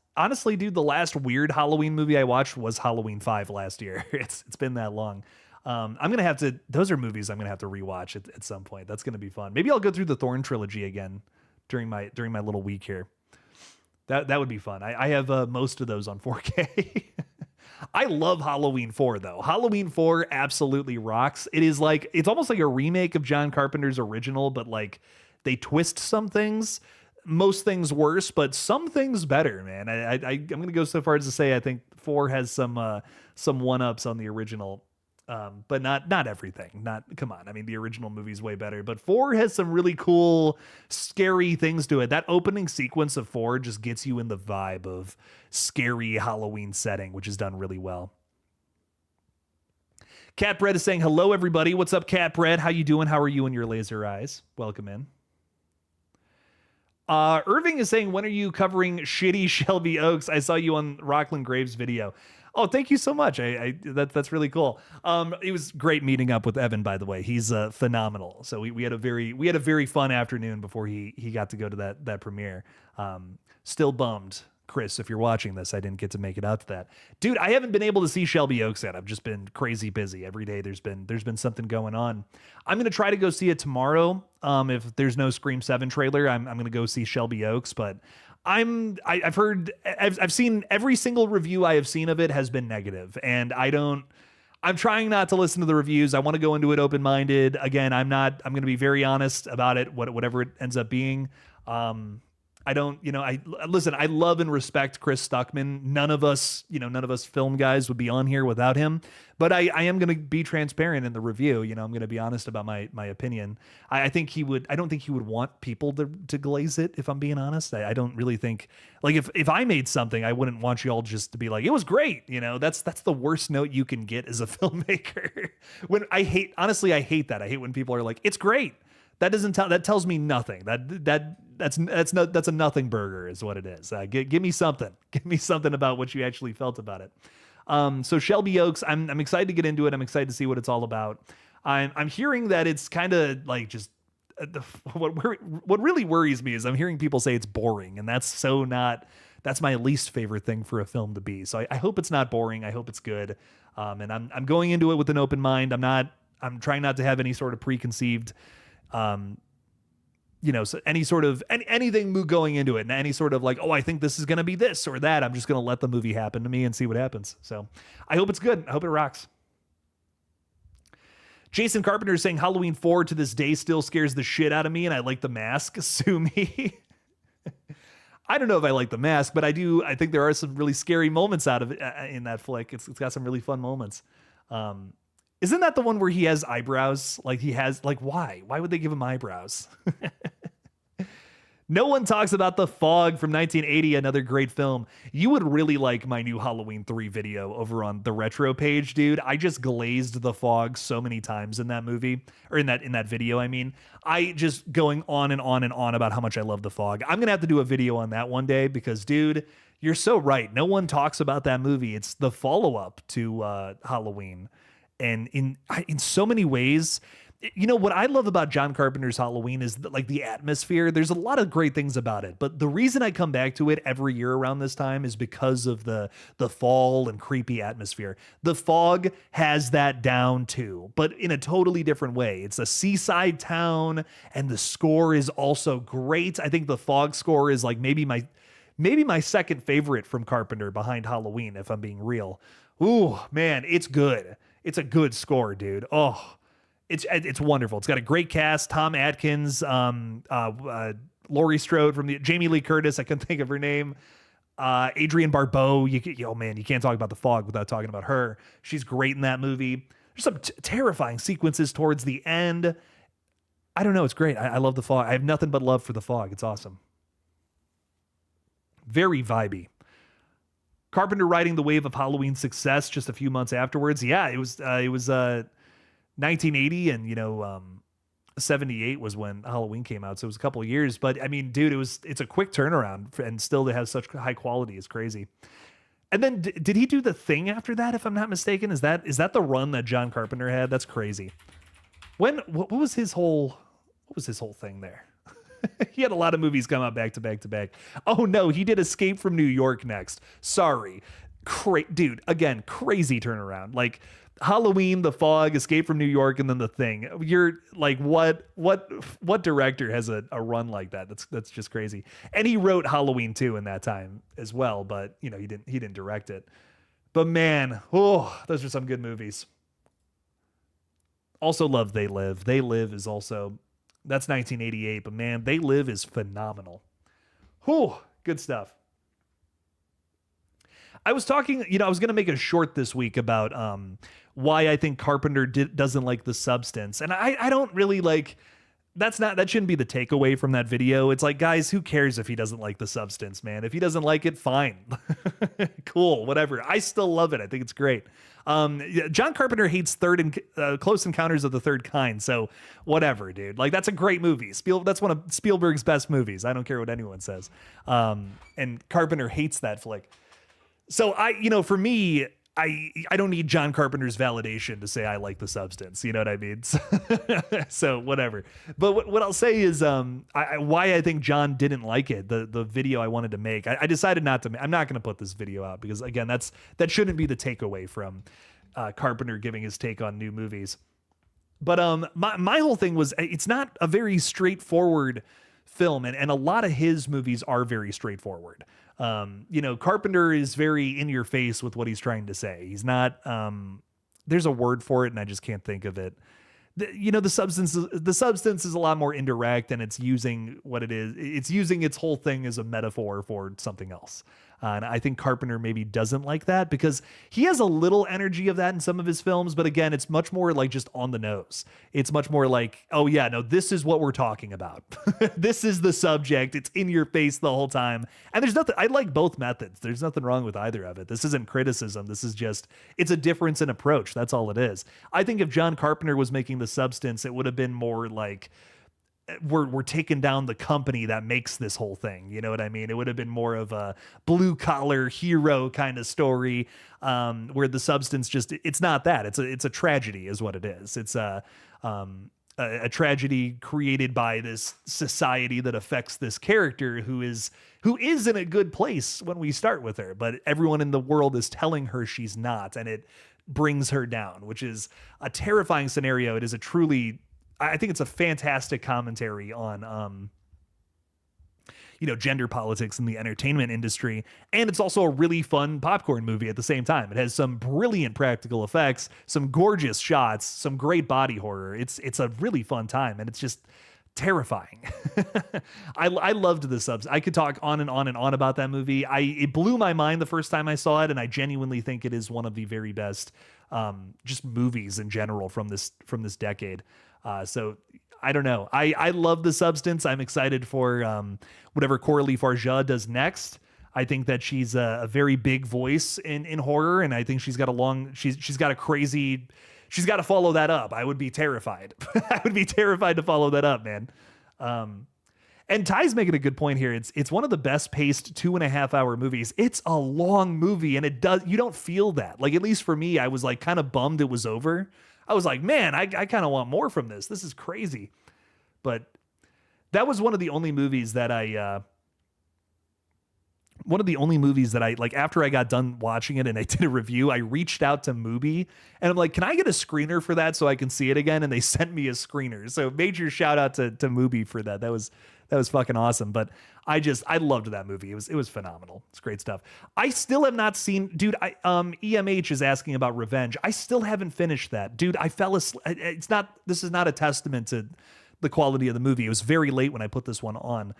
weird Halloween movie I watched was Halloween 5 last year. It's been that long. Those are movies I'm going to have to rewatch at some point. That's going to be fun. Maybe I'll go through the Thorn trilogy again during my little week here. That would be fun. I have most of those on 4K. I love Halloween 4 though. Halloween 4 absolutely rocks. It's almost like a remake of John Carpenter's original, but they twist some things, most things worse, but some things better, man. I'm going to go so far as to say I think 4 has some one-ups on the original. But not everything. Come on. I mean, the original movie's way better, but 4 has some really cool, scary things to it. That opening sequence of 4 just gets you in the vibe of scary Halloween setting, which is done really well. Cat Bread is saying, hello, everybody. What's up, Cat Bread? How you doing? How are you and your laser eyes? Welcome in. Irving is saying, when are you covering shitty Shelby Oaks? I saw you on Rockland Graves video. Oh, thank you so much. That's really cool. It was great meeting up with Evan, by the way. He's phenomenal. So we had a very fun afternoon before he got to go to that premiere. Still bummed, Chris, if you're watching this, I didn't get to make it out to that. Dude, I haven't been able to see Shelby Oaks yet. I've just been crazy busy. Every day there's been something going on. I'm going to try to go see it tomorrow. If there's no Scream 7 trailer, I'm going to go see Shelby Oaks, but I've seen every single review I have seen of it has been negative, and I'm trying not to listen to the reviews. I want to go into it open-minded. Again, I'm going to be very honest about it, whatever it ends up being. I love and respect Chris Stuckman. None of us film guys would be on here without him, but I am going to be transparent in the review. I'm going to be honest about my opinion. I don't think he would want people to glaze it, if I'm being honest. I don't really think, if I made something, I wouldn't want you all just to be like, it was great. That's the worst note you can get as a filmmaker. I hate that. I hate when people are like, it's great. That tells me nothing. That's a nothing burger is what it is. Give me something. Give me something about what you actually felt about it. So Shelby Oaks, I'm excited to get into it. I'm excited to see what it's all about. I'm hearing that it's kind of what really worries me is I'm hearing people say it's boring, and that's that's my least favorite thing for a film to be. So I hope it's not boring. I hope it's good. And I'm going into it with an open mind. I'm trying not to have any sort of preconceived, so any sort of anything going into it, and any sort of like, oh, I think this is going to be this or that. I'm just going to let the movie happen to me and see what happens. So I hope it's good. I hope it rocks. Jason Carpenter is saying Halloween 4 to this day still scares the shit out of me, and I like The Mask. Sue me. I don't know if I like The Mask, but I do. I think there are some really scary moments out of it in that flick. It's got some really fun moments. Isn't that the one where he has eyebrows? Like he has, like, why? Why would they give him eyebrows? No one talks about The Fog from 1980, another great film. You would really like my new Halloween 3 video over on the retro page, dude. I just glazed The Fog so many times in that movie, or in that video, I mean. I just going on and on and on about how much I love The Fog. I'm going to have to do a video on that one day because, dude, you're so right. No one talks about that movie. It's the follow-up to Halloween. And in so many ways, what I love about John Carpenter's Halloween is like the atmosphere. There's a lot of great things about it, but the reason I come back to it every year around this time is because of the fall and creepy atmosphere. The Fog has that down too, but in a totally different way. It's a seaside town, and the score is also great. I think the Fog score is like maybe my second favorite from Carpenter behind Halloween, if I'm being real. Ooh, man, it's good. It's a good score, dude. Oh, it's wonderful. It's got a great cast. Tom Atkins, Laurie Strode from Jamie Lee Curtis. I couldn't think of her name. Adrienne Barbeau. You can't talk about The Fog without talking about her. She's great in that movie. There's some terrifying sequences towards the end. I don't know. It's great. I love The Fog. I have nothing but love for The Fog. It's awesome. Very vibey. Carpenter riding the wave of Halloween success just a few months afterwards. Yeah, it was 1980, and 78 was when Halloween came out, so it was a couple of years. But I mean, dude, it's a quick turnaround, and still to have such high quality is crazy. And then did he do The Thing after that? If I'm not mistaken, is that the run that John Carpenter had? That's crazy. What was his whole thing there? He had a lot of movies come out back to back to back. Oh no, he did Escape from New York next. Sorry. Dude, again, crazy turnaround. Like Halloween, The Fog, Escape from New York, and then The Thing. You're like, what director has a run like that? That's just crazy. And he wrote Halloween 2 in that time as well, but he didn't direct it. But man, those are some good movies. Also love They Live. They Live is also, that's 1988, but man, They Live is phenomenal. Good stuff. I was talking, I was going to make a short this week about why I think Carpenter doesn't like The Substance. And I don't really like, that shouldn't be the takeaway from that video. It's like, guys, who cares if he doesn't like The Substance, man? If he doesn't like it, fine. Cool, whatever. I still love it. I think it's great. John Carpenter hates Close Encounters of the Third Kind, so whatever, dude. Like, that's a great movie. That's one of Spielberg's best movies. I don't care what anyone says. And Carpenter hates that flick. So for me, I don't need John Carpenter's validation to say I like The Substance. You know what I mean? So whatever. But what I'll say is why I think John didn't like it, the video I wanted to make. I decided not to. I'm not going to put this video out because, again, that shouldn't be the takeaway from Carpenter giving his take on new movies. But my whole thing was, it's not a very straightforward film, and a lot of his movies are very straightforward. Carpenter is very in your face with what he's trying to say. He's not, there's a word for it and I just can't think of it. The substance is a lot more indirect, and it's using what it is. It's using its whole thing as a metaphor for something else. And I think Carpenter maybe doesn't like that because he has a little energy of that in some of his films. But again, it's much more like just on the nose. It's much more like, oh yeah, no, this is what we're talking about. This is the subject. It's in your face the whole time. And there's nothing, I like both methods. There's nothing wrong with either of it. This isn't criticism. This is just, it's a difference in approach. That's all it is. I think if John Carpenter was making The Substance, it would have been more like, we're taking down the company that makes this whole thing. You know what I mean? It would have been more of a blue collar hero kind of story, where The Substance it's not that. It's a tragedy is what it is. It's a a tragedy created by this society that affects this character who is in a good place when we start with her, but everyone in the world is telling her she's not, and it brings her down, which is a terrifying scenario. It is I think it's a fantastic commentary on gender politics in the entertainment industry. And it's also a really fun popcorn movie at the same time. It has some brilliant practical effects, some gorgeous shots, some great body horror. It's a really fun time, and it's just terrifying. I loved the subs. I could talk on and on and on about that movie. It blew my mind the first time I saw it, and I genuinely think it is one of the very best just movies in general from this decade. So I don't know. I love The Substance. I'm excited for whatever Coralie Farja does next. I think that she's a very big voice in horror, and I think she's got to follow that up. I would be terrified. I would be terrified to follow that up, man. And Ty's making a good point here. It's one of the best paced 2.5 hour movies. It's a long movie, and you don't feel that. Like, at least for me, I was like kind of bummed it was over. I was like, man, I kind of want more from this. This is crazy. But that was one of the only movies that I like, after I got done watching it and I did a review, I reached out to Mubi and I'm like, can I get a screener for that so I can see it again? And they sent me a screener. So major shout out to Mubi for that. That was fucking awesome. But I loved that movie. It was phenomenal. It's great stuff. I still have not seen, dude. EMH is asking about Revenge. I still haven't finished that, dude. I fell asleep. This is not a testament to the quality of the movie. It was very late when I put this one on.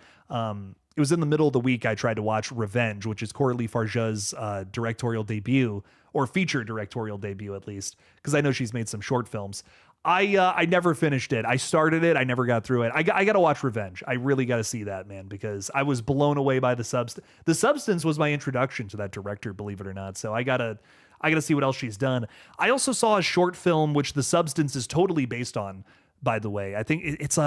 It was in the middle of the week. I tried to watch Revenge, which is Coralie Farja's directorial debut, or feature directorial debut at least, because I know she's made some short films. I never finished it. I started it. I never got through it. I got to watch Revenge. I really got to see that, man, because I was blown away by The Substance. The Substance was my introduction to that director, believe it or not. So I gotta see what else she's done. I also saw a short film, which The Substance is totally based on, by the way. I think it's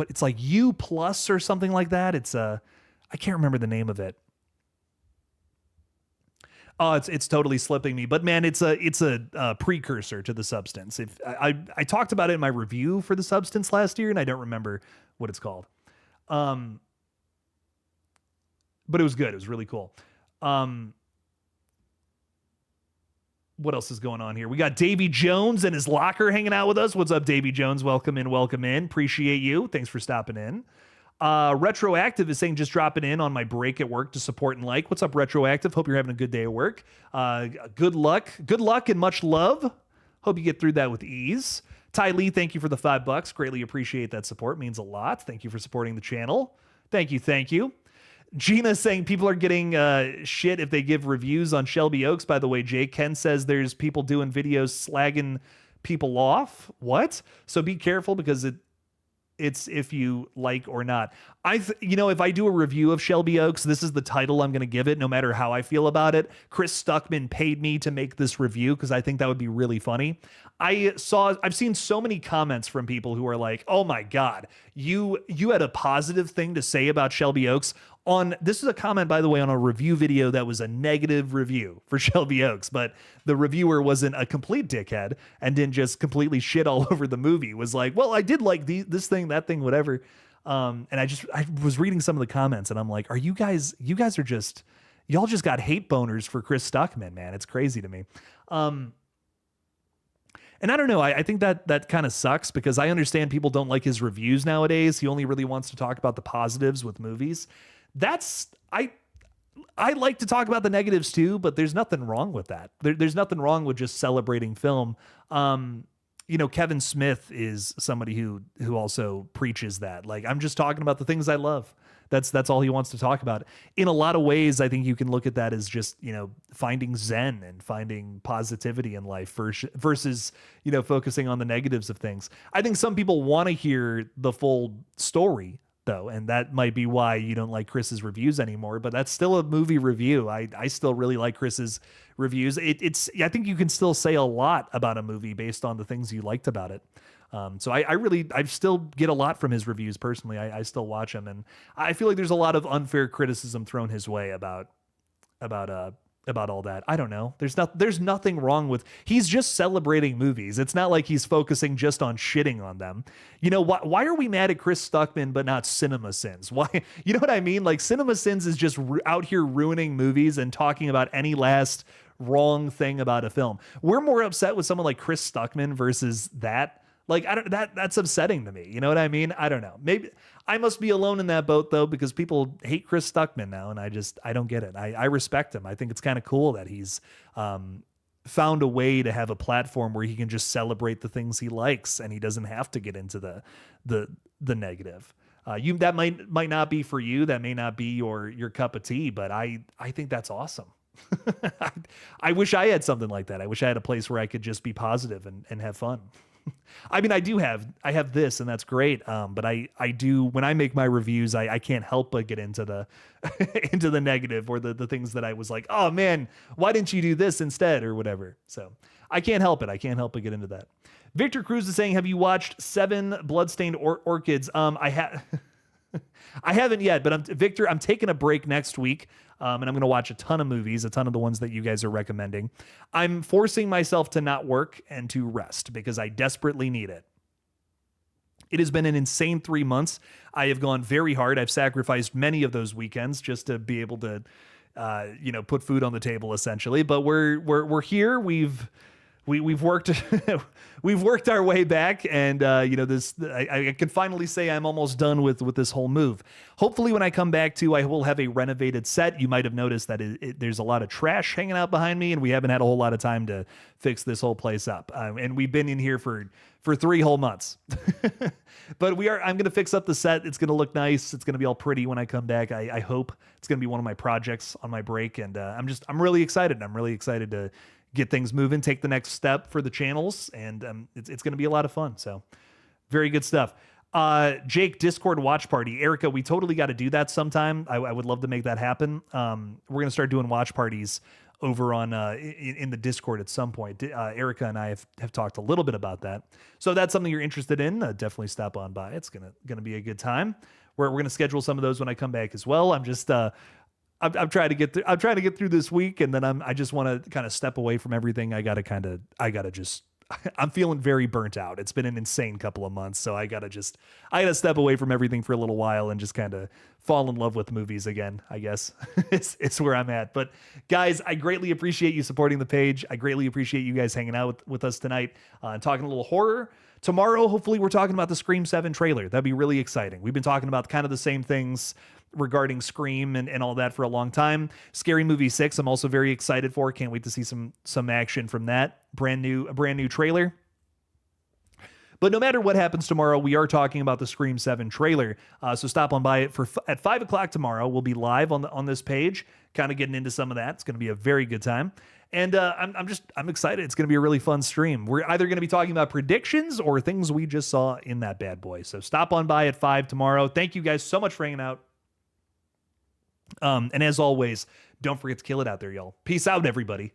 it's like U Plus or something like that. I can't remember the name of it. Oh, it's totally slipping me, but man, it's a precursor to The Substance. If I talked about it in my review for The Substance last year, and I don't remember what it's called. But it was good. It was really cool. What else is going on here? We got Davy Jones and his locker hanging out with us. What's up, Davy Jones? Welcome in, welcome in. Appreciate you. Thanks for stopping in. Retroactive is saying just dropping in on my break at work to support and like. What's up, Retroactive? Hope you're having a good day at work. Good luck and much love. Hope you get through that with ease. Ty Lee, thank you for the $5. Greatly appreciate that support. Means a lot. Thank you for supporting the channel. Thank you. Gina saying people are getting shit if they give reviews on Shelby Oaks. By the way, Jake, Ken says there's people doing videos slagging people off. What? So be careful, because it's if you like or not. If I do a review of Shelby Oaks, this is the title I'm going to give it, no matter how I feel about it. Chris Stuckman paid me to make this review because I think that would be really funny. I've seen so many comments from people who are like, oh my God, you had a positive thing to say about Shelby Oaks. This is a comment, by the way, on a review video that was a negative review for Shelby Oaks, but the reviewer wasn't a complete dickhead and didn't just completely shit all over the movie. Was like, well, I did like this thing, that thing, whatever. And I was reading some of the comments and I'm like, you guys are just, y'all just got hate boners for Chris Stuckman, man. It's crazy to me. And I don't know, I think that kind of sucks, because I understand people don't like his reviews nowadays. He only really wants to talk about the positives with movies. I like to talk about the negatives too, but there's nothing wrong with that. There's nothing wrong with just celebrating film. Kevin Smith is somebody who also preaches that. Like, I'm just talking about the things I love. That's all he wants to talk about. In a lot of ways, I think you can look at that as just, finding zen and finding positivity in life versus, focusing on the negatives of things. I think some people want to hear the full story, though, and that might be why you don't like Chris's reviews anymore, but that's still a movie review. I still really like Chris's reviews. I think you can still say a lot about a movie based on the things you liked about it. So I still get a lot from his reviews personally. I still watch them, and I feel like there's a lot of unfair criticism thrown his way about all that. I don't know. There's nothing wrong with, he's just celebrating movies. It's not like he's focusing just on shitting on them. You know, why are we mad at Chris Stuckman but not Cinema Sins? Why, you know what I mean? Like Cinema Sins is just out here ruining movies and talking about any last wrong thing about a film. We're more upset with someone like Chris Stuckman versus that. Like, that's upsetting to me. You know what I mean? I don't know. Maybe I must be alone in that boat though, because people hate Chris Stuckman now. And I don't get it. I respect him. I think it's kind of cool that he's, found a way to have a platform where he can just celebrate the things he likes and he doesn't have to get into the negative. That might not be for you. That may not be your cup of tea, but I think that's awesome. I wish I had something like that. I wish I had a place where I could just be positive and have fun. I mean, I have this and that's great. But I do, when I make my reviews, I can't help but get into the, into the negative or the things that I was like, oh man, why didn't you do this instead or whatever? So I can't help it. I can't help but get into that. Victor Cruz is saying, have you watched 7 Bloodstained Orchids? I haven't yet, but Victor, I'm taking a break next week. And I'm going to watch a ton of movies, a ton of the ones that you guys are recommending. I'm forcing myself to not work and to rest because I desperately need it. It has been an insane 3 months. I have gone very hard. I've sacrificed many of those weekends just to be able to, put food on the table essentially. But we're here. We've worked we've worked our way back, and I can finally say I'm almost done with this whole move. Hopefully when I come back to, I will have a renovated set. You might have noticed that there's a lot of trash hanging out behind me, and we haven't had a whole lot of time to fix this whole place up. And we've been in here for 3 whole months. But I'm going to fix up the set. It's going to look nice. It's going to be all pretty when I come back. I hope it's going to be one of my projects on my break, and I'm really excited. I'm really excited to get things moving, take the next step for the channels, and it's going to be a lot of fun. So very good stuff. Jake, Discord watch party. Erica, we totally got to do that sometime. I would love to make that happen. We're going to start doing watch parties over on in the Discord at some point. Erica and I have talked a little bit about that. So if that's something you're interested in, definitely stop on by. It's gonna be a good time. We're going to schedule some of those when I come back as well. I'm just I'm trying to get through. I'm trying to get through this week, and then I just want to kind of step away from everything. I'm feeling very burnt out. It's been an insane couple of months, so I gotta step away from everything for a little while and just kind of fall in love with movies again. I guess it's where I'm at. But guys, I greatly appreciate you supporting the page. I greatly appreciate you guys hanging out with us tonight and talking a little horror. Tomorrow, hopefully, we're talking about the Scream 7 trailer. That'd be really exciting. We've been talking about kind of the same things regarding Scream and all that for a long time. Scary Movie 6, I'm also very excited for. Can't wait to see some action from that. A brand new trailer. But no matter what happens tomorrow, we are talking about the Scream 7 trailer. So stop on by it at 5 o'clock tomorrow. We'll be live on this page, kind of getting into some of that. It's going to be a very good time. And I'm excited. It's going to be a really fun stream. We're either going to be talking about predictions or things we just saw in that bad boy. So stop on by at 5 tomorrow. Thank you guys so much for hanging out. And as always, don't forget to kill it out there, y'all. Peace out, everybody.